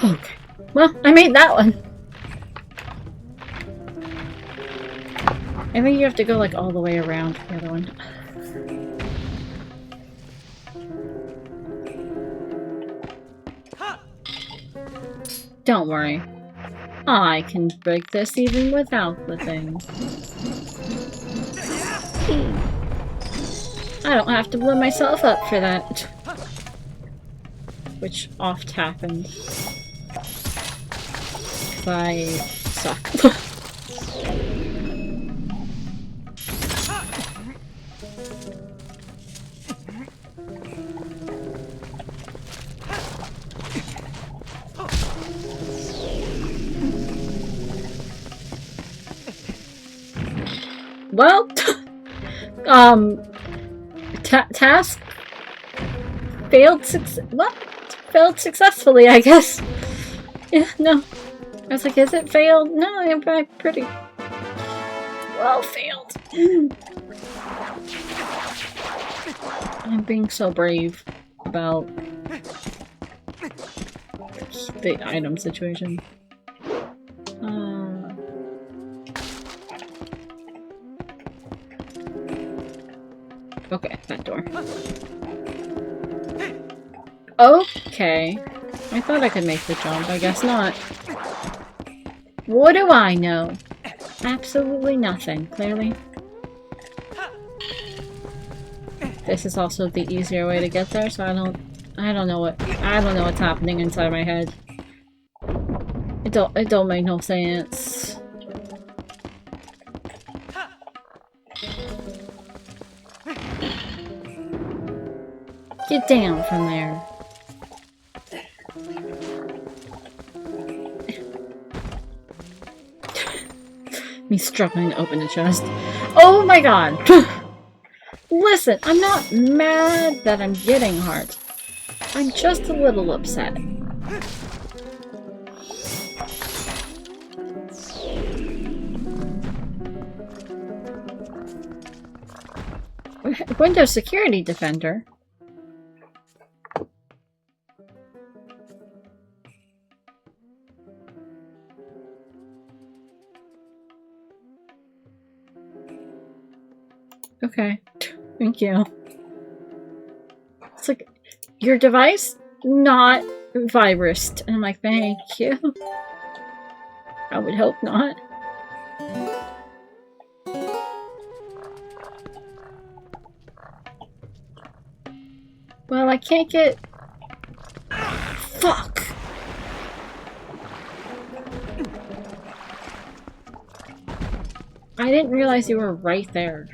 Okay. Well, I made that one. I think you have to go like all the way around the other one. Don't worry. I can break this even without the thing. I don't have to blow myself up for that. Which oft happened. 'Cause I suck. Well, task failed failed successfully, I guess. Yeah, no. I was like, is it failed? No, I'm pretty well failed. I'm being so brave about the item situation. Okay, that door. Okay. I thought I could make the jump. I guess not. What do I know? Absolutely nothing, clearly. This is also the easier way to get there, so I don't know what's happening inside my head. It don't make no sense. Get down from there. Me struggling to open the chest. Oh my god! Listen, I'm not mad that I'm getting hearts. I'm just a little upset. Windows Security Defender? Okay, thank you. It's like, your device, not virused. And I'm like, thank you. I would hope not. Well, I can't get... Fuck! I didn't realize you were right there.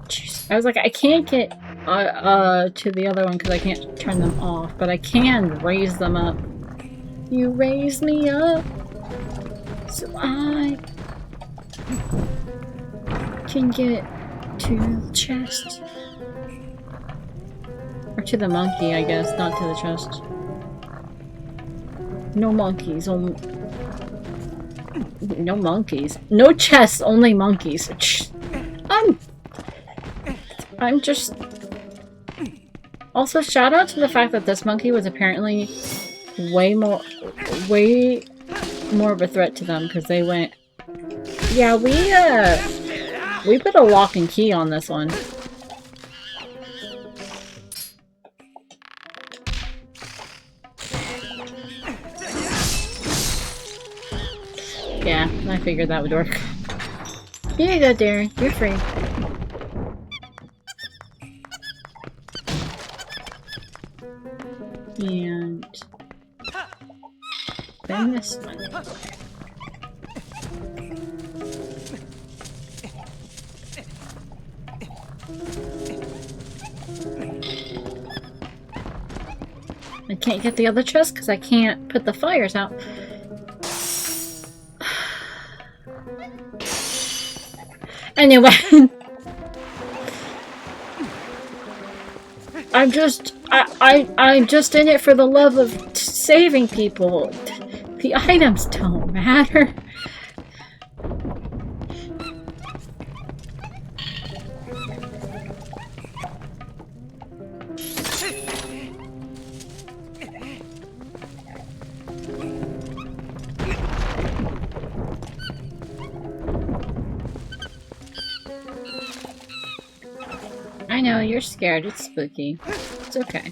Jeez. I was like, I can't get to the other one because I can't turn them off, but I can raise them up. You raise me up so I can get to the chest. Or to the monkey, I guess, not to the chest. No monkeys, only... No monkeys. No chests, only monkeys. I'm just... Also, shout out to the fact that this monkey was apparently way more of a threat to them, because they went... Yeah, we put a lock and key on this one. Yeah, I figured that would work. Here you go, dear. You're free. And then this one. I can't get the other chest because I can't put the fires out. Anyway. I'm just in it for the love of saving people. The items don't matter. I know, you're scared. It's spooky. It's okay.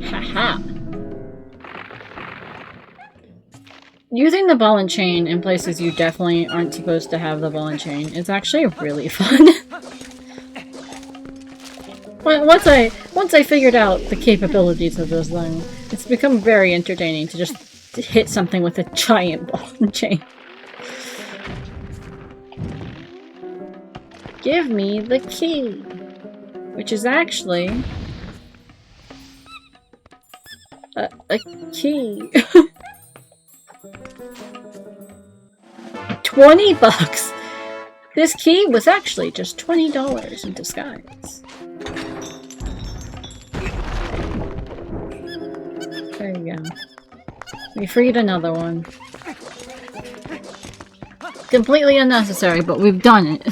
Haha. Using the ball and chain in places you definitely aren't supposed to have the ball and chain is actually really fun. Once I figured out the capabilities of this thing, it's become very entertaining to just hit something with a giant ball and chain. Give me the key, which is actually a key. 20 bucks! This key was actually just $20 in disguise. There you go. We freed another one. Completely unnecessary, but we've done it.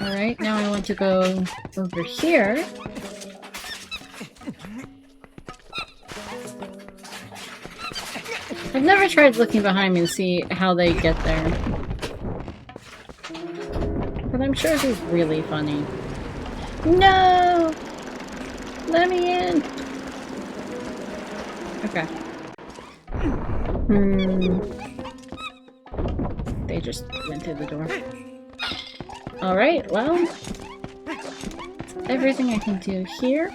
Alright, now I want to go over here. I've never tried looking behind me to see how they get there. But I'm sure this is really funny. No! Let me in! Okay. They just went through the door. Alright, well, everything I can do here.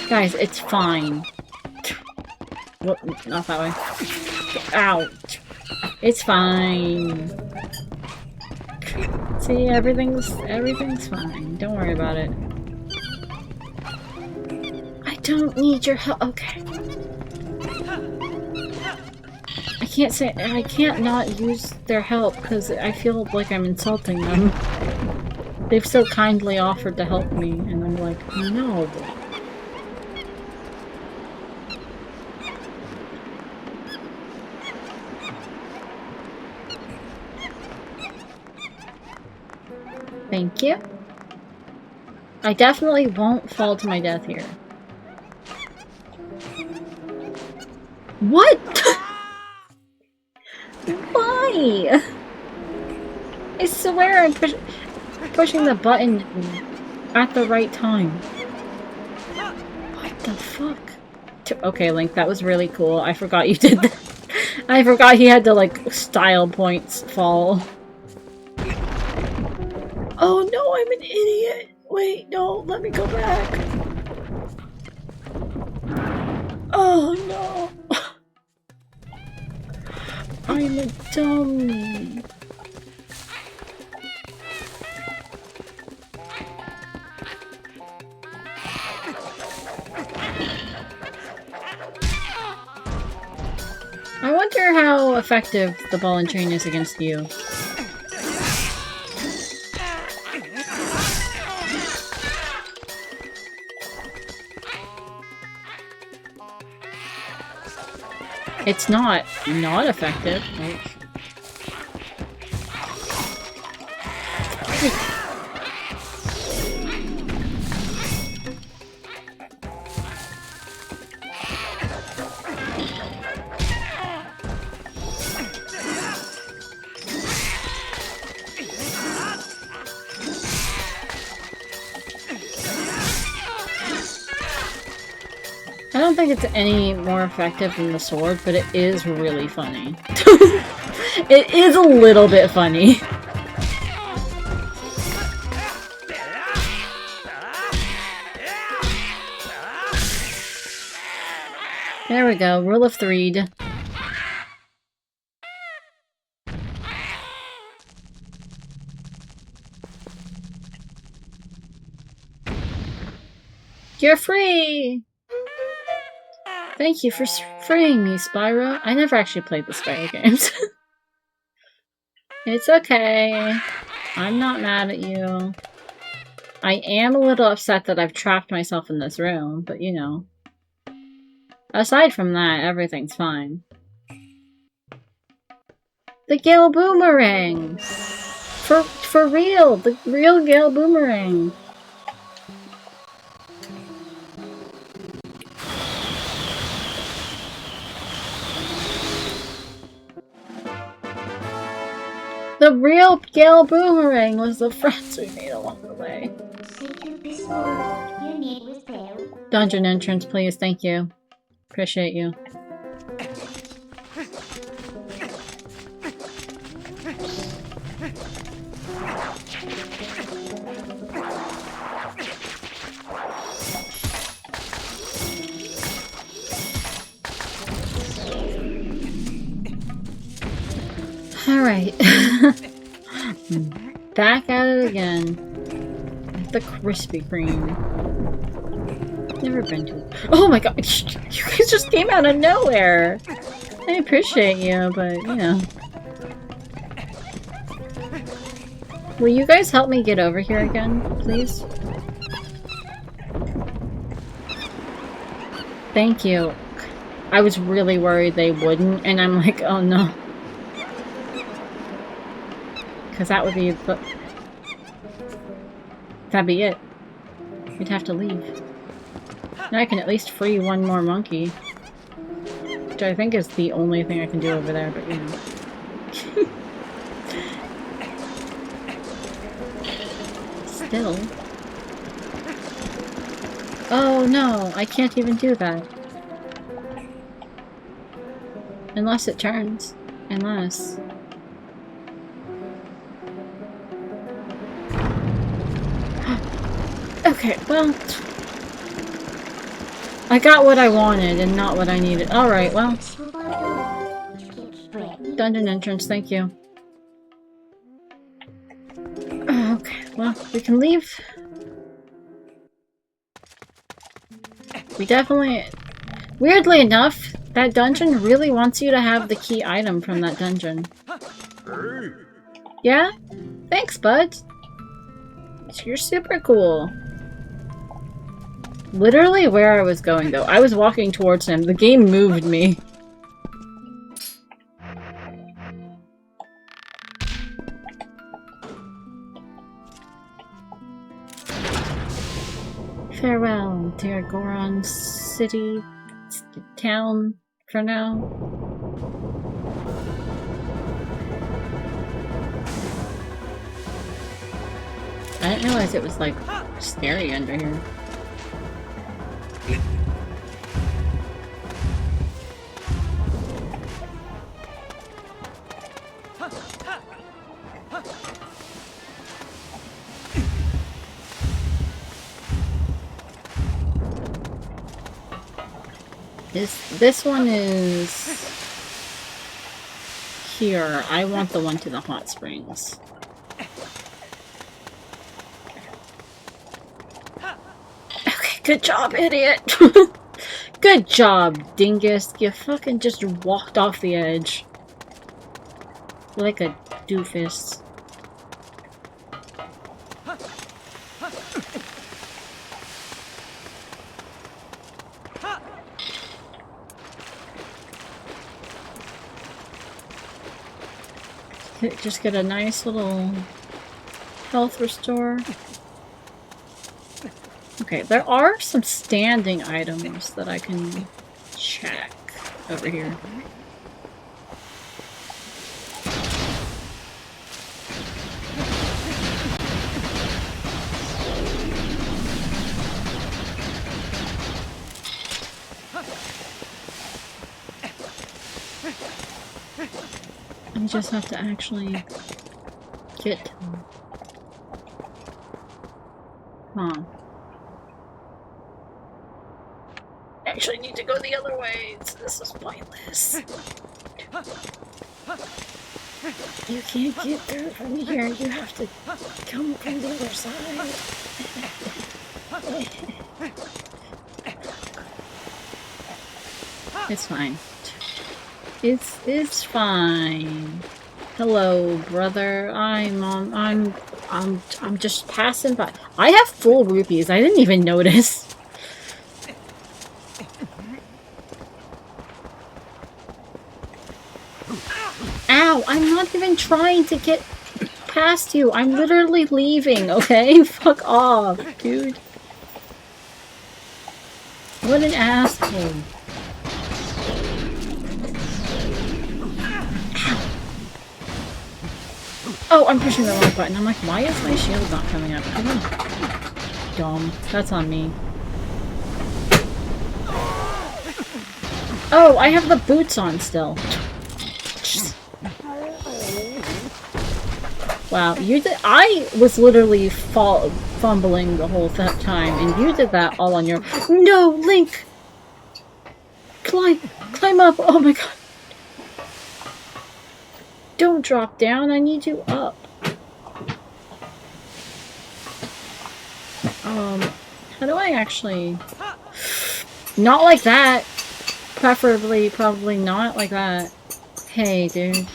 Guys, it's fine. Whoop, not that way. Ouch. It's fine. See, everything's fine. Don't worry about it. I don't need your help. Okay. I can't not use their help because I feel like I'm insulting them. They've so kindly offered to help me, and I'm like, no. Thank you. I definitely won't fall to my death here. What? Why? I swear I'm pushing the button at the right time. What the fuck? Okay, Link, that was really cool. I forgot you did that. I forgot he had to, like, style points fall. Oh no, I'm an idiot! Wait, no, let me go back. Oh no. I'm a dummy. I wonder how effective the ball and chain is against you. It's not effective. Like... I don't think it's any more effective than the sword, but it is really funny. It is a little bit funny. There we go, rule of three. You're free! Thank you for freeing me, Spyro. I never actually played the Spyro games. It's okay. I'm not mad at you. I am a little upset that I've trapped myself in this room, but you know. Aside from that, everything's fine. The Gale Boomerang! For real! The real Gale Boomerang! The real Gale Boomerang was the friends we made along the way. Dungeon entrance, please. Thank you. Appreciate you. Alright. Back at it again. The Krispy Kreme. Never been to it. Oh my god! You guys just came out of nowhere! I appreciate you, but you know. Will you guys help me get over here again, please? Thank you. I was really worried they wouldn't, and I'm like, oh no. Because that would be... that'd be it. We'd have to leave. Now I can at least free one more monkey. Which I think is the only thing I can do over there, but you know. Still. Oh no, I can't even do that. Unless it turns. Unless... Okay, well... I got what I wanted and not what I needed. Alright, well... Dungeon entrance, thank you. Okay, well, we can leave. We definitely... Weirdly enough, that dungeon really wants you to have the key item from that dungeon. Yeah? Thanks, bud. You're super cool. Literally where I was going, though. I was walking towards him. The game moved me. Farewell, dear Goron City, town, for now. I didn't realize it was, like, scary under here. This one is here. I want the one to the hot springs. Okay, good job, idiot! Good job, dingus. You fucking just walked off the edge. Like a doofus. Just get a nice little health restore. Okay, there are some standing items that I can check over here. I just have to actually get to them. Huh. I actually need to go the other way. This is pointless. You can't get through from here. You have to come from the other side. It's fine. It's fine. Hello, brother. I'm just passing by. I have full rupees. I didn't even notice. Ow! I'm not even trying to get past you. I'm literally leaving, okay? Fuck off, dude. What an asshole. Oh, I'm pushing the wrong button. I'm like, why is my shield not coming up? Come on. Dumb. That's on me. Oh, I have the boots on still. Wow, you did. I was literally fumbling the whole time, and you did that all on your. No, Link! Climb up! Oh my god! Don't drop down. I need you up. How do I actually? Not like that. Preferably, probably not like that. Hey, dude.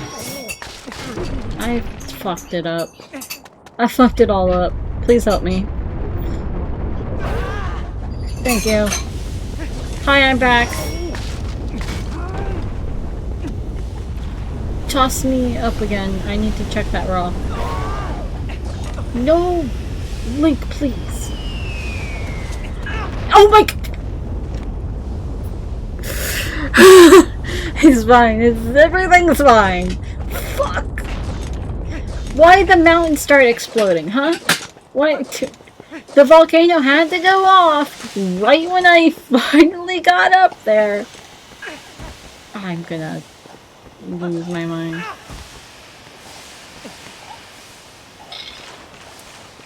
I fucked it up. I fucked it all up. Please help me. Thank you. Hi, I'm back. Toss me up again. I need to check that rock. No! Link, please. Oh my god! It's fine. Everything's fine. Fuck! Why did the mountain start exploding, huh? What? The volcano had to go off right when I finally got up there. I'm gonna lose my mind.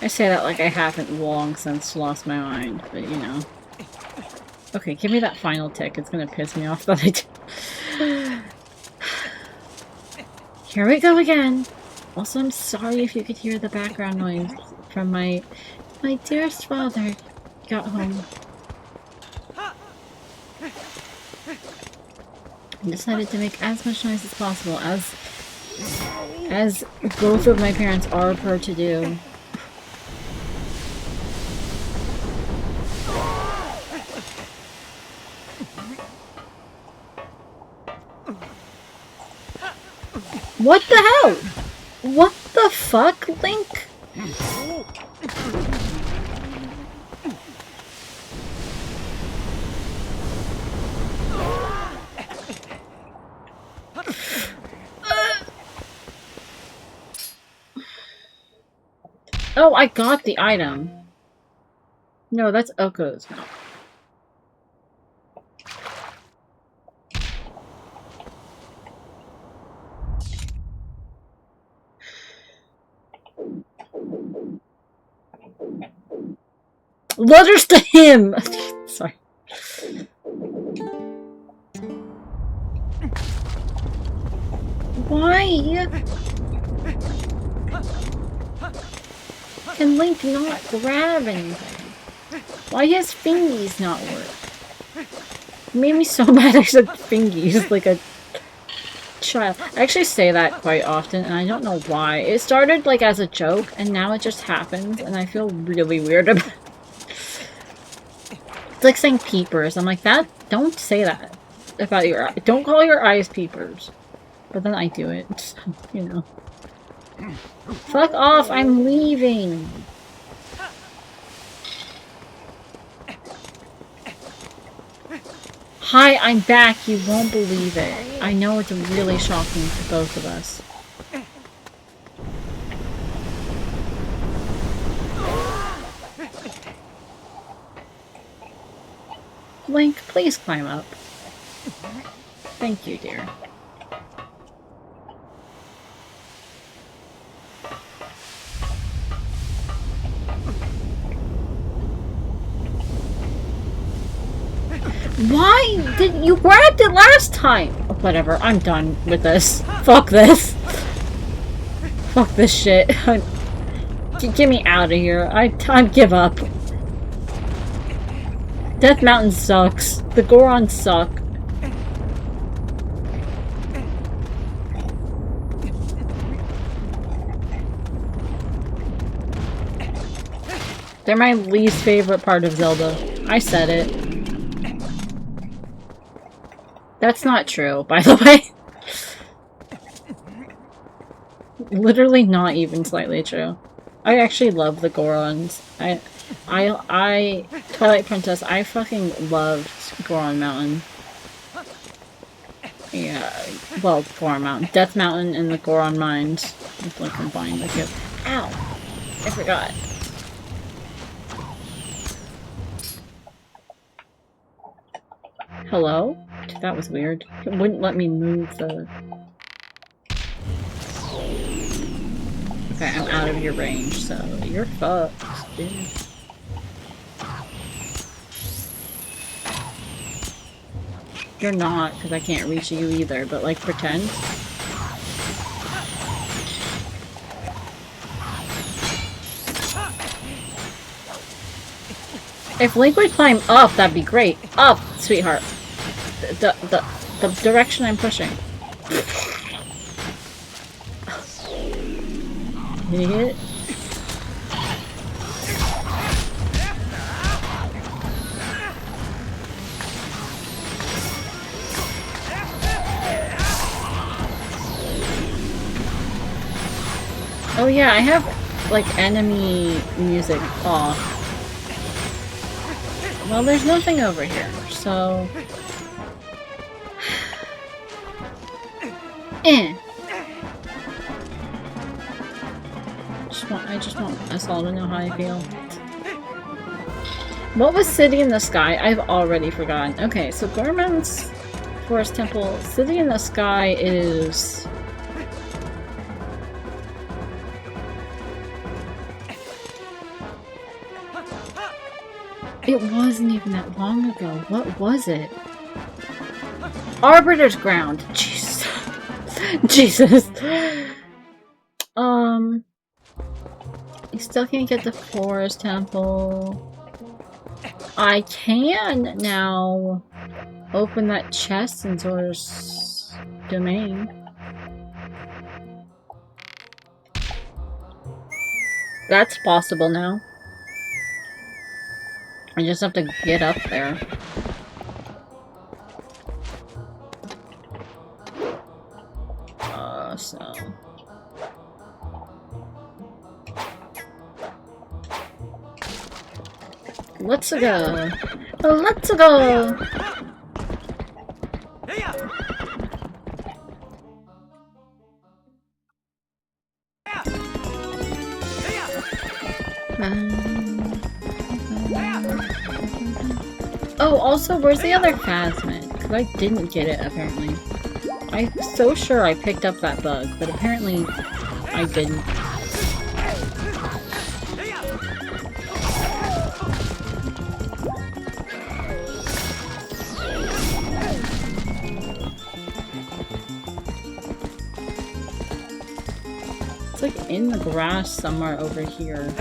I say that like I haven't long since lost my mind, but you know. Okay, give me that final tick. It's gonna piss me off that I did. Here we go again. Also, I'm sorry if you could hear the background noise from my dearest father got home. I decided to make as much noise as possible, as both of my parents are per to do. What the hell? What the fuck, Link? Oh, I got the item. No, that's Oko's. No. Letters to him! Sorry. Why? Can Link not grab anything? Why his fingies not work? It made me so mad I said fingies like a child. I actually say that quite often and I don't know why. It started like as a joke and now it just happens and I feel really weird about it. It's like saying peepers. I'm like, that, don't say that about your, don't call your eyes peepers. But then I do it, so, you know. Fuck off, I'm leaving! Hi, I'm back, you won't believe it. I know it's really shocking to both of us. Link, please climb up. Thank you, dear. Why did you grabbed it last time? Whatever, I'm done with this. Fuck this. Fuck this shit. Get me out of here. I give up. Death Mountain sucks. The Gorons suck. They're my least favorite part of Zelda. I said it. That's not true, by the way. Literally not even slightly true. I actually love the Gorons. Twilight Princess, I fucking loved Goron Mountain. Yeah, well, Goron Mountain. Death Mountain and the Goron Mines. It's like combined, like it. Ow! I forgot. Hello? That was weird. It wouldn't let me move the... Okay, I'm out of your range, so you're fucked, dude. You're not, because I can't reach you either, but like, pretend. If Link would climb up, that'd be great. Up, sweetheart. The direction I'm pushing. Idiot. Oh yeah, I have like enemy music off. Well, there's nothing over here, so... I just want us all to know how I feel. What was City in the Sky? I've already forgotten. Okay, so Gorman's Forest Temple. City in the Sky is... It wasn't even that long ago. What was it? Arbiter's Ground. Jesus. Jesus. You still can't get the Forest Temple. I can now open that chest in Zora's domain. That's possible now. I just have to get up there. So... Let's go! Let's go! Oh, also, where's the other Phasmid? Because I didn't get it, apparently. I'm so sure I picked up that bug, but apparently I didn't. It's like in the grass somewhere over here.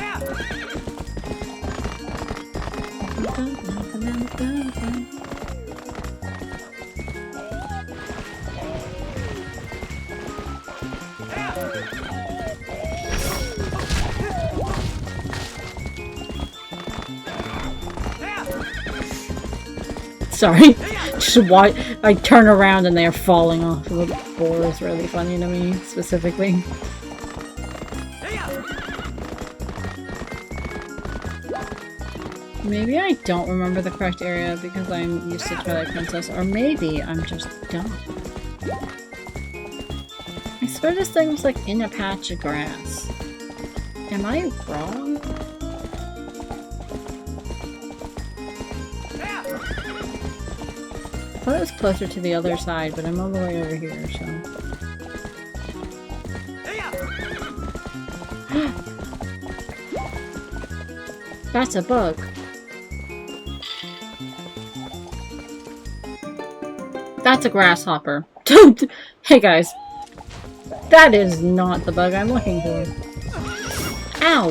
Sorry, just why I turn around and they're falling off. The boar is really funny to me, specifically. Maybe I don't remember the correct area because I'm used to Twilight Princess, or maybe I'm just dumb. I swear this thing was like in a patch of grass. Am I wrong? I thought it was closer to the other side, but I'm all the way over here, so... That's a bug. That's a grasshopper. Hey guys. That is not the bug I'm looking for. Ow!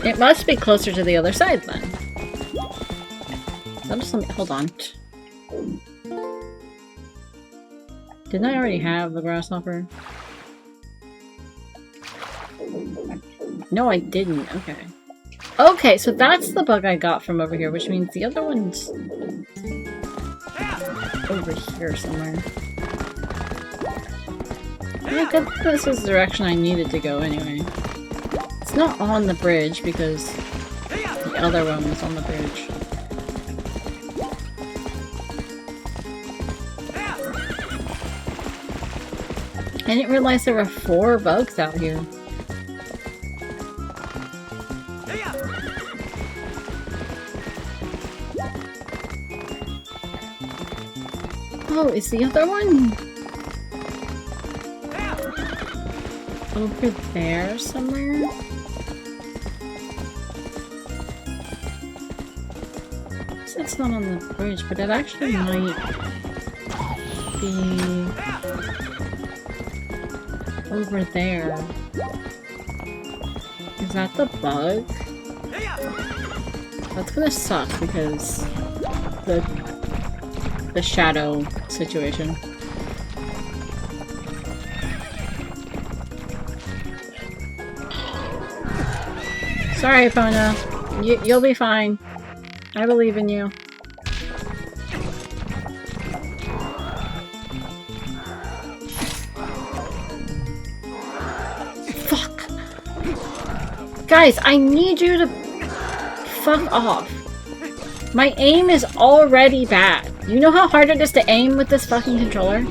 It must be closer to the other side then. Let me hold on. Didn't I already have the grasshopper? No, I didn't. Okay. Okay, so that's the bug I got from over here, which means the other one's over here somewhere. I guess this is the direction I needed to go anyway. It's not on the bridge because the other one was on the bridge. I didn't realize there were 4 bugs out here. Oh, is the other one over there somewhere? It's not on the bridge, but it actually might be over there. Is that the bug? That's gonna suck because the shadow situation. Sorry, Epona. You'll be fine. I believe in you. Fuck! Guys, I need you to fuck off. My aim is already bad. You know how hard it is to aim with this fucking controller?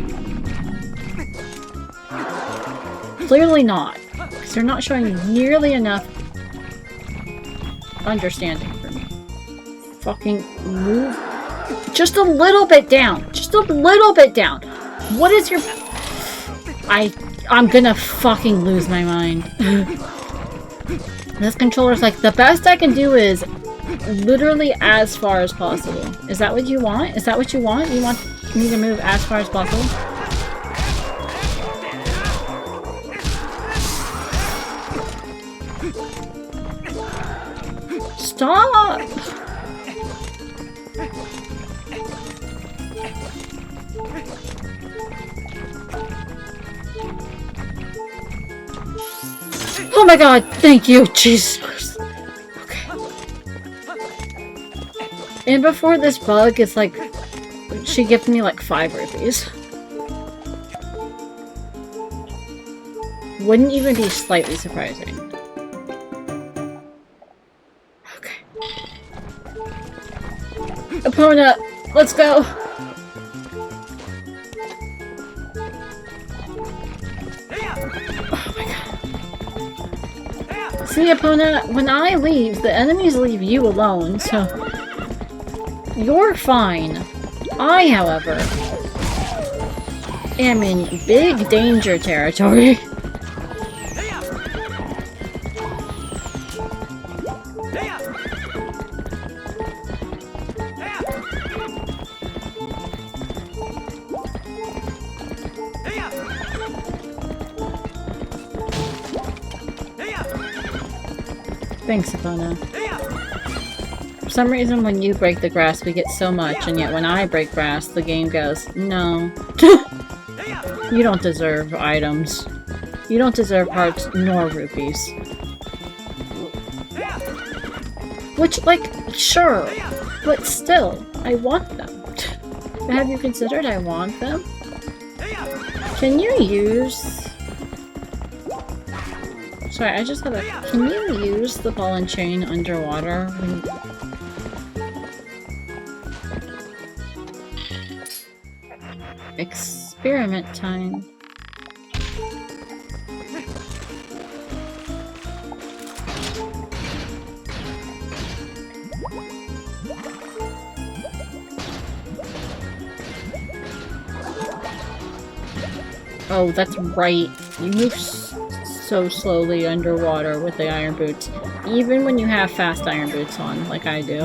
Clearly not. Because they're not showing nearly enough understanding for me. Fucking move just a little bit down. Just a little bit down. What is your... I'm gonna fucking lose my mind. This controller's like, the best I can do is literally as far as possible. Is that what you want? Is that what you want? You want me to move as far as possible? Stop! Oh my god, thank you, Jesus. Okay. And before this bug, it's like, she gifted me like 5 rupees. Wouldn't even be slightly surprising. Okay. Epona, let's go! See, Epona, when I leave, the enemies leave you alone, so... You're fine. I, however, am in big danger territory. Thanks, Epona. For some reason, when you break the grass, we get so much, and yet when I break grass, the game goes, no. You don't deserve items. You don't deserve hearts nor rupees. Which, like, sure, but still, I want them. Have you considered I want them? Can you use... Sorry, I just had a... Can you use the ball and chain underwater? Experiment time. Oh, that's right. You move so slowly underwater with the iron boots. Even when you have fast iron boots on, like I do.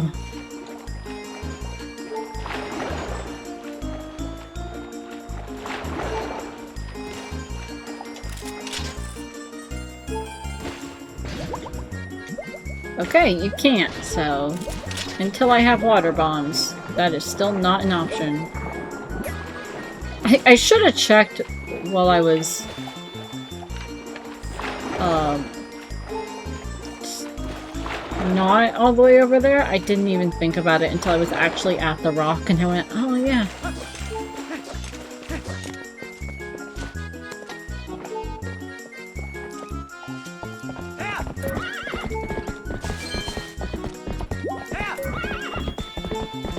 Okay, you can't, so... Until I have water bombs, that is still not an option. I should have checked while I was... not all the way over there. I didn't even think about it until I was actually at the rock, and I went, oh yeah.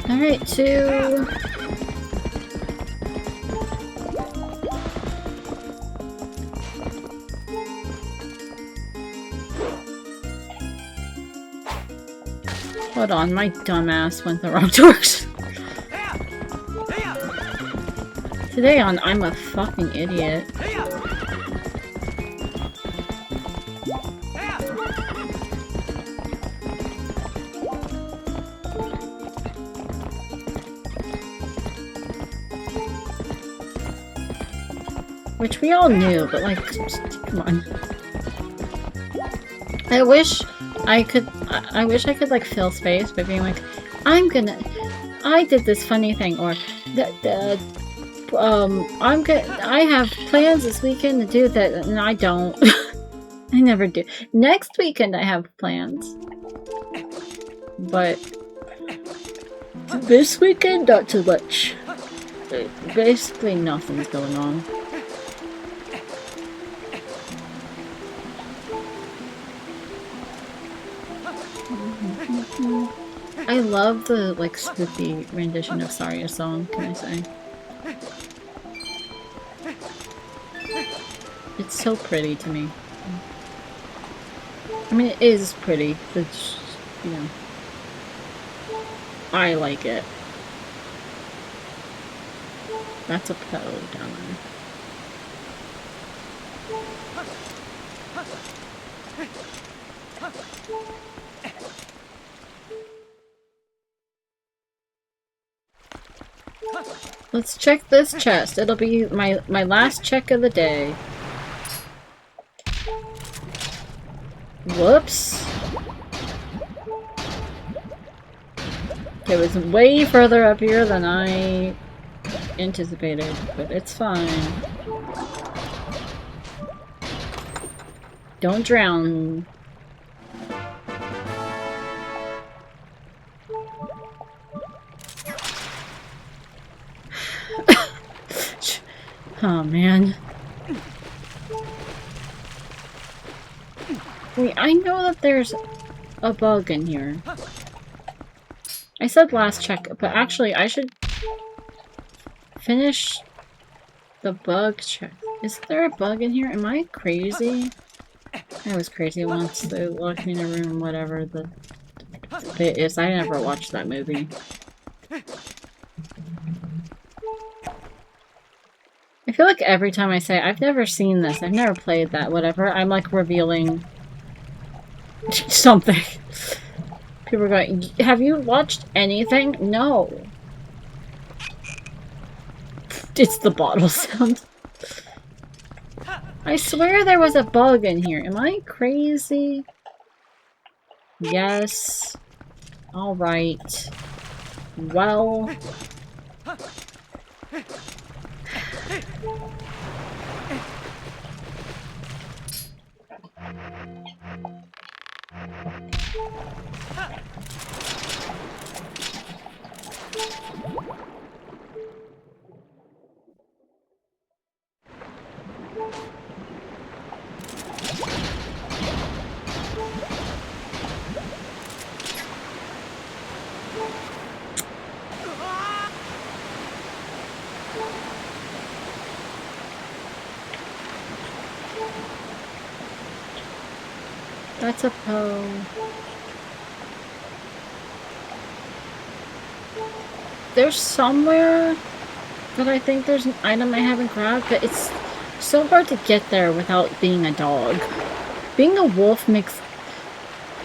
Alright, 2... Hold on, my dumbass went the wrong direction. Today on I'm a fucking idiot. Which we all knew, but like, come on. I wish I could like fill space by being like, I did this funny thing, or I have plans this weekend to do that, and I don't. I never do. Next weekend I have plans. But this weekend, not too much. Basically nothing's going on. I love the, like, spooky rendition of Saria's song, can I say? It's so pretty to me. I mean, it is pretty, but, you know, I like it. That's a pedal down there. Let's check this chest. It'll be my last check of the day. Whoops. It was way further up here than I anticipated, but it's fine. Don't drown. Oh man. Wait, I know that there's a bug in here. I said last check, but actually I should finish the bug check. Is there a bug in here? Am I crazy? I was crazy once. They locked me in a room, whatever the bit is. I never watched that movie. I feel like every time I say, I've never seen this, I've never played that, whatever, I'm like revealing something. People are going, have you watched anything? No. It's the bottle sound. I swear there was a bug in here. Am I crazy? Yes. Alright. Well. That's a Poe. There's somewhere that I think there's an item I haven't grabbed, but it's so hard to get there without being a dog. Being a wolf makes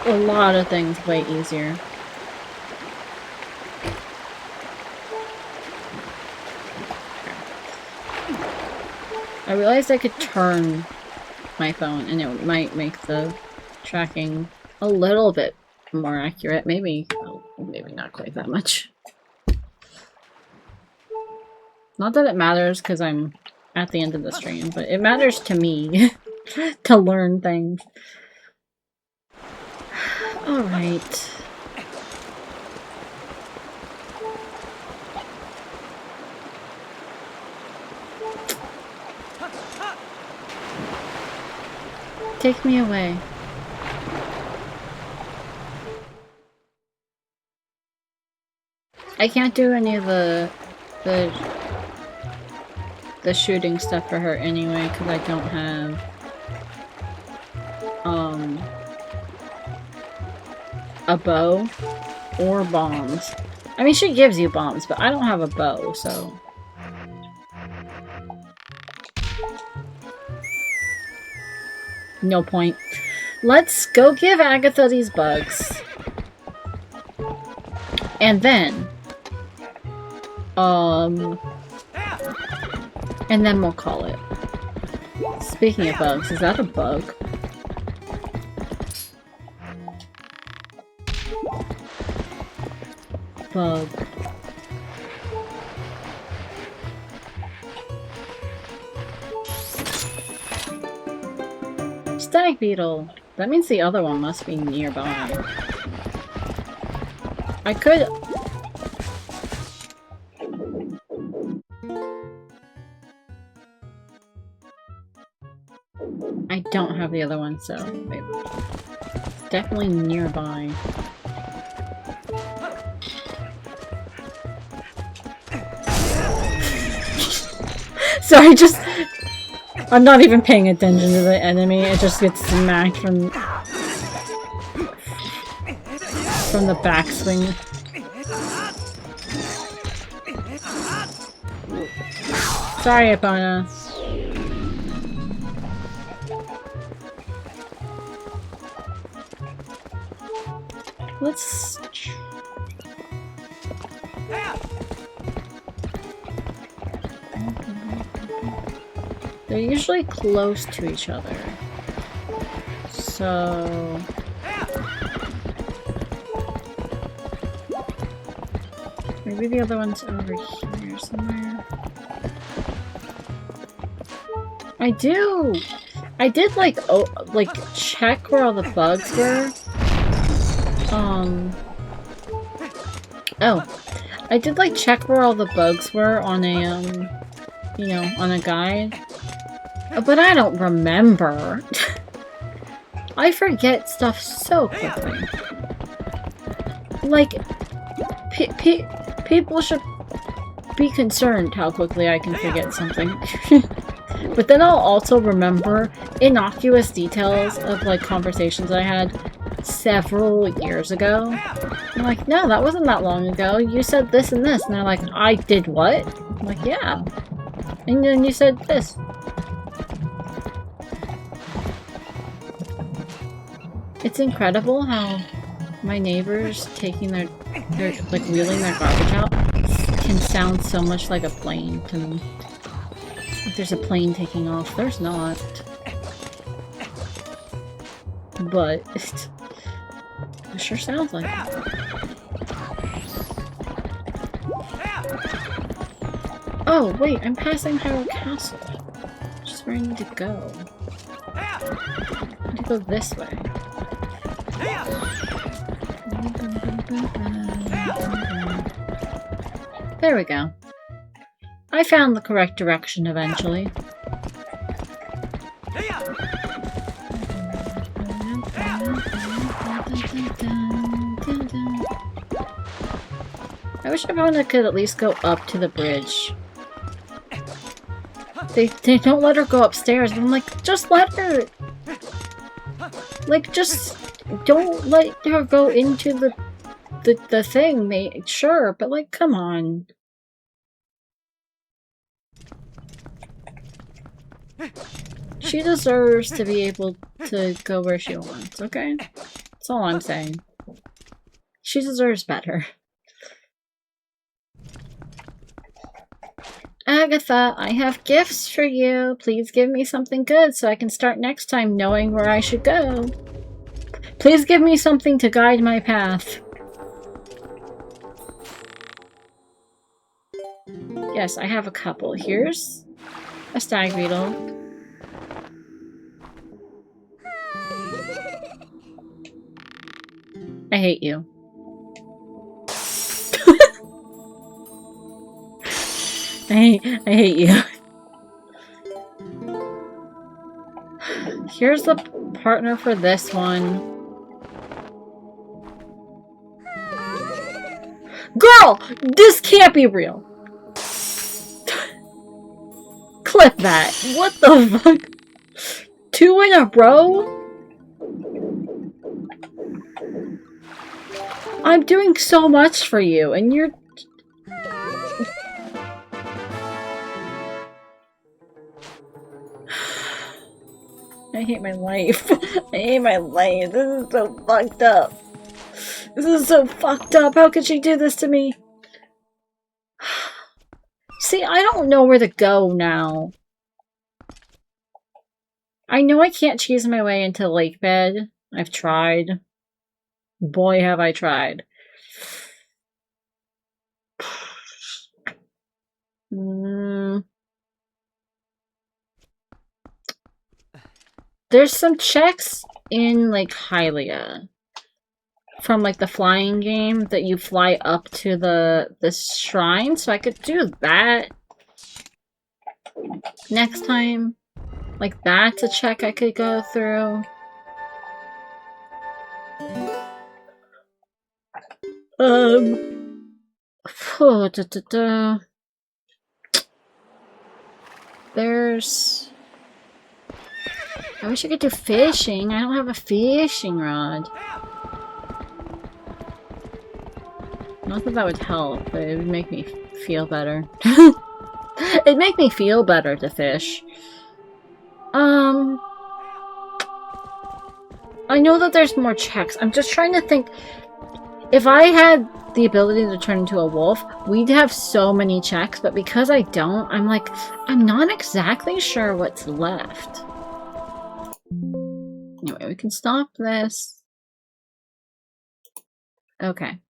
a lot of things way easier. I realized I could turn my phone and it might make the tracking a little bit more accurate. Maybe, oh, maybe not quite that much. Not that it matters because I'm at the end of the stream, but it matters to me to learn things. Alright. Take me away. I can't do any of the shooting stuff for her anyway because I don't have a bow or bombs. I mean, she gives you bombs, but I don't have a bow, so no point. Let's go give Agatha these bugs. And then we'll call it. Speaking of bugs, is that a bug? Bug. Stag beetle. That means the other one must be nearby. I could... I don't have the other one, so it's definitely nearby. Sorry, just... I'm not even paying attention to the enemy, it just gets smacked from the backswing. Sorry, Epona. Let's... They're usually close to each other. So... maybe the other one's over here somewhere. I did like check where all the bugs were. Oh. I did like check where all the bugs were on a you know, on a guide. But I don't remember. I forget stuff so quickly. Like, people should be concerned how quickly I can forget something. But then I'll also remember innocuous details of, like, conversations I had several years ago. I'm like, no, that wasn't that long ago. You said this and this. And they're like, I did what? I'm like, yeah. And then you said this. It's incredible how my neighbors taking their like wheeling their garbage out can sound so much like a plane to me. Like there's a plane taking off. There's not. But it sure sounds like it. Oh, wait, I'm passing Hyrule Castle. Which is where I need to go. I need to go this way. There we go. I found the correct direction eventually. I wish everyone could at least go up to the bridge. They don't let her go upstairs, and I'm like, just let her! Like, just don't let her go into the thing. Sure, but like, come on. She deserves to be able to go where she wants, okay? That's all I'm saying. She deserves better. Agatha, I have gifts for you. Please give me something good so I can start next time knowing where I should go. Please give me something to guide my path. Yes, I have a couple. Here's a stag beetle. I hate you. I hate you. Here's the partner for this one. Girl! This can't be real! Clip that. What the fuck? 2 in a row? I'm doing so much for you, and you're... I hate my life. I hate my life. This is so fucked up. This is so fucked up. How could she do this to me? See, I don't know where to go now. I know I can't cheese my way into lake bed. I've tried. Boy, have I tried. There's some checks in, like, Hylia. From, like, the flying game that you fly up to the shrine. So I could do that next time. Like, that's a check I could go through. There's... I wish I could do fishing. I don't have a fishing rod. Not that that would help, but it would make me feel better. It'd make me feel better to fish. I know that there's more checks. I'm just trying to think. If I had the ability to turn into a wolf, we'd have so many checks, but because I don't, I'm like, I'm not exactly sure what's left. Anyway, we can stop this. Okay.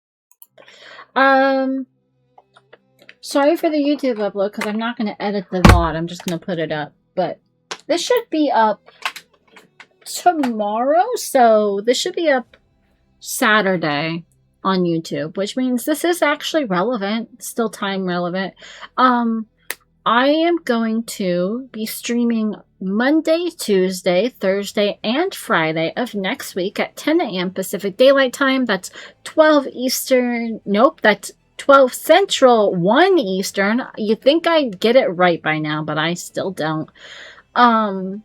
Sorry for the YouTube upload, because I'm not going to edit the VOD. I'm just going to put it up. But this should be up tomorrow, so this should be up Saturday on YouTube, which means this is actually relevant, still time relevant. I am going to be streaming Monday, Tuesday, Thursday, and Friday of next week at 10 a.m. Pacific Daylight Time. That's 12 Eastern. Nope, that's 12 Central, 1 Eastern. You'd think I'd get it right by now, but I still don't. So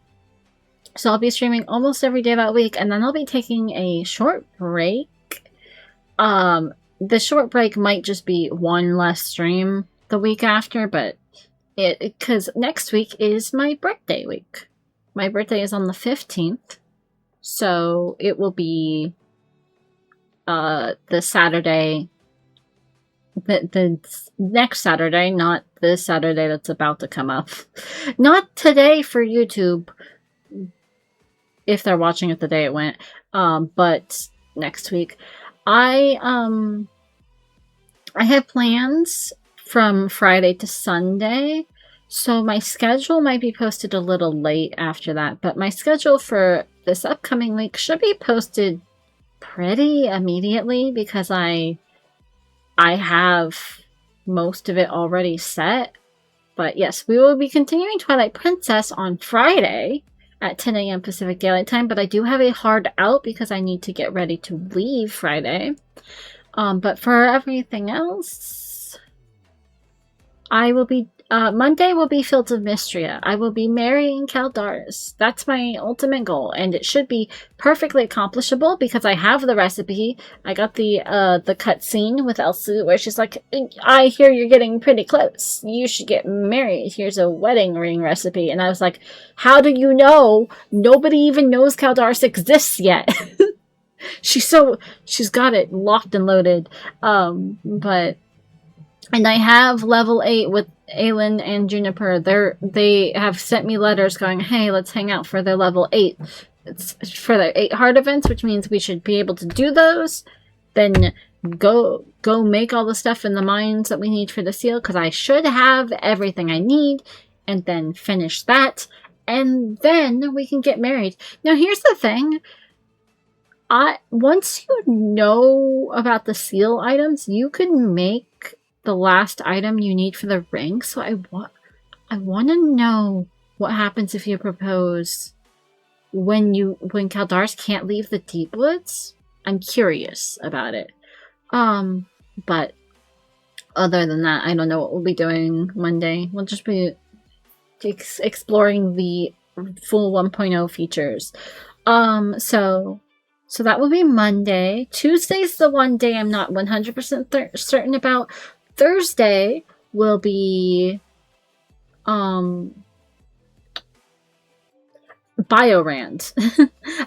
I'll be streaming almost every day that week, and then I'll be taking a short break. The short break might just be one less stream the week after, but because next week is my birthday week. My birthday is on the 15th, so it will be the Saturday, the next Saturday, not the Saturday that's about to come up. Not today for YouTube, if they're watching it the day it went, but next week. I have plans from Friday to Sunday, so my schedule might be posted a little late after that, but my schedule for this upcoming week should be posted pretty immediately because I have most of it already set. But yes, we will be continuing Twilight Princess on Friday at 10 a.m. Pacific Daylight Time, but I do have a hard out because I need to get ready to leave Friday. But for everything else, I will be Monday will be filled with Mystria. I will be marrying Caldaris. That's my ultimate goal, and it should be perfectly accomplishable because I have the recipe. I got the cutscene with Elsa where she's like, "I hear you're getting pretty close. You should get married. Here's a wedding ring recipe." And I was like, "How do you know? Nobody even knows Caldaris exists yet." She's got it locked and loaded. And I have level 8 with Aelin and Juniper. They have sent me letters going, "Hey, let's hang out for their level 8. It's for their 8 hard events," which means we should be able to do those. Then go make all the stuff in the mines that we need for the seal, because I should have everything I need, and then finish that, and then we can get married. Now, here's the thing. Once you know about the seal items, you can make the last item you need for the ring. So I want to know what happens if you propose when Caldaris can't leave the Deep Woods. I'm curious about it. But other than that, I don't know what we'll be doing Monday. We'll just be exploring the full 1.0 features. So that will be Monday. Tuesday's the one day I'm not 100% certain about. Thursday will be Biorand.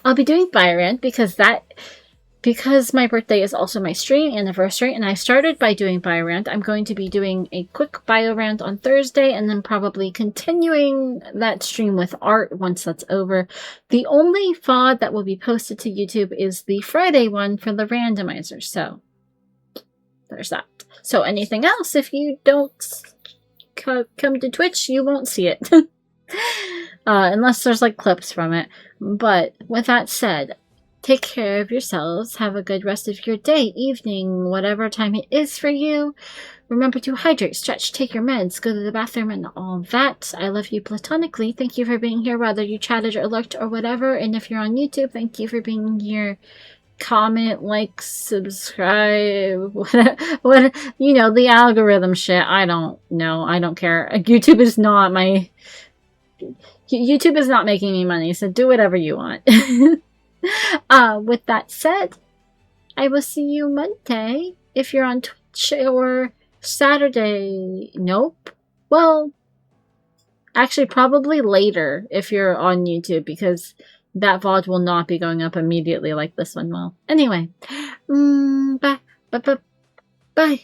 I'll be doing Biorand because my birthday is also my stream anniversary, and I started by doing Biorand. I'm going to be doing a quick Biorand on Thursday, and then probably continuing that stream with art once that's over. The only VOD that will be posted to YouTube is the Friday one for the randomizer, so there's that. So anything else, if you don't come to Twitch, you won't see it. Unless there's like clips from it. But with that said, take care of yourselves. Have a good rest of your day, evening, whatever time it is for you. Remember to hydrate, stretch, take your meds, go to the bathroom, and all that. I love you platonically. Thank you for being here, whether you chatted or lurked or whatever. And if you're on YouTube, thank you for being here. Comment, like, subscribe, what you know, the algorithm shit. I don't know. I don't care. YouTube is not making me money, so do whatever you want. With that said, I will see you Monday if you're on Twitch, or Saturday. Nope. Well, actually, probably later if you're on YouTube, because that VOD will not be going up immediately like this one will. Anyway, bye.